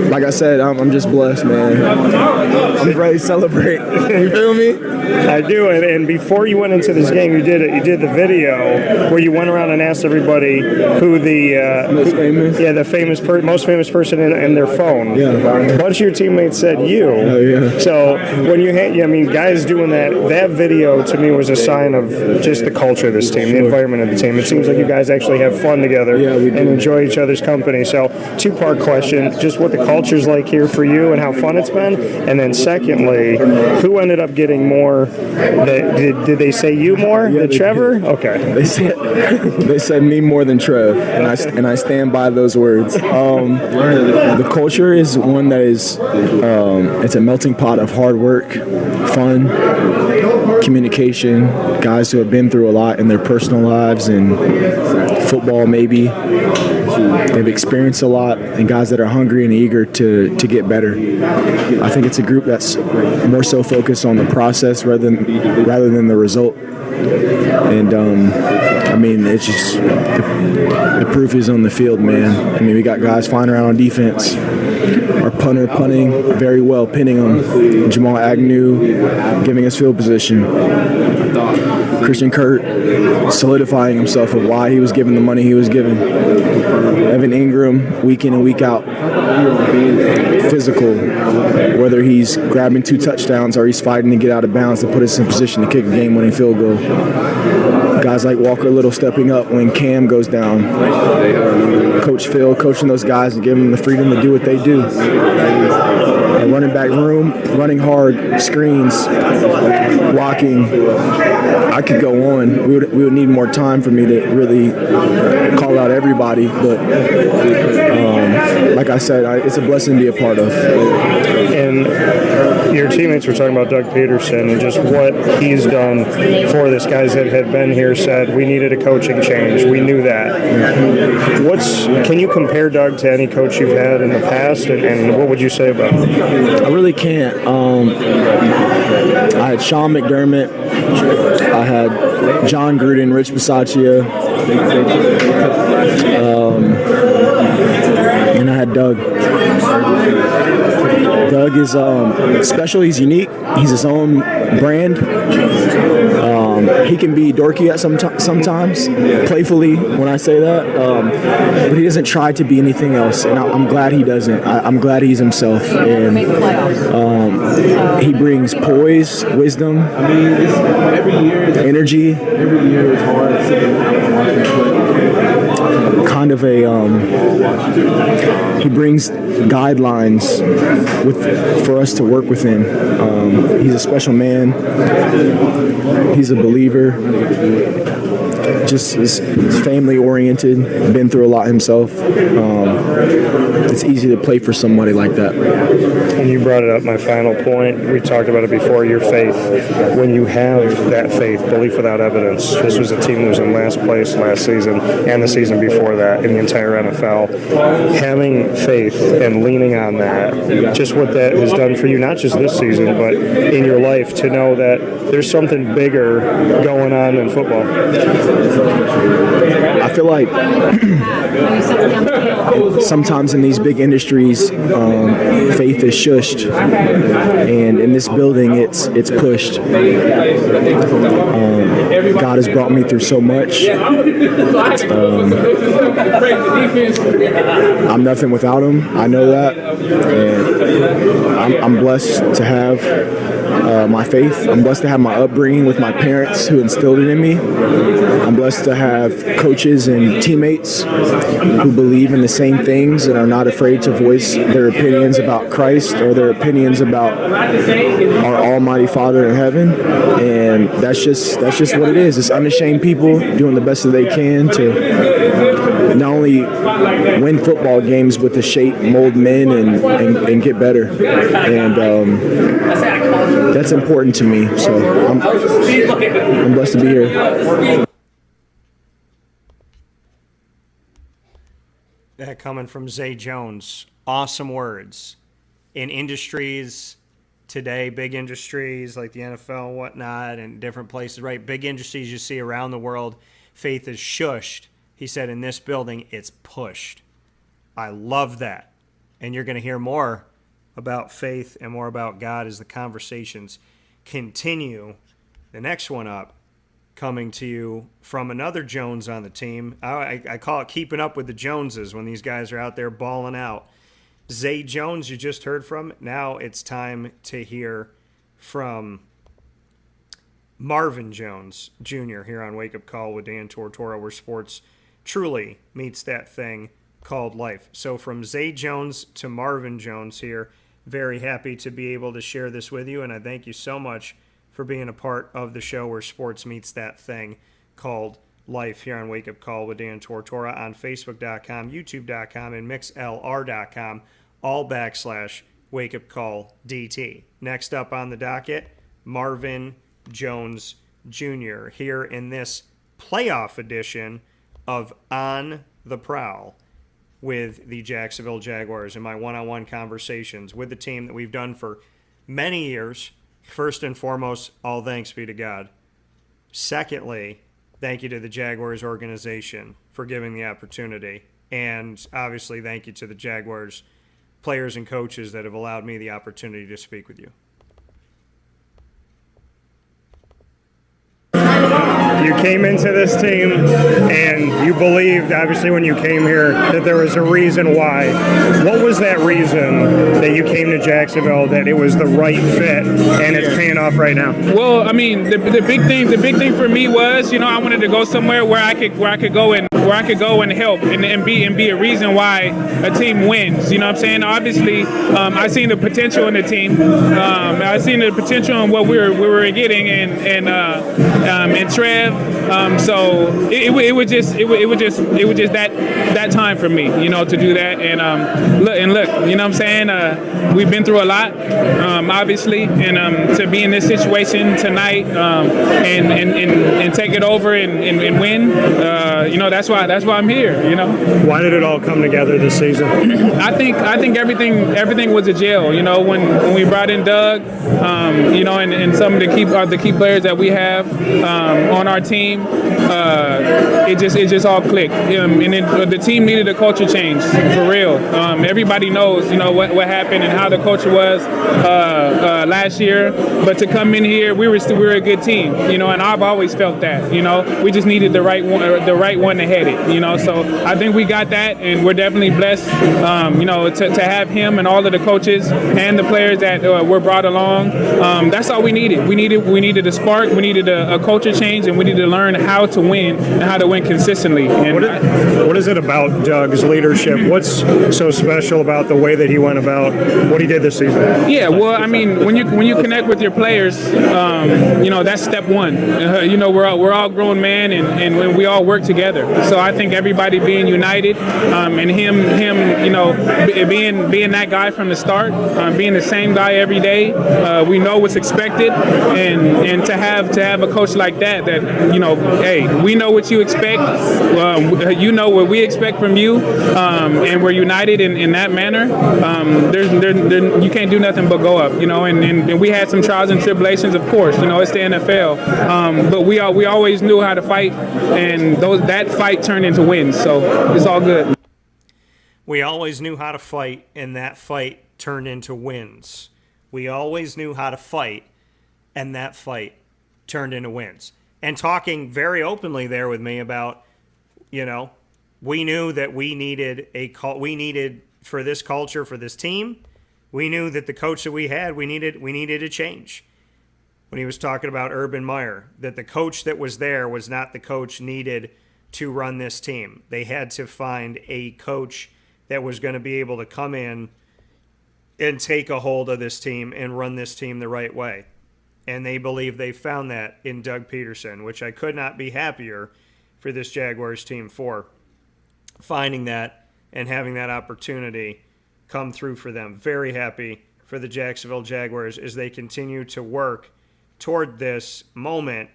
like I said, I'm just blessed, man. I'm ready to celebrate. You feel me? I do. And before you went into this game, you did the video where you went around and asked everybody who the most famous, the most famous person in their phone. Yeah. A bunch of your teammates said you. Oh yeah. So when you guys doing that video to me was a sign of just the culture of this team, the environment of the team. It seems like you guys actually have fun together and enjoy each other's company. So, two-part question, just what the culture's like here for you and how fun it's been. And then secondly, who ended up getting more? Did they say you more than Trevor? Okay. They said me more than Trev, and I stand by those words. The culture is one that is it's a melting pot of hard work, fun, communication, guys who have been through a lot in their personal lives and football maybe. They've experienced a lot, and guys that are hungry and eager to get better. I think it's a group that's more so focused on the process rather than the result. And it's just the proof is on the field, man. We got guys flying around on defense. Our punter punting very well, pinning them. Jamal Agnew giving us field position. Christian Kurt solidifying himself of why he was given the money he was given. Evan Ingram, week in and week out, physical, whether he's grabbing 2 touchdowns or he's fighting to get out of bounds to put us in position to kick a game-winning field goal. Guys like Walker Little stepping up when Cam goes down. Coach Phil coaching those guys and giving them the freedom to do what they do. Running back room, running hard, screens, blocking. I could go on. We would need more time for me to really call out everybody, but like I said, it's a blessing to be a part of. And your teammates were talking about Doug Peterson and just what he's done for this. Guys that had been here said we needed a coaching change. We knew that. Can you compare Doug to any coach you've had in the past, and what would you say about him? I really can't. I had Sean McDermott. I had John Gruden, Rich Bisaccia. And I had Doug. Doug is special. He's unique. He's his own brand. He can be dorky at sometimes, playfully when I say that, but he doesn't try to be anything else, and I'm glad he doesn't. I'm glad he's himself, and he brings poise, wisdom, energy, kind of he brings guidelines for us to work within. He's a special man. He's a believer. Just is family oriented. Been through a lot himself. It's easy to play for somebody like that. And you brought it up, my final point. We talked about it before, your faith. When you have that faith, belief without evidence, this was a team that was in last place last season and the season before that in the entire NFL. Having faith and leaning on that, just what that has done for you, not just this season, but in your life, to know that there's something bigger going on than football. I feel like sometimes in these big industries, faith is shushed, and in this building, it's pushed. God has brought me through so much. I'm nothing without Him. I know that, and I'm blessed to have my faith. I'm blessed to have my upbringing with my parents who instilled it in me. I'm blessed to have coaches and teammates who believe in the same things and are not afraid to voice their opinions about Christ or their opinions about our Almighty Father in heaven. And that's just what it is. It's unashamed people doing the best that they can to not only win football games, but to shape, mold men and get better. And that's important to me. So I'm blessed to be here. That coming from Zay Jones. Awesome words. In industries today, big industries like the NFL and whatnot and different places, right? Big industries you see around the world, faith is shushed. He said in this building, it's pushed. I love that. And you're going to hear more about faith and more about God as the conversations continue. The next one up, coming to you from another Jones on the team. I call it keeping up with the Joneses when these guys are out there balling out. Zay Jones, you just heard from. Now it's time to hear from Marvin Jones Jr. here on Wake Up Call with Dan Tortora, where sports truly meets that thing called life. So from Zay Jones to Marvin Jones here, very happy to be able to share this with you, and I thank you so much for being a part of the show where sports meets that thing called life here on Wake Up Call with Dan Tortora on Facebook.com, YouTube.com, and MixLR.com, all / Wake Up Call DT. Next up on the docket, Marvin Jones Jr. here in this playoff edition of On the Prowl with the Jacksonville Jaguars and my one-on-one conversations with the team that we've done for many years. First and foremost, all thanks be to God. Secondly, thank you to the Jaguars organization for giving the opportunity. And obviously, thank you to the Jaguars players and coaches that have allowed me the opportunity to speak with you. You came into this team and you believed, obviously, when you came here, that there was a reason why. What was that reason that you came to Jacksonville, that it was the right fit and it's paying off right now? Well, I mean, the big thing for me was, I wanted to go somewhere where I could go and help and be a reason why a team wins. You know what I'm saying? Obviously, I seen the potential in the team. I seen the potential in what we were getting and Trev. So it was just that time for me, to do that. And look, you know what I'm saying? We've been through a lot, obviously, and to be in this situation tonight and take it over and win, that's why I'm here. Why did it all come together this season? I think everything was a gel. When we brought in Doug, and some of the key players that we have on our team, it just all clicked. And then the team needed a culture change for real. Everybody knows, what happened and how the culture was last year. But to come in here, we were a good team, and I've always felt that. We just needed the right one to head it. So I think we got that, and we're definitely blessed. To have him and all of the coaches and the players that were brought along. That's all we needed. We needed a spark. We needed a culture change, and we needed to learn how to win and how to win consistently. And what is it about Doug's leadership? What's so special about the way that he went about what he did this season? Yeah, well, I mean, when you connect with your players, that's step one. We're all grown men, and when we all work together. So I think everybody being united, and him, being that guy from the start, being the same guy every day. We know what's expected, and to have a coach like that, hey, we know what you expect. What we expect from you, and we're united in that manner. You can't do nothing but go up, and we had some trials and tribulations, of course. It's the NFL, but we always knew how to fight, and that fight turned into wins. So it's all good. We always knew how to fight, and that fight turned into wins. We always knew how to fight, and that fight turned into wins. And talking very openly there with me about, we knew that we needed for this culture, for this team, we knew that the coach that we had, we needed a change. when he was talking about Urban Meyer, that the coach that was there was not the coach needed to run this team. They had to find a coach that was going to be able to come in and take a hold of this team and run this team the right way. And they believe they found that in Doug Peterson, which I could not be happier for this Jaguars team for finding that and having that opportunity come through for them. Very happy for the Jacksonville Jaguars as they continue to work toward this moment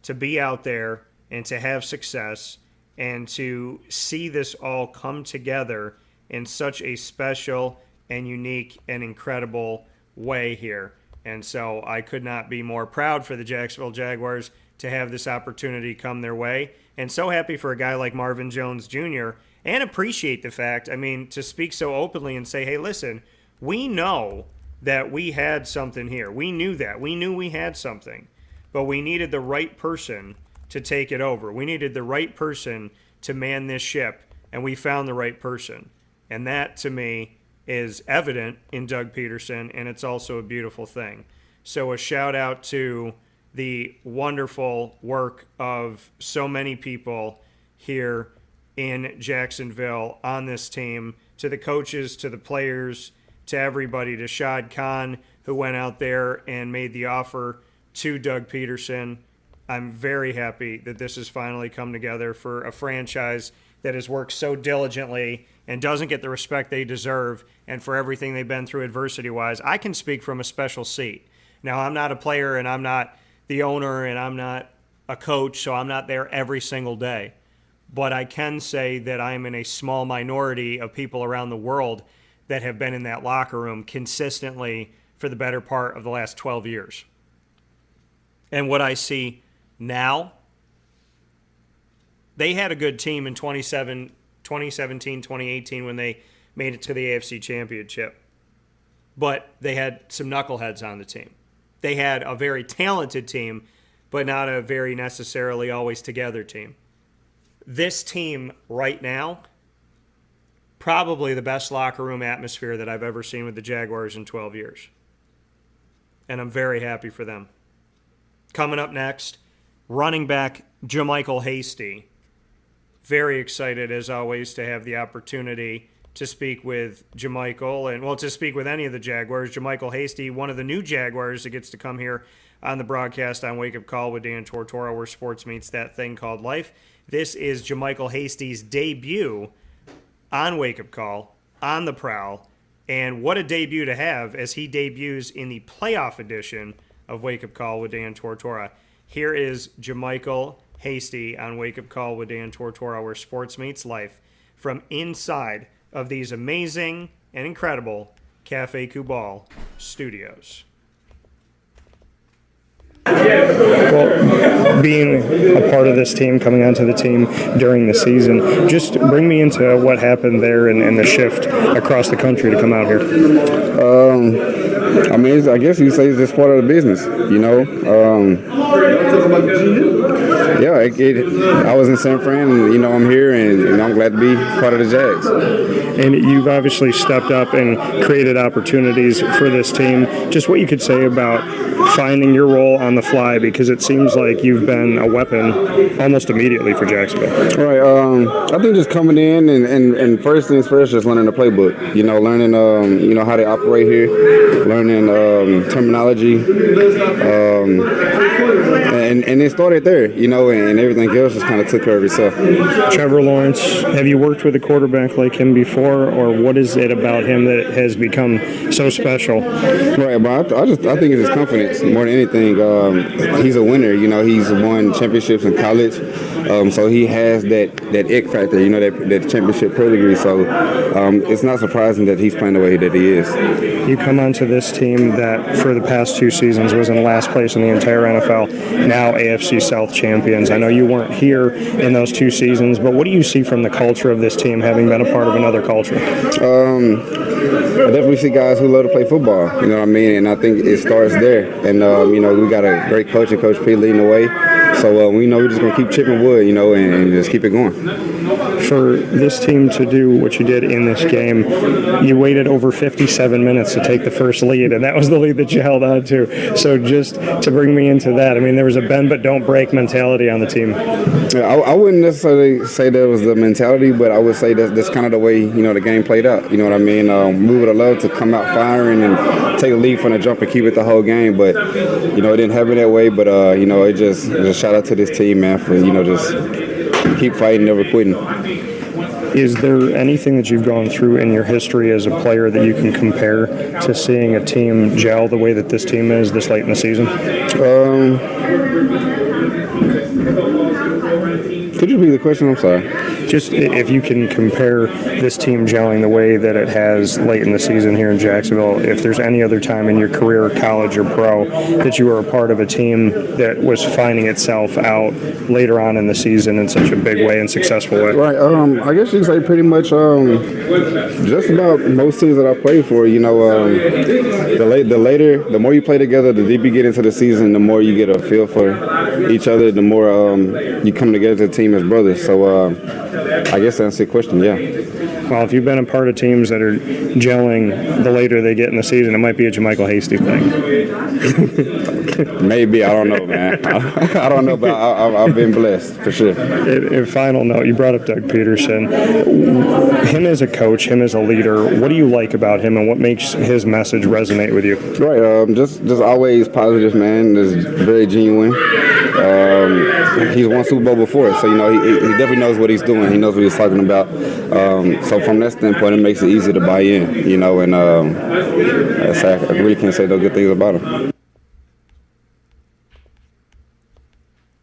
to be out there and to have success and to see this all come together in such a special and unique and incredible way here. And so I could not be more proud for the Jacksonville Jaguars to have this opportunity come their way. And so happy for a guy like Marvin Jones Jr. and appreciate the fact, to speak so openly and say, hey, listen, we know that we had something here. We knew that. We knew we had something. But we needed the right person to take it over. We needed the right person to man this ship, and we found the right person. And that, to me, is evident in Doug Peterson, and it's also a beautiful thing. So a shout out to the wonderful work of so many people here in Jacksonville on this team, to the coaches, to the players, to everybody, to Shad Khan, who went out there and made the offer to Doug Peterson. I'm very happy that this has finally come together for a franchise that has worked so diligently and doesn't get the respect they deserve, and for everything they've been through adversity-wise. I can speak from a special seat. Now, I'm not a player, and I'm not the owner, and I'm not a coach, so I'm not there every single day. But I can say that I'm in a small minority of people around the world that have been in that locker room consistently for the better part of the last 12 years. And what I see now, they had a good team in 2017, 2018 when they made it to the AFC Championship. But they had some knuckleheads on the team. They had a very talented team, but not a very necessarily always together team. This team right now, probably the best locker room atmosphere that I've ever seen with the Jaguars in 12 years. And I'm very happy for them. Coming up next, running back JaMycal Hasty. Very excited, as always, to have the opportunity to speak with JaMycal, and, to speak with any of the Jaguars. JaMycal Hasty, one of the new Jaguars that gets to come here on the broadcast on Wake Up Call with Dan Tortora, where sports meets that thing called life. This is JaMycal Hasty's debut on Wake Up Call, on the Prowl, and what a debut to have as he debuts in the playoff edition of Wake Up Call with Dan Tortora. Here is JaMycal Hasty on Wake Up Call with Dan Tortora, where sports meets life, from inside of these amazing and incredible Cafe Kubal studios. Well, being a part of this team, coming onto the team during the season, just bring me into what happened there and the shift across the country to come out here. I guess you say it's just part of the business, you know. I was in San Fran, and, I'm here, and I'm glad to be part of the Jags. And you've obviously stepped up and created opportunities for this team. Just what you could say about finding your role on the fly, because it seems like you've been a weapon almost immediately for Jacksonville. Right. I think just coming in and first things first, just learning the playbook. Learning how they operate here, learning terminology, and it started there. And everything else just kind of took care of itself. Trevor Lawrence, have you worked with a quarterback like him before, or what is it about him that has become so special? Right, but I think it's his confidence more than anything. He's a winner. He's won championships in college, so he has that ick factor. That championship pedigree. So it's not surprising that he's playing the way that he is. You come onto this team that for the past 2 seasons was in last place in the entire NFL, now AFC South champions. I know you weren't here in those 2 seasons, but what do you see from the culture of this team, having been a part of another culture? I definitely see guys who love to play football, you know what I mean? And I think it starts there. And, we got a great coach and Coach P leading the way. So, we're just going to keep chipping wood, and just keep it going. For this team to do what you did in this game, you waited over 57 minutes to take the first lead, and that was the lead that you held on to. So just to bring me into that, I mean, there was a bend but don't break mentality on the team. Yeah, I wouldn't necessarily say that was the mentality, but I would say that's kind of the way, the game played out. You know what I mean? We would have loved to come out firing and take a lead from the jump and keep it the whole game, but, it didn't happen that way. But, it just shout out to this team, man, for, just keep fighting, never quitting. Is there anything that you've gone through in your history as a player that you can compare to seeing a team gel the way that this team is this late in the season? Could you repeat the question? I'm sorry. Just if you can compare this team gelling the way that it has late in the season here in Jacksonville, if there's any other time in your career, college or pro, that you were a part of a team that was finding itself out later on in the season in such a big way and successful way. Right. I guess you could say pretty much just about most teams that I played for. The more you play together, the deeper you get into the season, the more you get a feel for each other, the more you come together as a team as brothers. So I guess that's the question, yeah. Well, if you've been a part of teams that are gelling the later they get in the season, it might be a JaMycal Hasty thing. Maybe. I don't know, man. I don't know, but I've been blessed, for sure. In final note, you brought up Doug Peterson. Him as a coach, him as a leader, what do you like about him and what makes his message resonate with you? Right. Just always positive, man. Just very genuine. He's won Super Bowl before, so he definitely knows what he's doing. He knows what he's talking about. So from that standpoint, it makes it easy to buy in. And I really can't say no good things about him.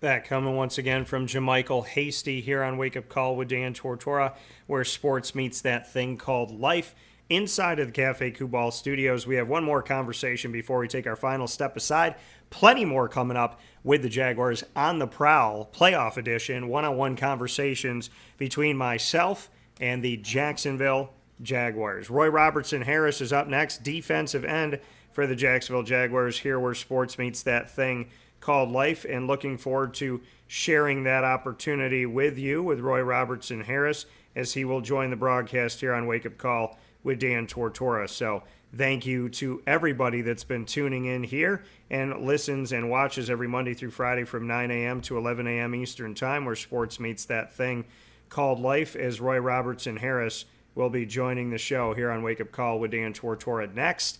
That coming once again from JaMycal Hasty here on Wake Up Call with Dan Tortora, where sports meets that thing called life. Inside of the Cafe Kubal Studios, we have one more conversation before we take our final step aside. Plenty more coming up with the Jaguars on the Prowl, playoff edition, one-on-one conversations between myself and the Jacksonville Jaguars. Roy Robertson-Harris is up next, defensive end for the Jacksonville Jaguars, here where sports meets that thing called life, and looking forward to sharing that opportunity with you, with Roy Robertson-Harris, as he will join the broadcast here on Wake Up Call with Dan Tortora. So thank you to everybody that's been tuning in here and listens and watches every Monday through Friday from 9 a.m. to 11 a.m. Eastern Time, where sports meets that thing called life, as Roy Robertson-Harris will be joining the show here on Wake Up Call with Dan Tortora next,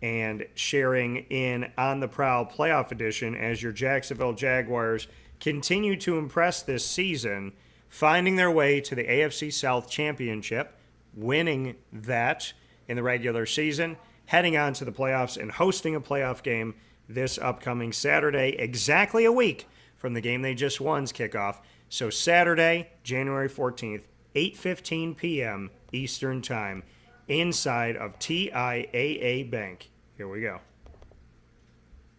and sharing in On the Prowl playoff edition as your Jacksonville Jaguars continue to impress this season, finding their way to the AFC South Championship, winning that in the regular season, heading on to the playoffs and hosting a playoff game this upcoming Saturday, exactly a week from the game they just won's kickoff. So Saturday, January 14th, 8:15 p.m. Eastern Time, inside of TIAA Bank. Here we go.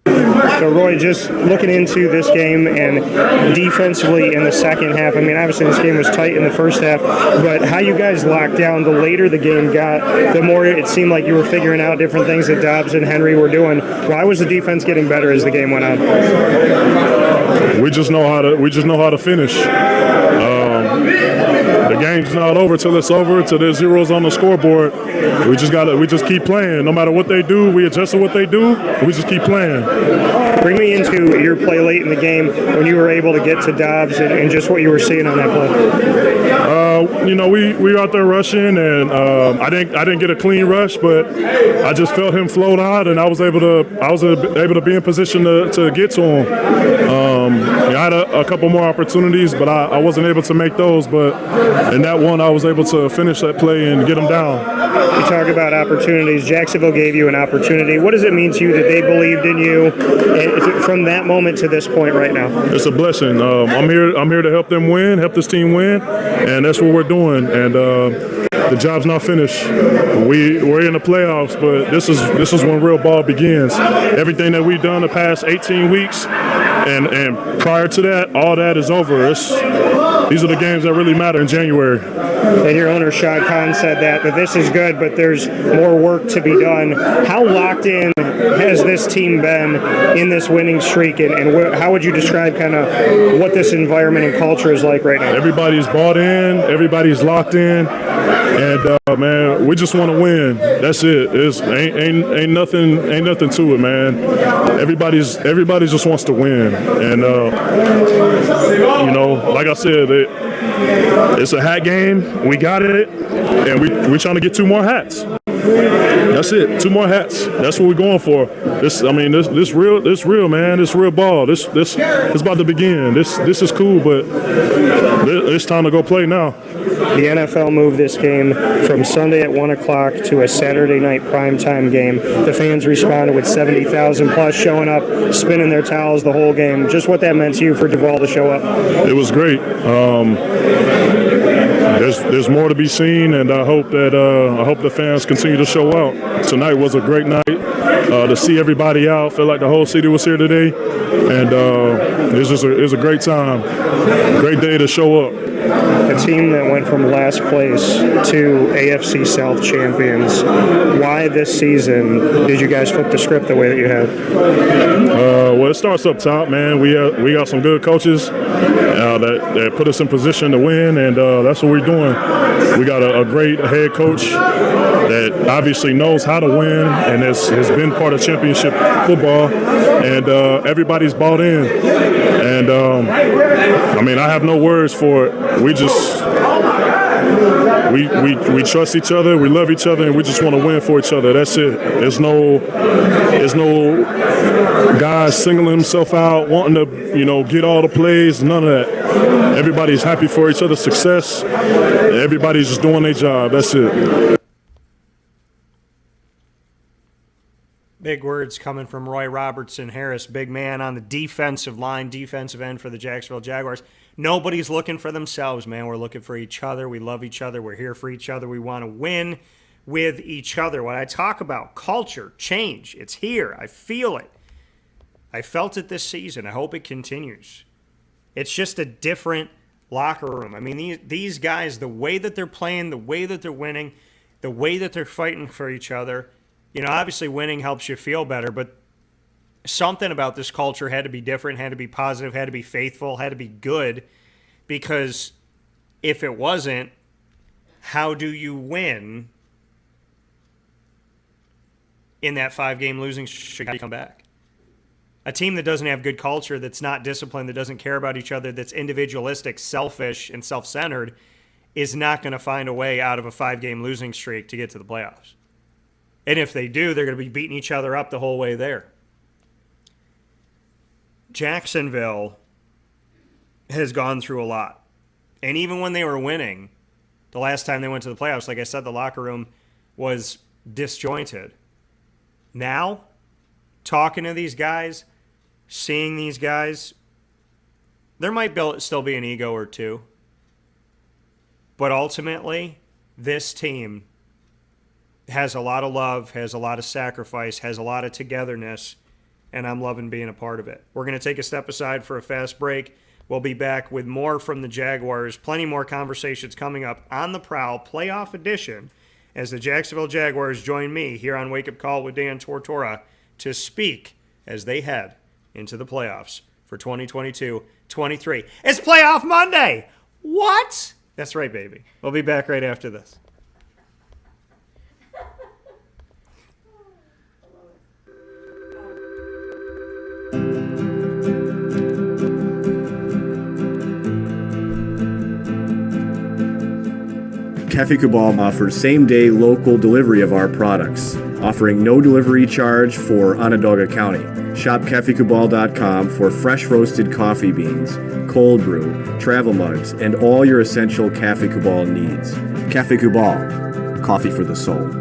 So, Roy, just looking into this game and defensively in the second half, I mean, obviously this game was tight in the first half, but how you guys locked down, the later the game got, the more it seemed like you were figuring out different things that Dobbs and Henry were doing. Why was the defense getting better as the game went on? We just know how to finish. The game's not over till it's over, till there's zeros on the scoreboard. We just keep playing. No matter what they do, we adjust to what they do, and we just keep playing. Bring me into your play late in the game when you were able to get to Dobbs and just what you were seeing on that play. We were out there rushing, and I didn't get a clean rush, but I just felt him float out, and I was able to be in position to get to him. I had a couple more opportunities, but I wasn't able to make those. But in that one, I was able to finish that play and get him down. You talk about opportunities. Jacksonville gave you an opportunity. What does it mean to you that they believed in you from that moment to this point right now? It's a blessing. I'm here to help them win, help this team win, and that's what we're doing. And the job's not finished. We're in the playoffs, but this is when real ball begins. Everything that we've done the past 18 weeks and prior to that, all that is over. These are the games that really matter in January. and your owner, Shad Khan, said that this is good, but there's more work to be done. How locked in has this team been in this winning streak, and how would you describe kind of what this environment and culture is like right now? Everybody's bought in, everybody's locked in, and man, we just want to win. That's it. Ain't nothing to it, man. Everybody just wants to win, and you know, like I said, it's a hat game. We got it, and we're trying to get 2 more hats. That's it. 2 more hats. That's what we're going for. This real, man. This real ball. This it's about to begin. This is cool, but it's time to go play now. The NFL moved this game from Sunday at 1 o'clock to a Saturday night primetime game. The fans responded with 70,000 plus showing up, spinning their towels the whole game. Just what that meant to you for Duvall to show up. It was great. There's more to be seen, and I hope the fans continue to show out. Tonight was a great night to see everybody out. Felt like the whole city was here today, and it was a great time, great day to show up. A team that went from last place to AFC South champions. Why this season did you guys flip the script the way that you have? Well, it starts up top, man. We got some good coaches that put us in position to win, and that's what we're doing. We got a great head coach that obviously knows how to win and has been part of championship football, and everybody's bought in. And I mean, I have no words for it. We trust each other, we love each other, and we just want to win for each other. That's it. There's no guy singling himself out, wanting to, get all the plays, none of that. Everybody's happy for each other's success. Everybody's just doing their job. That's it. Big words coming from Roy Robertson-Harris, big man on the defensive line, defensive end for the Jacksonville Jaguars. Nobody's looking for themselves, man. We're looking for each other. We love each other. We're here for each other. We want to win with each other. When I talk about culture, change, it's here. I feel it. I felt it this season. I hope it continues. It's just a different locker room. I mean, these guys, the way that they're playing, the way that they're winning, the way that they're fighting for each other, obviously winning helps you feel better, but something about this culture had to be different, had to be positive, had to be faithful, had to be good, because if it wasn't, how do you win in that 5-game losing streak? How do you come back? A team that doesn't have good culture, that's not disciplined, that doesn't care about each other, that's individualistic, selfish, and self-centered, is not going to find a way out of a 5-game losing streak to get to the playoffs. And if they do, they're going to be beating each other up the whole way there. Jacksonville has gone through a lot. And even when they were winning, the last time they went to the playoffs, like I said, the locker room was disjointed. Now, talking to these guys, seeing these guys, there might still be an ego or two. But ultimately, this team has a lot of love, has a lot of sacrifice, has a lot of togetherness, and I'm loving being a part of it. We're going to take a step aside for a fast break. We'll be back with more from the Jaguars. Plenty more conversations coming up on the Prowl Playoff Edition as the Jacksonville Jaguars join me here on Wake Up Call with Dan Tortora to speak as they head into the playoffs for 2022-23. It's Playoff Monday! What? That's right, baby. We'll be back right after this. Cafe Cabal offers same-day local delivery of our products, offering no delivery charge for Onondaga County. Shop cafecabal.com for fresh roasted coffee beans, cold brew, travel mugs, and all your essential Cafe Cabal needs. Cafe Cabal, coffee for the soul.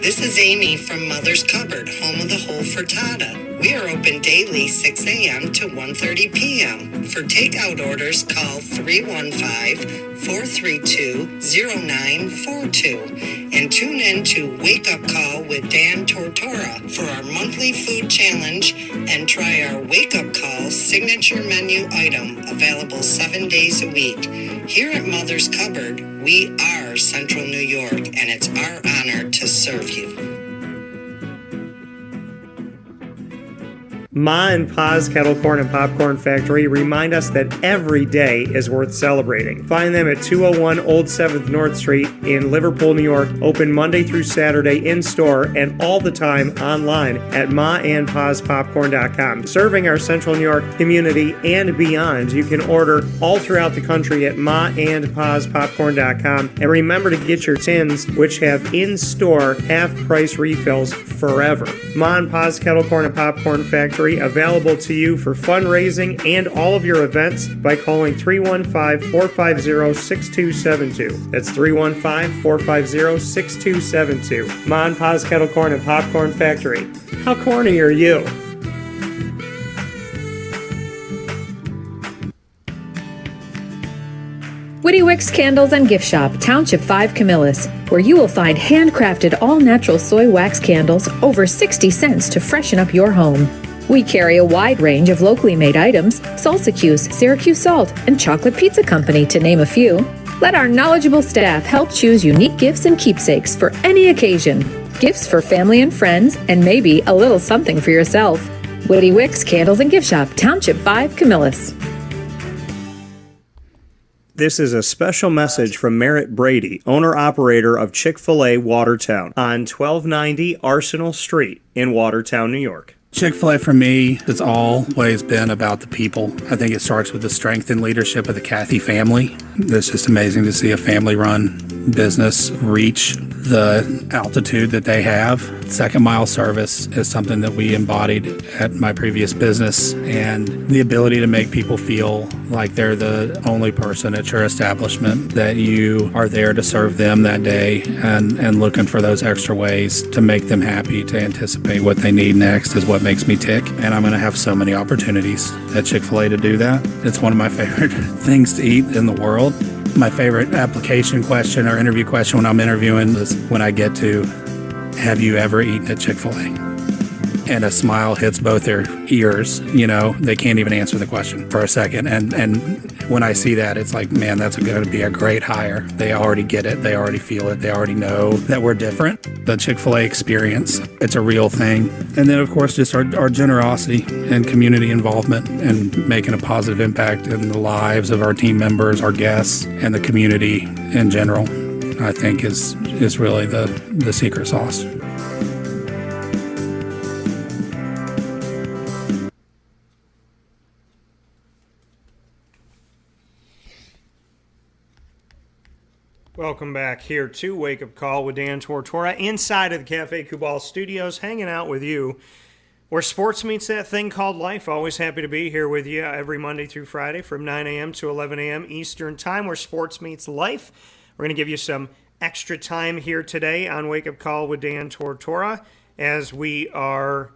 This is Amy from Mother's Cupboard, home home of the whole frittata. We are open daily 6 a.m. to 1:30 p.m. For takeout orders, call 315-432-0942 and tune in to Wake Up Call with Dan Tortora for our monthly food challenge and try our Wake Up Call signature menu item available 7 days a week. Here at Mother's Cupboard, we are Central New York, and it's our honor to serve you. Ma and Pa's Kettle Corn and Popcorn Factory remind us that every day is worth celebrating. Find them at 201 Old 7th North Street in Liverpool, New York, open Monday through Saturday in-store and all the time online at maandpaspopcorn.com. Serving our Central New York community and beyond, you can order all throughout the country at maandpaspopcorn.com. And remember to get your tins, which have in-store half-price refills forever. Ma and Pa's Kettle Corn and Popcorn Factory, available to you for fundraising and all of your events by calling 315-450-6272. That's 315-450-6272. Ma and Pa's Kettle Corn and Popcorn Factory. How corny are you? Woody Wicks Candles and Gift Shop, Township 5 Camillus, where you will find handcrafted all-natural soy wax candles over 60 cents to freshen up your home. We carry a wide range of locally made items, Salsa Q's, Syracuse Salt, and Chocolate Pizza Company, to name a few. Let our knowledgeable staff help choose unique gifts and keepsakes for any occasion. Gifts for family and friends, and maybe a little something for yourself. Woody Wicks Candles and Gift Shop, Township 5 Camillus. This is a special message from Merritt Brady, owner-operator of Chick-fil-A Watertown on 1290 Arsenal Street in Watertown, New York. Chick-fil-A for me has always been about the people. I think it starts with the strength and leadership of the Cathy family. It's just amazing to see a family-run business reach the altitude that they have. Second mile service is something that we embodied at my previous business, and the ability to make people feel like they're the only person at your establishment, that you are there to serve them that day and looking for those extra ways to make them happy, to anticipate what they need next is what makes me tick. And I'm going to have so many opportunities at Chick-fil-A to do that. It's one of my favorite things to eat in the world. My favorite application question or interview question when I'm interviewing is when I get to, have you ever eaten at Chick-fil-A? And a smile hits both their ears. You know, they can't even answer the question for a second. And when I see that, it's like, man, that's going to be a great hire. They already get it. They already feel it. They already know that we're different. The Chick-fil-A experience, it's a real thing. And then, of course, just our generosity and community involvement and making a positive impact in the lives of our team members, our guests, and the community in general, I think is really the secret sauce. Welcome back here to Wake Up Call with Dan Tortora inside of the Cafe Kubal Studios, hanging out with you where sports meets that thing called life. Always happy to be here with you every Monday through Friday from 9 a.m. to 11 a.m. Eastern Time, where sports meets life. We're going to give you some extra time here today on Wake Up Call with Dan Tortora as we are,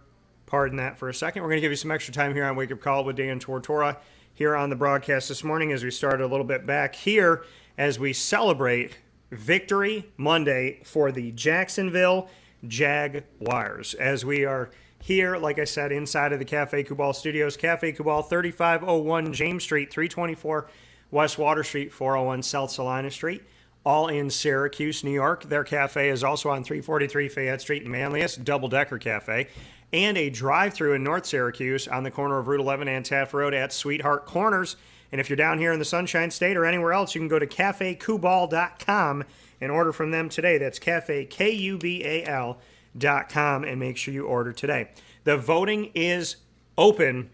pardon that for a second, we're going to give you some extra time here on Wake Up Call with Dan Tortora here on the broadcast this morning as we start a little bit back here as we celebrate Victory Monday for the Jacksonville Jaguars. As we are here, like I said, inside of the Cafe Kubal Studios, Cafe Kubal, 3501 James Street, 324 West Water Street, 401 South Salina Street, all in Syracuse, New York. Their cafe is also on 343 Fayette Street in Manlius, double-decker cafe, and a drive-through in North Syracuse on the corner of Route 11 and Taft Road at Sweetheart Corners. And if you're down here in the Sunshine State or anywhere else, you can go to cafekubal.com and order from them today. That's cafekubal.com, and make sure you order today. The voting is open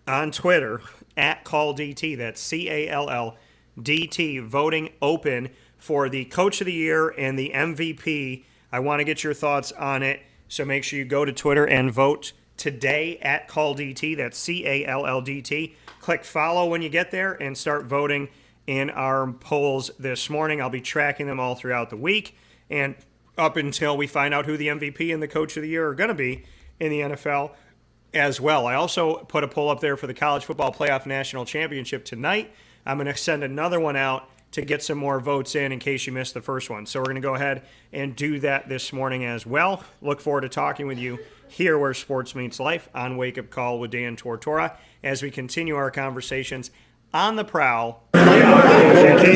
on Twitter at CallDT. That's CALLDT. Voting open for the Coach of the Year and the MVP. I want to get your thoughts on it, so make sure you go to Twitter and vote today at CallDT. That's CALLDT. Click follow when you get there and start voting in our polls this morning. I'll be tracking them all throughout the week. And up until we find out who the MVP and the Coach of the Year are going to be in the NFL as well. I also put a poll up there for the College Football Playoff National Championship tonight. I'm going to send another one out to get some more votes in case you missed the first one. So we're going to go ahead and do that this morning as well. Look forward to talking with you here where sports meets life on Wake Up Call with Dan Tortora as we continue our conversations on the prowl. Came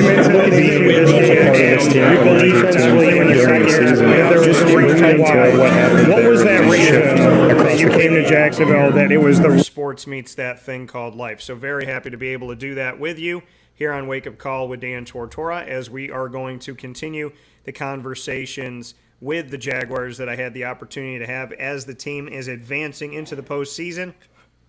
into the game with this team, and defensively in the second half, there was a reason why. What was that reason that you came to Jacksonville that it was the sports meets that thing called life? So very happy to be able to do that with you here on Wake Up Call with Dan Tortora as we are going to continue the conversations with the Jaguars that I had the opportunity to have as the team is advancing into the postseason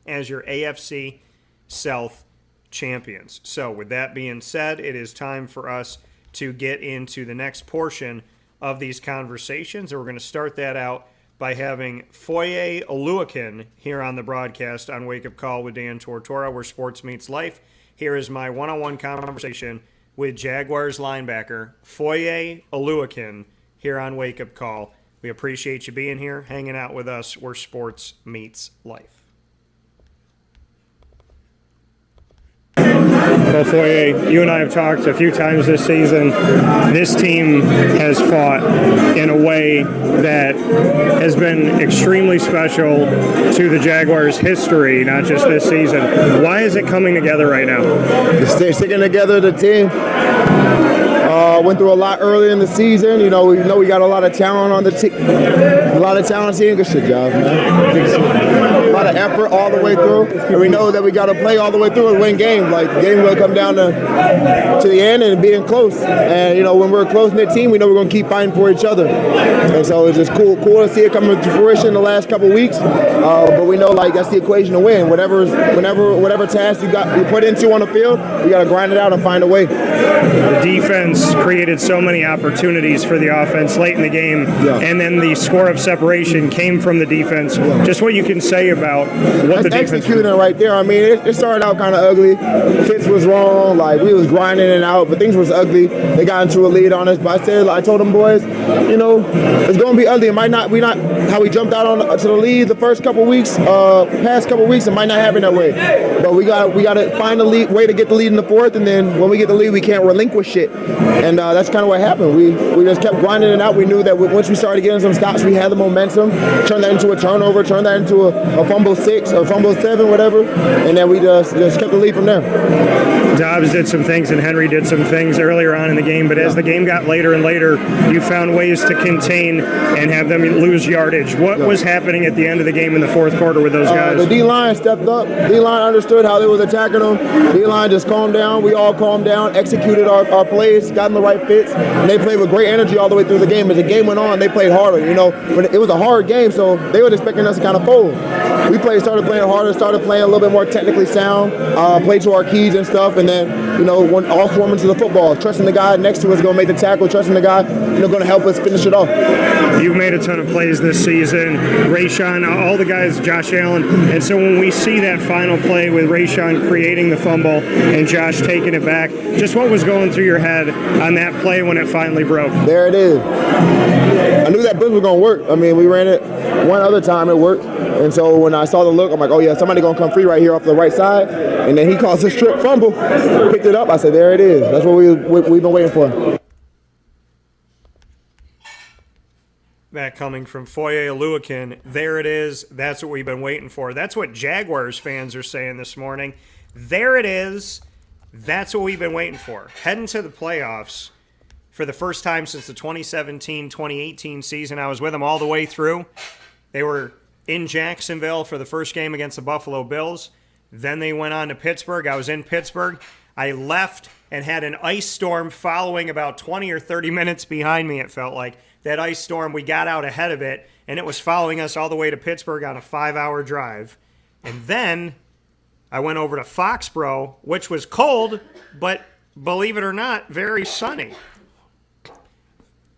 as your AFC South champions. So with that being said, it is time for us to get into the next portion of these conversations. And we're going to start that out by having Foye Oluokun here on the broadcast on Wake Up Call with Dan Tortora, where sports meets life. Here is my one-on-one conversation with Jaguars linebacker Foye Oluokun here on Wake Up Call. We appreciate you being here, hanging out with us where sports meets life. Well, Foye, you and I have talked a few times this season. This team has fought in a way that has been extremely special to the Jaguars' history, not just this season. Why is it coming together right now? They're sticking together, the team. Went through a lot early in the season. We know we got a lot of talent on the team. A lot of talent team. Good shit, job, man. A lot of effort all the way through. And we know that we got to play all the way through and win games. Like, the game will come down to the end and being close. And, when we're a close-knit team, we know we're going to keep fighting for each other. And so it's just cool to see it coming to fruition the last couple of weeks. But we know, that's the equation to win. Whatever task you put into on the field, we got to grind it out and find a way. The defense created so many opportunities for the offense late in the game, and then the score of separation came from the defense. Just what you can say about what the defense executing right there. I mean, it started out kind of ugly. Fitz was wrong. We was grinding it out, but things was ugly. They got into a lead on us. But I told them boys, it's going to be ugly. It might not. How we jumped out to the lead the first couple weeks, past couple weeks. It might not happen that way. But we got to find a way to get the lead in the fourth, and then when we get the lead, we can't relinquish it. And that's kind of what happened. We just kept grinding it out. We knew that once we started getting some stops, we had the momentum. Turn that into a turnover, turn that into a fumble 6 or fumble 7, whatever. And then we just kept the lead from there. Dobbs did some things and Henry did some things earlier on in the game, but as the game got later and later, you found ways to contain and have them lose yardage. What was happening at the end of the game in the fourth quarter with those guys? The D-line stepped up. D-line understood how they was attacking them. D-line just calmed down. We all calmed down, executed our plays, got in the right fits, and they played with great energy all the way through the game. As the game went on, they played harder. But it was a hard game, so they were expecting us to kind of fold. We started playing harder, started playing a little bit more technically sound, played to our keys and stuff, and then, when all swarming to the football, trusting the guy next to us going to make the tackle, trusting the guy, going to help us finish it off. You've made a ton of plays this season, Rayshawn, all the guys, Josh Allen, and so when we see that final play with Rayshawn creating the fumble and Josh taking it back, just what was going through your head on that play when it finally broke? There it is. I knew that blitz was going to work. I mean, we ran it one other time, it worked. And so when I saw the look, I'm like, oh yeah, somebody going to come free right here off the right side. And then he calls a strip fumble, picked it up. I said, there it is. That's what we've been waiting for. That coming from Foye Oluokun. There it is. That's what we've been waiting for. That's what Jaguars fans are saying this morning. There it is. That's what we've been waiting for. Heading to the playoffs for the first time since the 2017-2018 season. I was with them all the way through. They were in Jacksonville for the first game against the Buffalo Bills. Then they went on to Pittsburgh. I was in Pittsburgh. I left and had an ice storm following about 20 or 30 minutes behind me, it felt like. That ice storm, we got out ahead of it, and it was following us all the way to Pittsburgh on a 5-hour drive. And then I went over to Foxborough, which was cold, but believe it or not, very sunny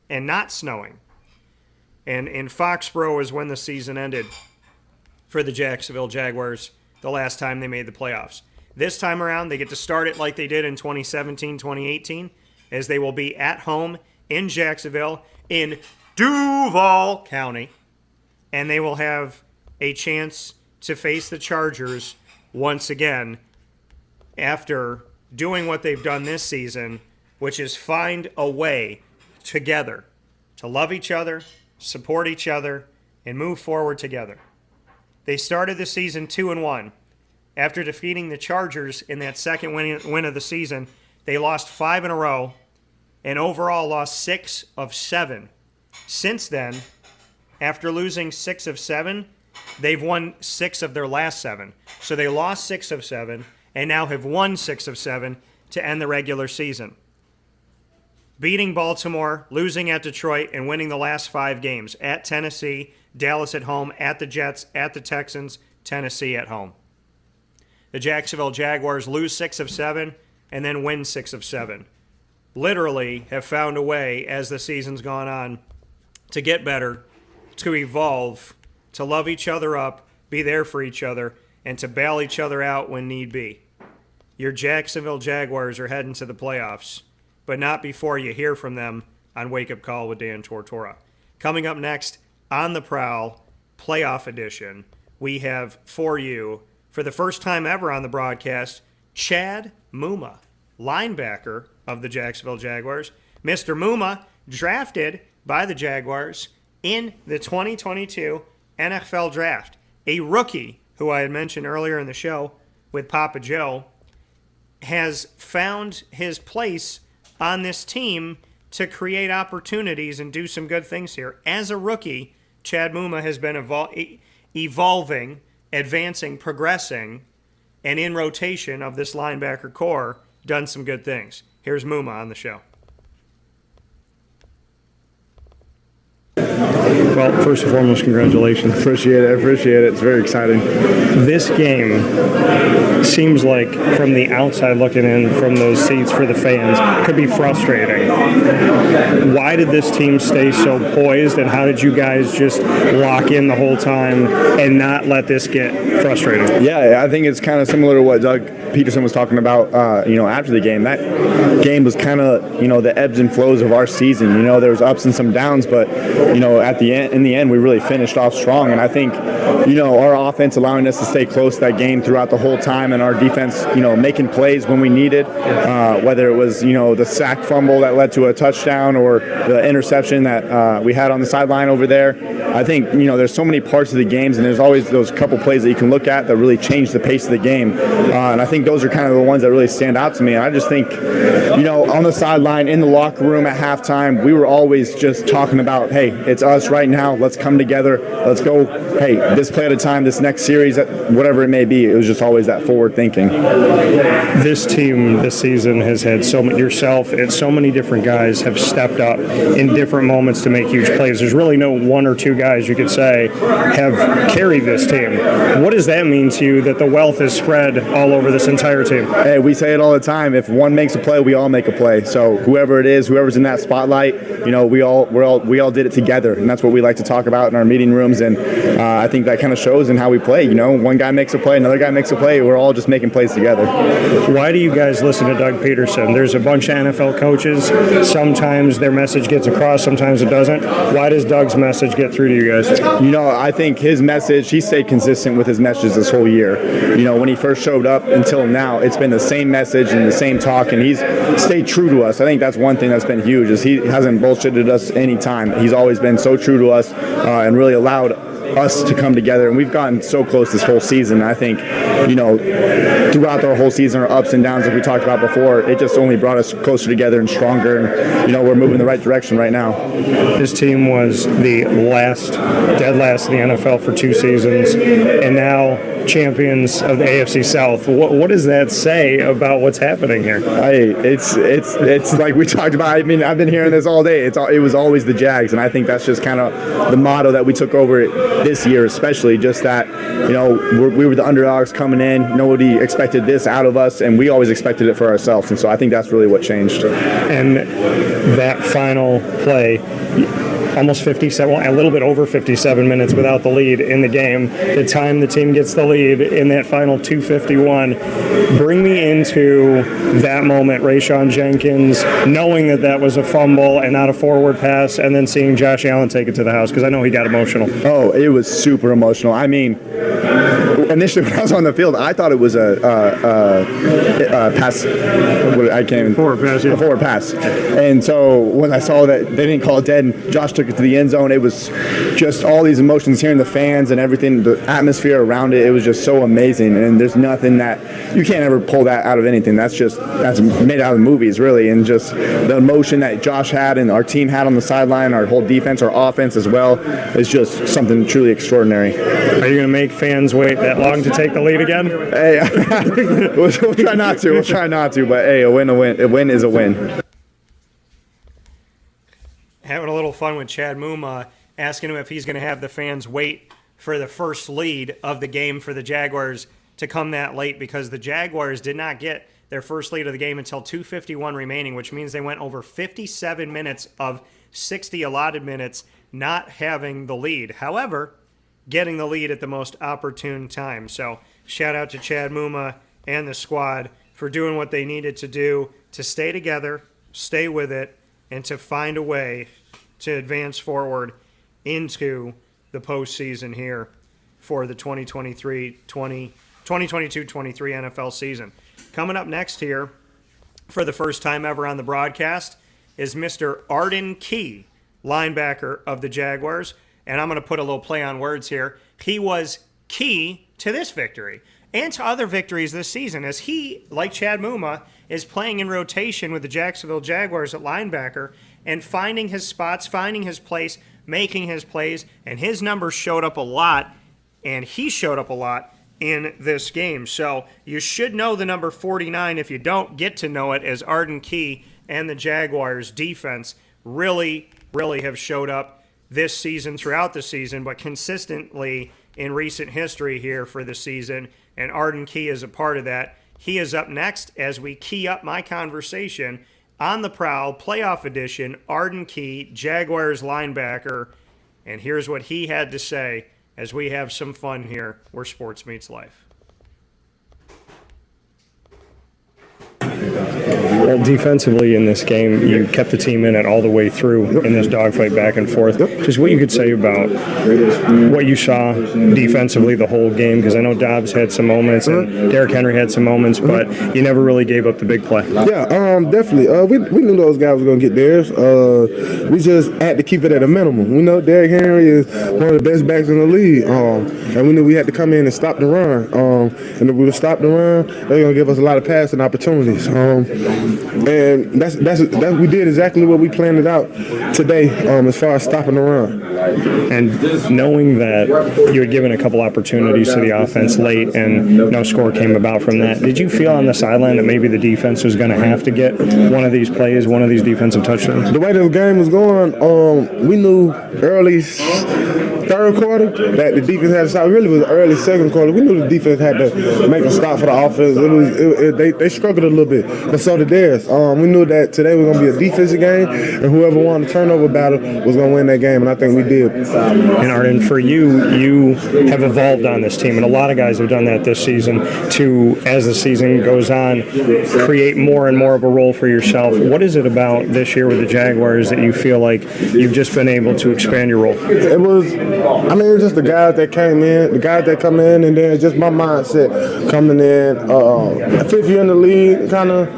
and not snowing. And in Foxborough is when the season ended for the Jacksonville Jaguars the last time they made the playoffs. This time around, they get to start it like they did in 2017-2018, as they will be at home in Jacksonville in Duval County, and they will have a chance to face the Chargers once again after doing what they've done this season, which is find a way together to love each other, support each other, and move forward together. They started the season 2-1. After defeating the Chargers in that second win of the season, they lost 5 in a row and overall lost 6 of 7. Since then, after losing 6 of 7, they've won 6 of their last 7. So they lost 6 of 7 and now have won 6 of 7 to end the regular season. Beating Baltimore, losing at Detroit, and winning the last 5 games at Tennessee, Dallas at home, at the Jets, at the Texans, Tennessee at home. The Jacksonville Jaguars lose 6 of 7 and then win 6 of 7. Literally have found a way as the season's gone on to get better, to evolve, to love each other up, be there for each other, and to bail each other out when need be. Your Jacksonville Jaguars are heading to the playoffs, but not before you hear from them on Wake Up Call with Dan Tortora. Coming up next on the Prowl Playoff Edition, we have for you, for the first time ever on the broadcast, Chad Muma, linebacker of the Jacksonville Jaguars. Mr. Muma, drafted by the Jaguars in the 2022 NFL Draft. A rookie, who I had mentioned earlier in the show with Papa Joe, has found his place on this team to create opportunities and do some good things here. As a rookie, Chad Muma has been evolving, advancing, progressing, and in rotation of this linebacker core, done some good things. Here's Muma on the show. Well, first and foremost, congratulations. Appreciate it. It's very exciting. This game seems like, from the outside looking in, from those seats for the fans, could be frustrating. Why did this team stay so poised, and how did you guys just lock in the whole time and not let this get frustrating? Yeah, I think it's kind of similar to what Doug Peterson was talking about, after the game. That game was kind of, the ebbs and flows of our season. There was ups and some downs, but, in the end, we really finished off strong. And I think, our offense allowing us to stay close to that game throughout the whole time, and our defense, making plays when we needed, whether it was, the sack fumble that led to a touchdown or the interception that we had on the sideline over there. I think, there's so many parts of the games, and there's always those couple plays that you can look at that really change the pace of the game. And I think those are kind of the ones that really stand out to me. And I just think, on the sideline, in the locker room at halftime, we were always just talking about, hey, it's us right now. Let's come together. Let's go, hey, this play at a time, this next series, whatever it may be. It was just always that forward thinking. This team this season has had so many different guys have stepped up in different moments to make huge plays. There's really no one or two guys you could say have carried this team. What does that mean to you, that the wealth is spread all over this entire team? Hey, we say it all the time. If one makes a play, we all make a play. So whoever it is, whoever's in that spotlight, we all did it together, and that's what we like to talk about in our meeting rooms. And I think that kind of shows in how we play. One guy makes a play, another guy makes a play. We're all just making plays together. Why do you guys listen to Doug Peterson? There's a bunch of NFL coaches. Sometimes their message gets across, sometimes it doesn't. Why does Doug's message get through to you guys? I think his message, he stayed consistent with his messages this whole year. When he first showed up until now, it's been the same message and the same talk, and he's stayed true to us. I think that's one thing that's been huge, is he hasn't bullshitted us any time. He's always been so true to us and really allowed us to come together, and we've gotten so close this whole season. I think, throughout the whole season, our ups and downs, like we talked about before, it just only brought us closer together and stronger, and, we're moving in the right direction right now. This team was the dead last in the NFL for 2 seasons, and now champions of the AFC South. What does that say about what's happening here? It's like we talked about. I've been hearing this all day. It was always the Jags, and I think that's just kind of the motto that we took over this year, especially just that, we were the underdogs coming in. Nobody expected this out of us, and we always expected it for ourselves. And so I think that's really what changed. And that final play, almost 57, well, a little bit over 57 minutes without the lead in the game. The time the team gets the lead in that final 2:51. Bring me into that moment, Rayshon Jenkins, knowing that was a fumble and not a forward pass, and then seeing Josh Allen take it to the house, because I know he got emotional. Oh, it was super emotional. I mean, initially when I was on the field, I thought it was a pass. I can't even. Forward pass, yeah. A forward pass. And so when I saw that they didn't call it dead and Josh took it to the end zone, it was just all these emotions, hearing the fans and everything, the atmosphere around it. It was just so amazing. And there's nothing that you can't ever pull that out of anything. That's made out of the movies, really. And just the emotion that Josh had and our team had on the sideline, our whole defense, our offense as well, is just something truly extraordinary. Are you going to make fans wait that long to take the lead again? Hey, we'll try not to. We'll try not to. But hey, a win is a win. Having a little fun with Chad Muma, asking him if he's going to have the fans wait for the first lead of the game for the Jaguars to come that late, because the Jaguars did not get their first lead of the game until 2:51 remaining, which means they went over 57 minutes of 60 allotted minutes not having the lead. However, getting the lead at the most opportune time. So shout out to Chad Muma and the squad for doing what they needed to do to stay together, stay with it, and to find a way to advance forward into the postseason here for the 2022-23 NFL season. Coming up next here, for the first time ever on the broadcast, is Mr. Arden Key, linebacker of the Jaguars. And I'm going to put a little play on words here. He was key to this victory and to other victories this season, as he, like Chad Muma, is playing in rotation with the Jacksonville Jaguars at linebacker and finding his spots, finding his place, making his plays, and his numbers showed up a lot, and he showed up a lot in this game. So you should know the number 49. If you don't, get to know it, as Arden Key and the Jaguars defense really have showed up this season, throughout the season, but consistently in recent history here for the season, and Arden Key is a part of that. He is up next as we key up my conversation on the Prowl Playoff Edition. Arden Key, Jaguars linebacker, and here's what he had to say as we have some fun here where sports meets life. Well, defensively in this game, you kept the team in it all the way through in this dogfight back and forth. Just what you could say about what you saw defensively the whole game, because I know Dobbs had some moments and Derrick Henry had some moments, but you never really gave up the big play. Yeah, definitely. We knew those guys were going to get theirs. We just had to keep it at a minimum. We know Derrick Henry is one of the best backs in the league, and we knew we had to come in and stop the run. And if we would stop the run, they're going to give us a lot of passing opportunities. And that's we did exactly what we planned it out today, as far as stopping the run. And knowing that you had given a couple opportunities to the offense late and no score came about from that, did you feel on the sideline that maybe the defense was going to have to get one of these plays, one of these defensive touchdowns? The way the game was going, we knew early third quarter that the defense had to stop. Really, it was early second quarter. We knew the defense had to make a stop for the offense. They struggled a little bit, but so did theirs. We knew that today was going to be a defensive game, and whoever won the turnover battle was going to win that game, and I think we did. And Arden, for you have evolved on this team, and a lot of guys have done that this season to, as the season goes on, create more and more of a role for yourself. What is it about this year with the Jaguars that you feel like you've just been able to expand your role? It was just the guys that came in, the guys that come in, and then just my mindset coming in. Fifth year in the league, kind of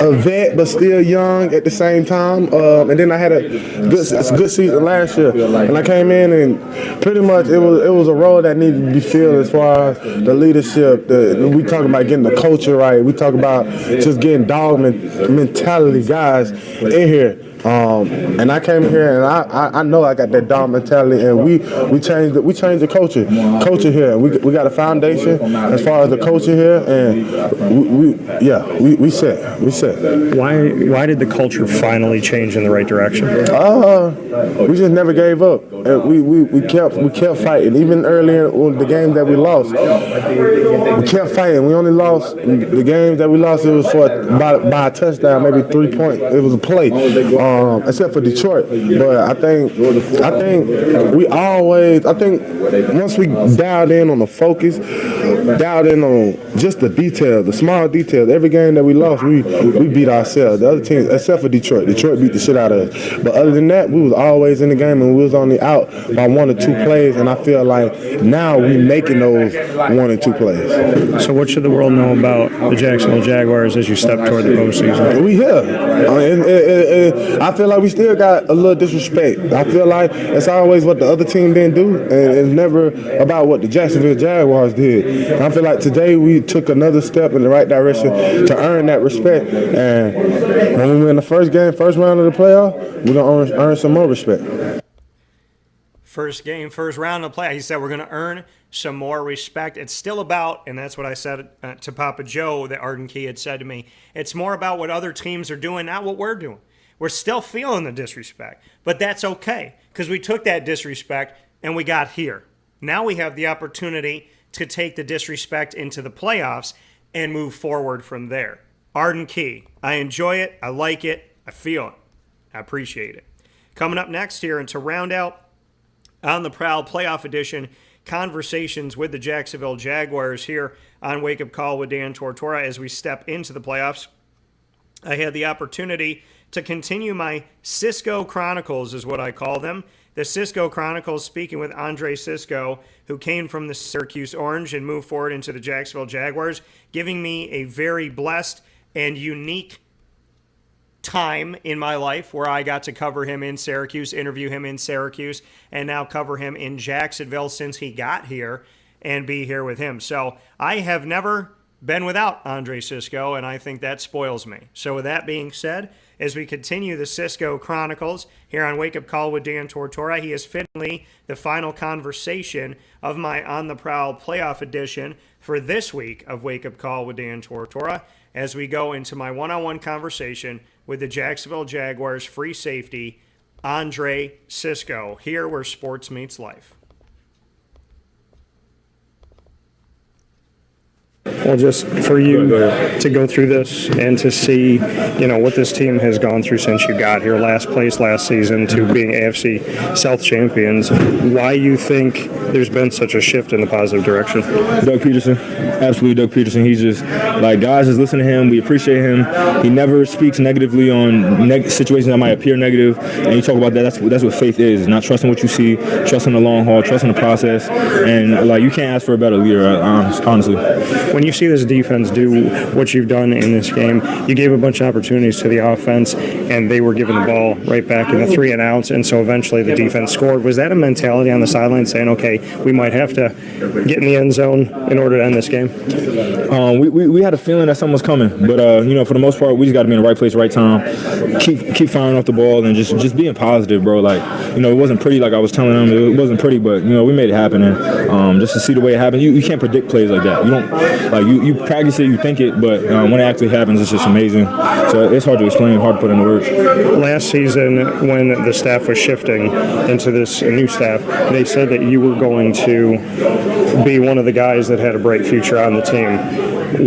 a vet, but still young at the same time. And then I had a good season last year. And I came in and pretty much it was a role that needed to be filled as far as the leadership. We talk about getting the culture right. We talk about just getting dog mentality guys in here. And I came here and I know I got that dog mentality, and we changed the culture here. We got a foundation as far as the culture here, and we set. Why did the culture finally change in the right direction? We just never gave up. We kept fighting. Even earlier in the game that we lost, we kept fighting. We only lost the games that we lost. It was by a touchdown, maybe 3 points. It was a play. except for Detroit. But I think once we dialed in on the focus, dialed in on just the details, the small details. Every game that we lost, we beat ourselves. The other teams, except for Detroit beat the shit out of us. But other than that, we was always in the game and we was only out by 1 or 2 plays. And I feel like now we making those 1 or 2 plays. So what should the world know about the Jacksonville Jaguars as you step toward the postseason? We here. I feel like we still got a little disrespect. I feel like it's always what the other team didn't do, and it's never about what the Jacksonville Jaguars did. And I feel like today we took another step in the right direction to earn that respect. And when we win the first round of the playoff, we're going to earn some more respect. First round of play. He said we're going to earn some more respect. It's still about, and that's what I said to Papa Joe that Arden Key had said to me, it's more about what other teams are doing, not what we're doing. We're still feeling the disrespect, but that's okay because we took that disrespect and we got here. Now we have the opportunity to take the disrespect into the playoffs and move forward from there. Arden Key, I enjoy it, I like it, I feel it, I appreciate it. Coming up next here, and to round out On the Prowl playoff edition, conversations with the Jacksonville Jaguars here on Wake Up Call with Dan Tortora as we step into the playoffs. I had the opportunity to continue my Cisco Chronicles, is what I call them. The Cisco Chronicles, speaking with Andre Cisco, who came from the Syracuse Orange and moved forward into the Jacksonville Jaguars, giving me a very blessed and unique time in my life where I got to cover him in Syracuse, interview him in Syracuse, and now cover him in Jacksonville since he got here and be here with him. So I have never been without Andre Cisco, and I think that spoils me. So with that being said, as we continue the Cisco Chronicles here on Wake Up Call with Dan Tortora, he is fittingly the final conversation of my On the Prowl playoff edition for this week of Wake Up Call with Dan Tortora as we go into my one-on-one conversation with the Jacksonville Jaguars free safety, Andre Cisco, here where sports meets life. Well, just for you to go through this and to see, what this team has gone through since you got here, last place last season to being AFC South champions, why you think there's been such a shift in the positive direction? Doug Peterson, absolutely Doug Peterson. He's just, guys just listen to him. We appreciate him. He never speaks negatively on situations that might appear negative, and you talk about that. That's what faith is, not trusting what you see, trusting the long haul, trusting the process, and you can't ask for a better leader, honestly. When you see this defense do what you've done in this game, you gave a bunch of opportunities to the offense, and they were given the ball right back in the 3 and outs, and so eventually the defense scored. Was that a mentality on the sideline saying, okay, we might have to get in the end zone in order to end this game? We had a feeling that something was coming, but for the most part, we just got to be in the right place, right time. Keep firing off the ball and just being positive, bro. It wasn't pretty, like I was telling them. It wasn't pretty, but we made it happen. And just to see the way it happened, you can't predict plays like that. You don't you practice it, you think it, but when it actually happens, it's just amazing. So it's hard to explain, hard to put into words. Last season, when the staff was shifting into this new staff, they said that you were going to be one of the guys that had a bright future on the team.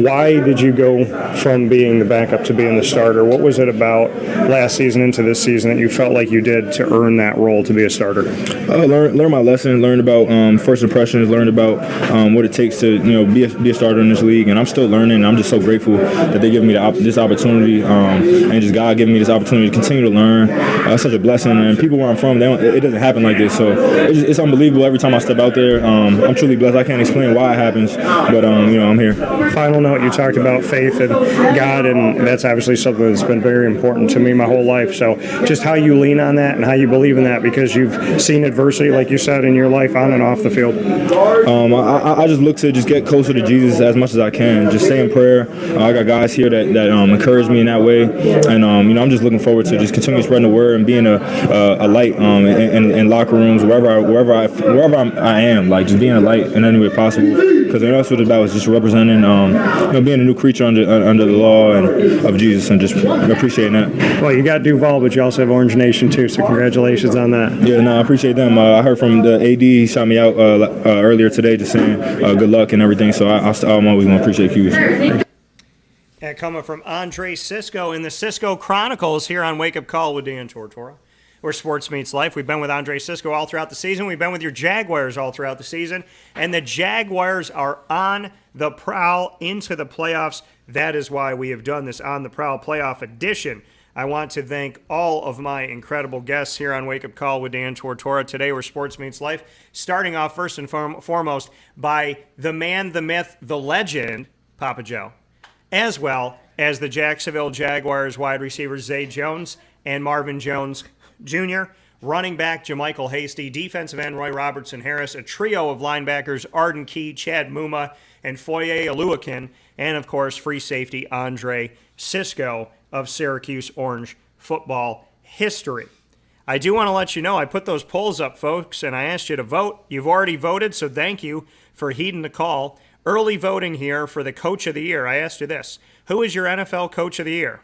Why did you go from being the backup to being the starter? What was it about last season into this season that you felt like you did to earn that role to be a starter? Learn my lesson, learned about first impressions, learned about what it takes to be a starter in this league, and I'm still learning. I'm just so grateful that they give me this opportunity, and just God giving me this opportunity to continue to learn. It's such a blessing, and people where I'm from, it doesn't happen like this, so it's unbelievable every time I step out there. I'm truly blessed. I can't explain why it happens, but I'm here. Final note, you talked about faith and God, and that's obviously something that's been very important to me my whole life. So just how you lean on that and how you believe in that, because you've seen adversity, like you said, in your life on and off the field. I just look to just get closer to Jesus as much as I can. Just stay in prayer. I got guys here that encourage me in that way, and I'm just looking forward to just continuing spreading the word and being a light in locker rooms, wherever I am, just being a light in any way possible. Because that's what it's about, is just representing, being a new creature under the law of Jesus, and just appreciating that. Well, you got Duval, but you also have Orange Nation too, so congratulations on that. Yeah, no, I appreciate them. I heard from the AD, he shot me out earlier today, just saying good luck and everything. So I'm always going to appreciate cues. And coming from Andre Cisco in the Cisco Chronicles here on Wake Up Call with Dan Tortora, where sports meets life. We've been with Andre Cisco all throughout the season. We've been with your Jaguars all throughout the season. And the Jaguars are on the prowl into the playoffs. That is why we have done this On the Prowl playoff edition. I want to thank all of my incredible guests here on Wake Up Call with Dan Tortora today, where sports meets life. Starting off first and foremost by the man, the myth, the legend, Papa Joe, as well as the Jacksonville Jaguars wide receivers Zay Jones and Marvin Jones Jr., running back JaMycal Hasty, defensive end Roy Robertson-Harris, a trio of linebackers Arden Key, Chad Muma, and Foye Oluokun, and of course free safety Andre Cisco of Syracuse Orange football history. I do want to let you know I put those polls up, folks, and I asked you to vote. You've already voted, so thank you for heeding the call. Early voting here for the Coach of the Year. I asked you this. Who is your NFL Coach of the Year?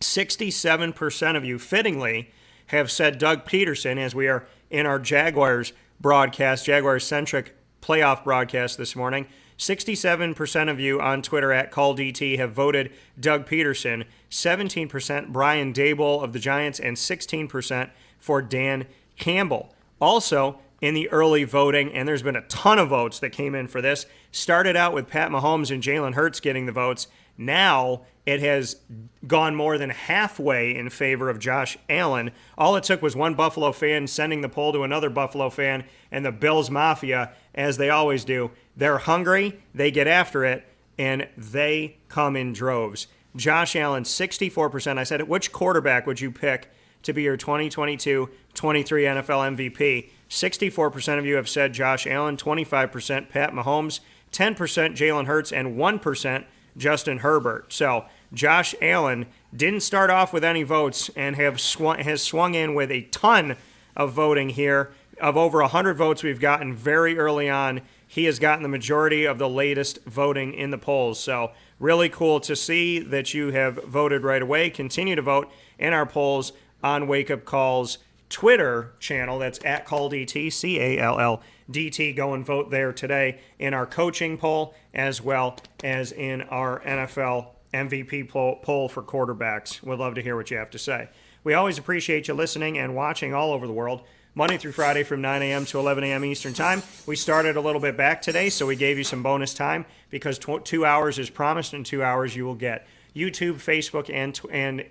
67% of you, fittingly, have said Doug Peterson, as we are in our Jaguars broadcast, Jaguars-centric playoff broadcast this morning. 67% of you on Twitter at CallDT have voted Doug Peterson, 17% Brian Daboll of the Giants, and 16% for Dan Campbell. Also, in the early voting, and there's been a ton of votes that came in for this, started out with Pat Mahomes and Jalen Hurts getting the votes. Now it has gone more than halfway in favor of Josh Allen. All it took was one Buffalo fan sending the poll to another Buffalo fan, and the Bills Mafia, as they always do, they're hungry, they get after it, and they come in droves. Josh Allen, 64%. I said, which quarterback would you pick to be your 2022-23 NFL MVP? 64% of you have said Josh Allen, 25% Pat Mahomes, 10% Jalen Hurts, and 1% Justin Herbert. So Josh Allen didn't start off with any votes and has swung in with a ton of voting here. Of over 100 votes we've gotten very early on, he has gotten the majority of the latest voting in the polls. So really cool to see that you have voted right away. Continue to vote in our polls on Wake Up Call's Twitter channel. That's at CallDT, CALLDT. Go and vote there today in our coaching poll as well as in our NFL MVP poll for quarterbacks. We'd love to hear what you have to say. We always appreciate you listening and watching all over the world, Monday through Friday from 9 a.m. to 11 a.m. Eastern Time. We started a little bit back today, so we gave you some bonus time because 2 hours is promised, and 2 hours you will get. YouTube, Facebook, and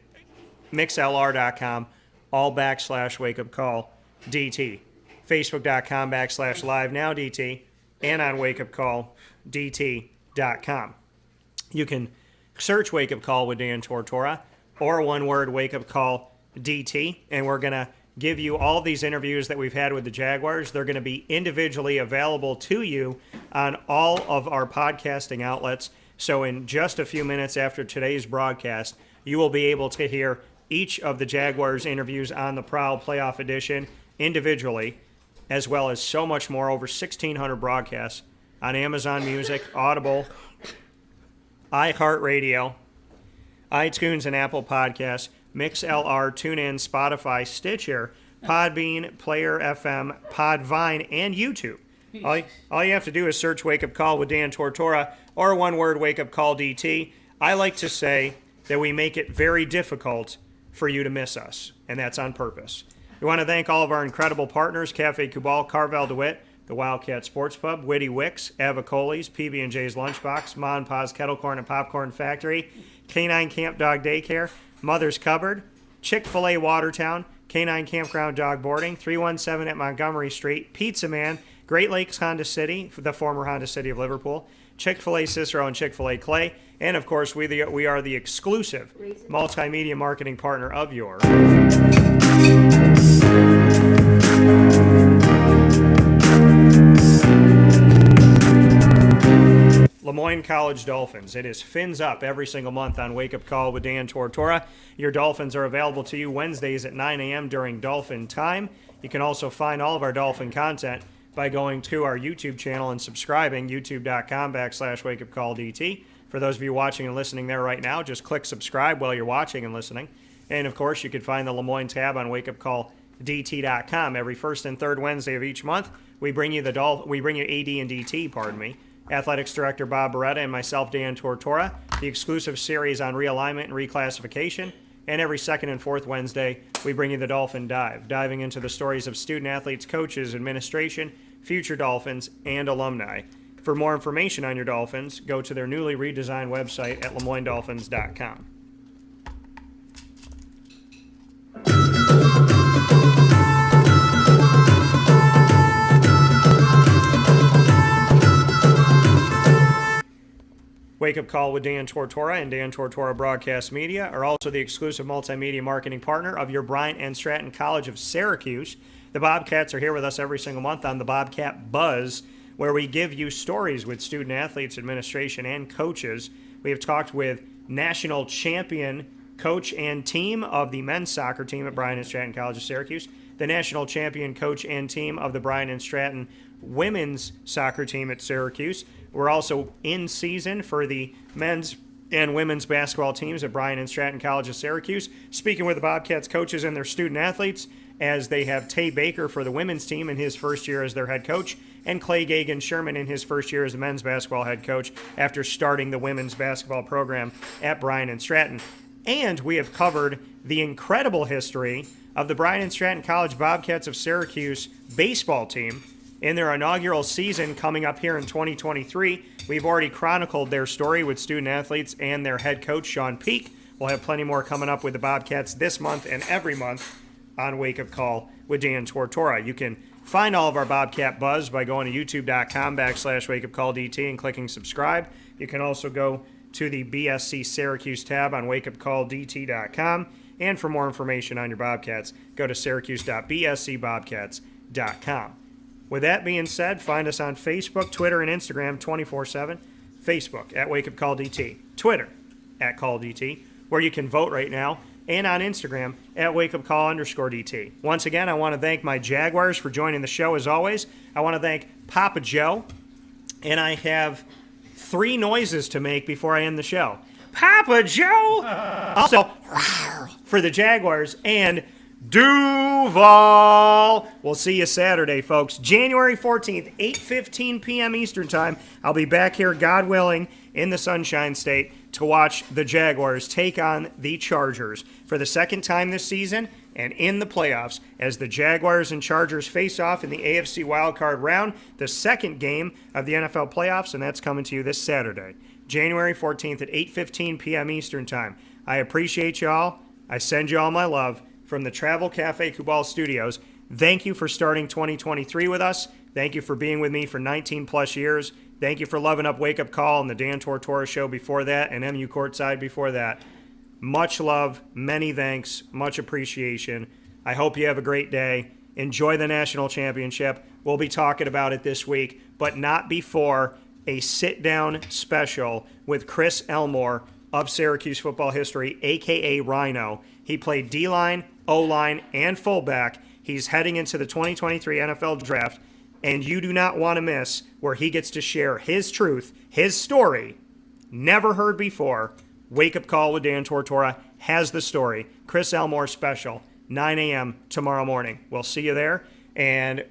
mixlr.com, all /Wake Up Call DT. Facebook.com/Live Now DT, and on wakeupcalldt.com. You can search Wake Up Call with Dan Tortora, or one word, Wake Up Call DT, and we're going to give you all these interviews that we've had with the Jaguars. They're going to be individually available to you on all of our podcasting outlets. So in just a few minutes after today's broadcast, you will be able to hear each of the Jaguars interviews on the Prowl Playoff Edition individually, as well as so much more, over 1,600 broadcasts on Amazon Music, Audible, iHeartRadio, iTunes and Apple Podcasts, MixLR, TuneIn, Spotify, Stitcher, Podbean, Player FM, Podvine, and YouTube. All you have to do is search Wake Up Call with Dan Tortora, or one word, Wake Up Call DT. I like to say that we make it very difficult for you to miss us, and that's on purpose. We want to thank all of our incredible partners, Cafe Cubal, Carvel DeWitt, the Wildcat Sports Pub, Witty Wicks, Avicoli's, PB&J's Lunchbox, Ma and Pa's Kettle Corn and Popcorn Factory, Canine Camp Dog Daycare, Mother's Cupboard, Chick-fil-A Watertown, Canine Campground Dog Boarding, 317 at Montgomery Street, Pizza Man, Great Lakes Honda City, the former Honda City of Liverpool, Chick-fil-A Cicero and Chick-fil-A Clay, and of course we are the exclusive multimedia marketing partner of yours. Lemoyne College Dolphins. It is Fins Up every single month on Wake Up Call with Dan Tortora. Your Dolphins are available to you Wednesdays at 9 a.m. during Dolphin Time. You can also find all of our Dolphin content by going to our YouTube channel and subscribing, youtube.com/wakeupcalldt. For those of you watching and listening there right now, just click subscribe while you're watching and listening. And of course, you can find the Lemoyne tab on wakeupcalldt.com. Every first and third Wednesday of each month, we bring you AD and DT, Athletics Director Bob Beretta and myself, Dan Tortora, the exclusive series on realignment and reclassification. And every second and fourth Wednesday, we bring you the Dolphin Dive, diving into the stories of student athletes, coaches, administration, future Dolphins, and alumni. For more information on your Dolphins, go to their newly redesigned website at LeMoyneDolphins.com. Wake Up Call with Dan Tortora and Dan Tortora Broadcast Media are also the exclusive multimedia marketing partner of your Bryant and Stratton College of Syracuse. The Bobcats are here with us every single month on the Bobcat Buzz, where we give you stories with student athletes, administration, and coaches. We have talked with national champion coach and team of the men's soccer team at Bryant and Stratton College of Syracuse, the national champion coach and team of the Bryant and Stratton women's soccer team at Syracuse. We're also in season for the men's and women's basketball teams at Bryant and Stratton College of Syracuse, speaking with the Bobcats coaches and their student athletes, as they have Tay Baker for the women's team in his first year as their head coach, and Clay Gagan-Sherman in his first year as the men's basketball head coach after starting the women's basketball program at Bryant and Stratton. And we have covered the incredible history of the Bryant and Stratton College Bobcats of Syracuse baseball team in their inaugural season coming up here in 2023. We've already chronicled their story with student athletes and their head coach, Sean Peak. We'll have plenty more coming up with the Bobcats this month and every month on Wake Up Call with Dan Tortora. You can find all of our Bobcat Buzz by going to youtube.com/wakeupcalldt and clicking subscribe. You can also go to the BSC Syracuse tab on wakeupcalldt.com. And for more information on your Bobcats, go to syracuse.bscbobcats.com. With that being said, find us on Facebook, Twitter, and Instagram 24/7. Facebook at Wake Up Call DT, Twitter at Call DT, where you can vote right now, and on Instagram at wakeupcall_DT. Once again, I want to thank my Jaguars for joining the show as always. I want to thank Papa Joe, and I have 3 noises to make before I end the show. Papa Joe! Also, for the Jaguars, and Duval. We'll see you Saturday, folks. January 14th, 8:15 p.m. Eastern Time. I'll be back here, God willing, in the Sunshine State to watch the Jaguars take on the Chargers for the second time this season and in the playoffs as the Jaguars and Chargers face off in the AFC wildcard round, the second game of the NFL playoffs, and that's coming to you this Saturday, January 14th at 8:15 p.m. Eastern Time. I appreciate y'all. I send you all my love. From the Travel Cafe Kubal Studios, thank you for starting 2023 with us. Thank you for being with me for 19 plus years. Thank you for loving up Wake Up Call and the Dan Tortora Show before that, and MU Courtside before that. Much love, many thanks, much appreciation. I hope you have a great day. Enjoy the national championship. We'll be talking about it this week, but not before a sit-down special with Chris Elmore of Syracuse football history, a.k.a. Rhino. He played D-line, O-line, and fullback. He's heading into the 2023 NFL Draft, and you do not want to miss where he gets to share his truth, his story, never heard before. Wake Up Call with Dan Tortora has the story. Chris Elmore special, 9 a.m. tomorrow morning. We'll see you there, and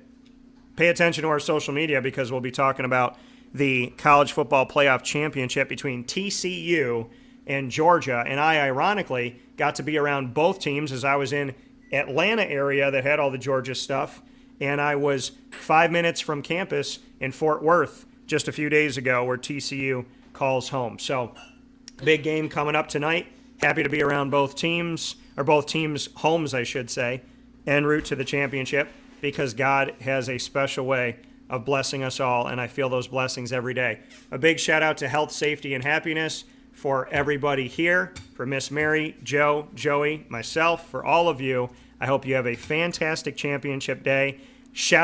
pay attention to our social media because we'll be talking about the college football playoff championship between TCU and Georgia, and I ironically got to be around both teams as I was in Atlanta area that had all the Georgia stuff, and I was 5 minutes from campus in Fort Worth just a few days ago where TCU calls home. So big game coming up tonight. Happy to be around both teams, or both teams' homes, I should say, en route to the championship because God has a special way of blessing us all, and I feel those blessings every day. A big shout out to health, safety, and happiness for everybody here, for Miss Mary, Joe, Joey, myself, for all of you. I hope you have a fantastic championship day. Shout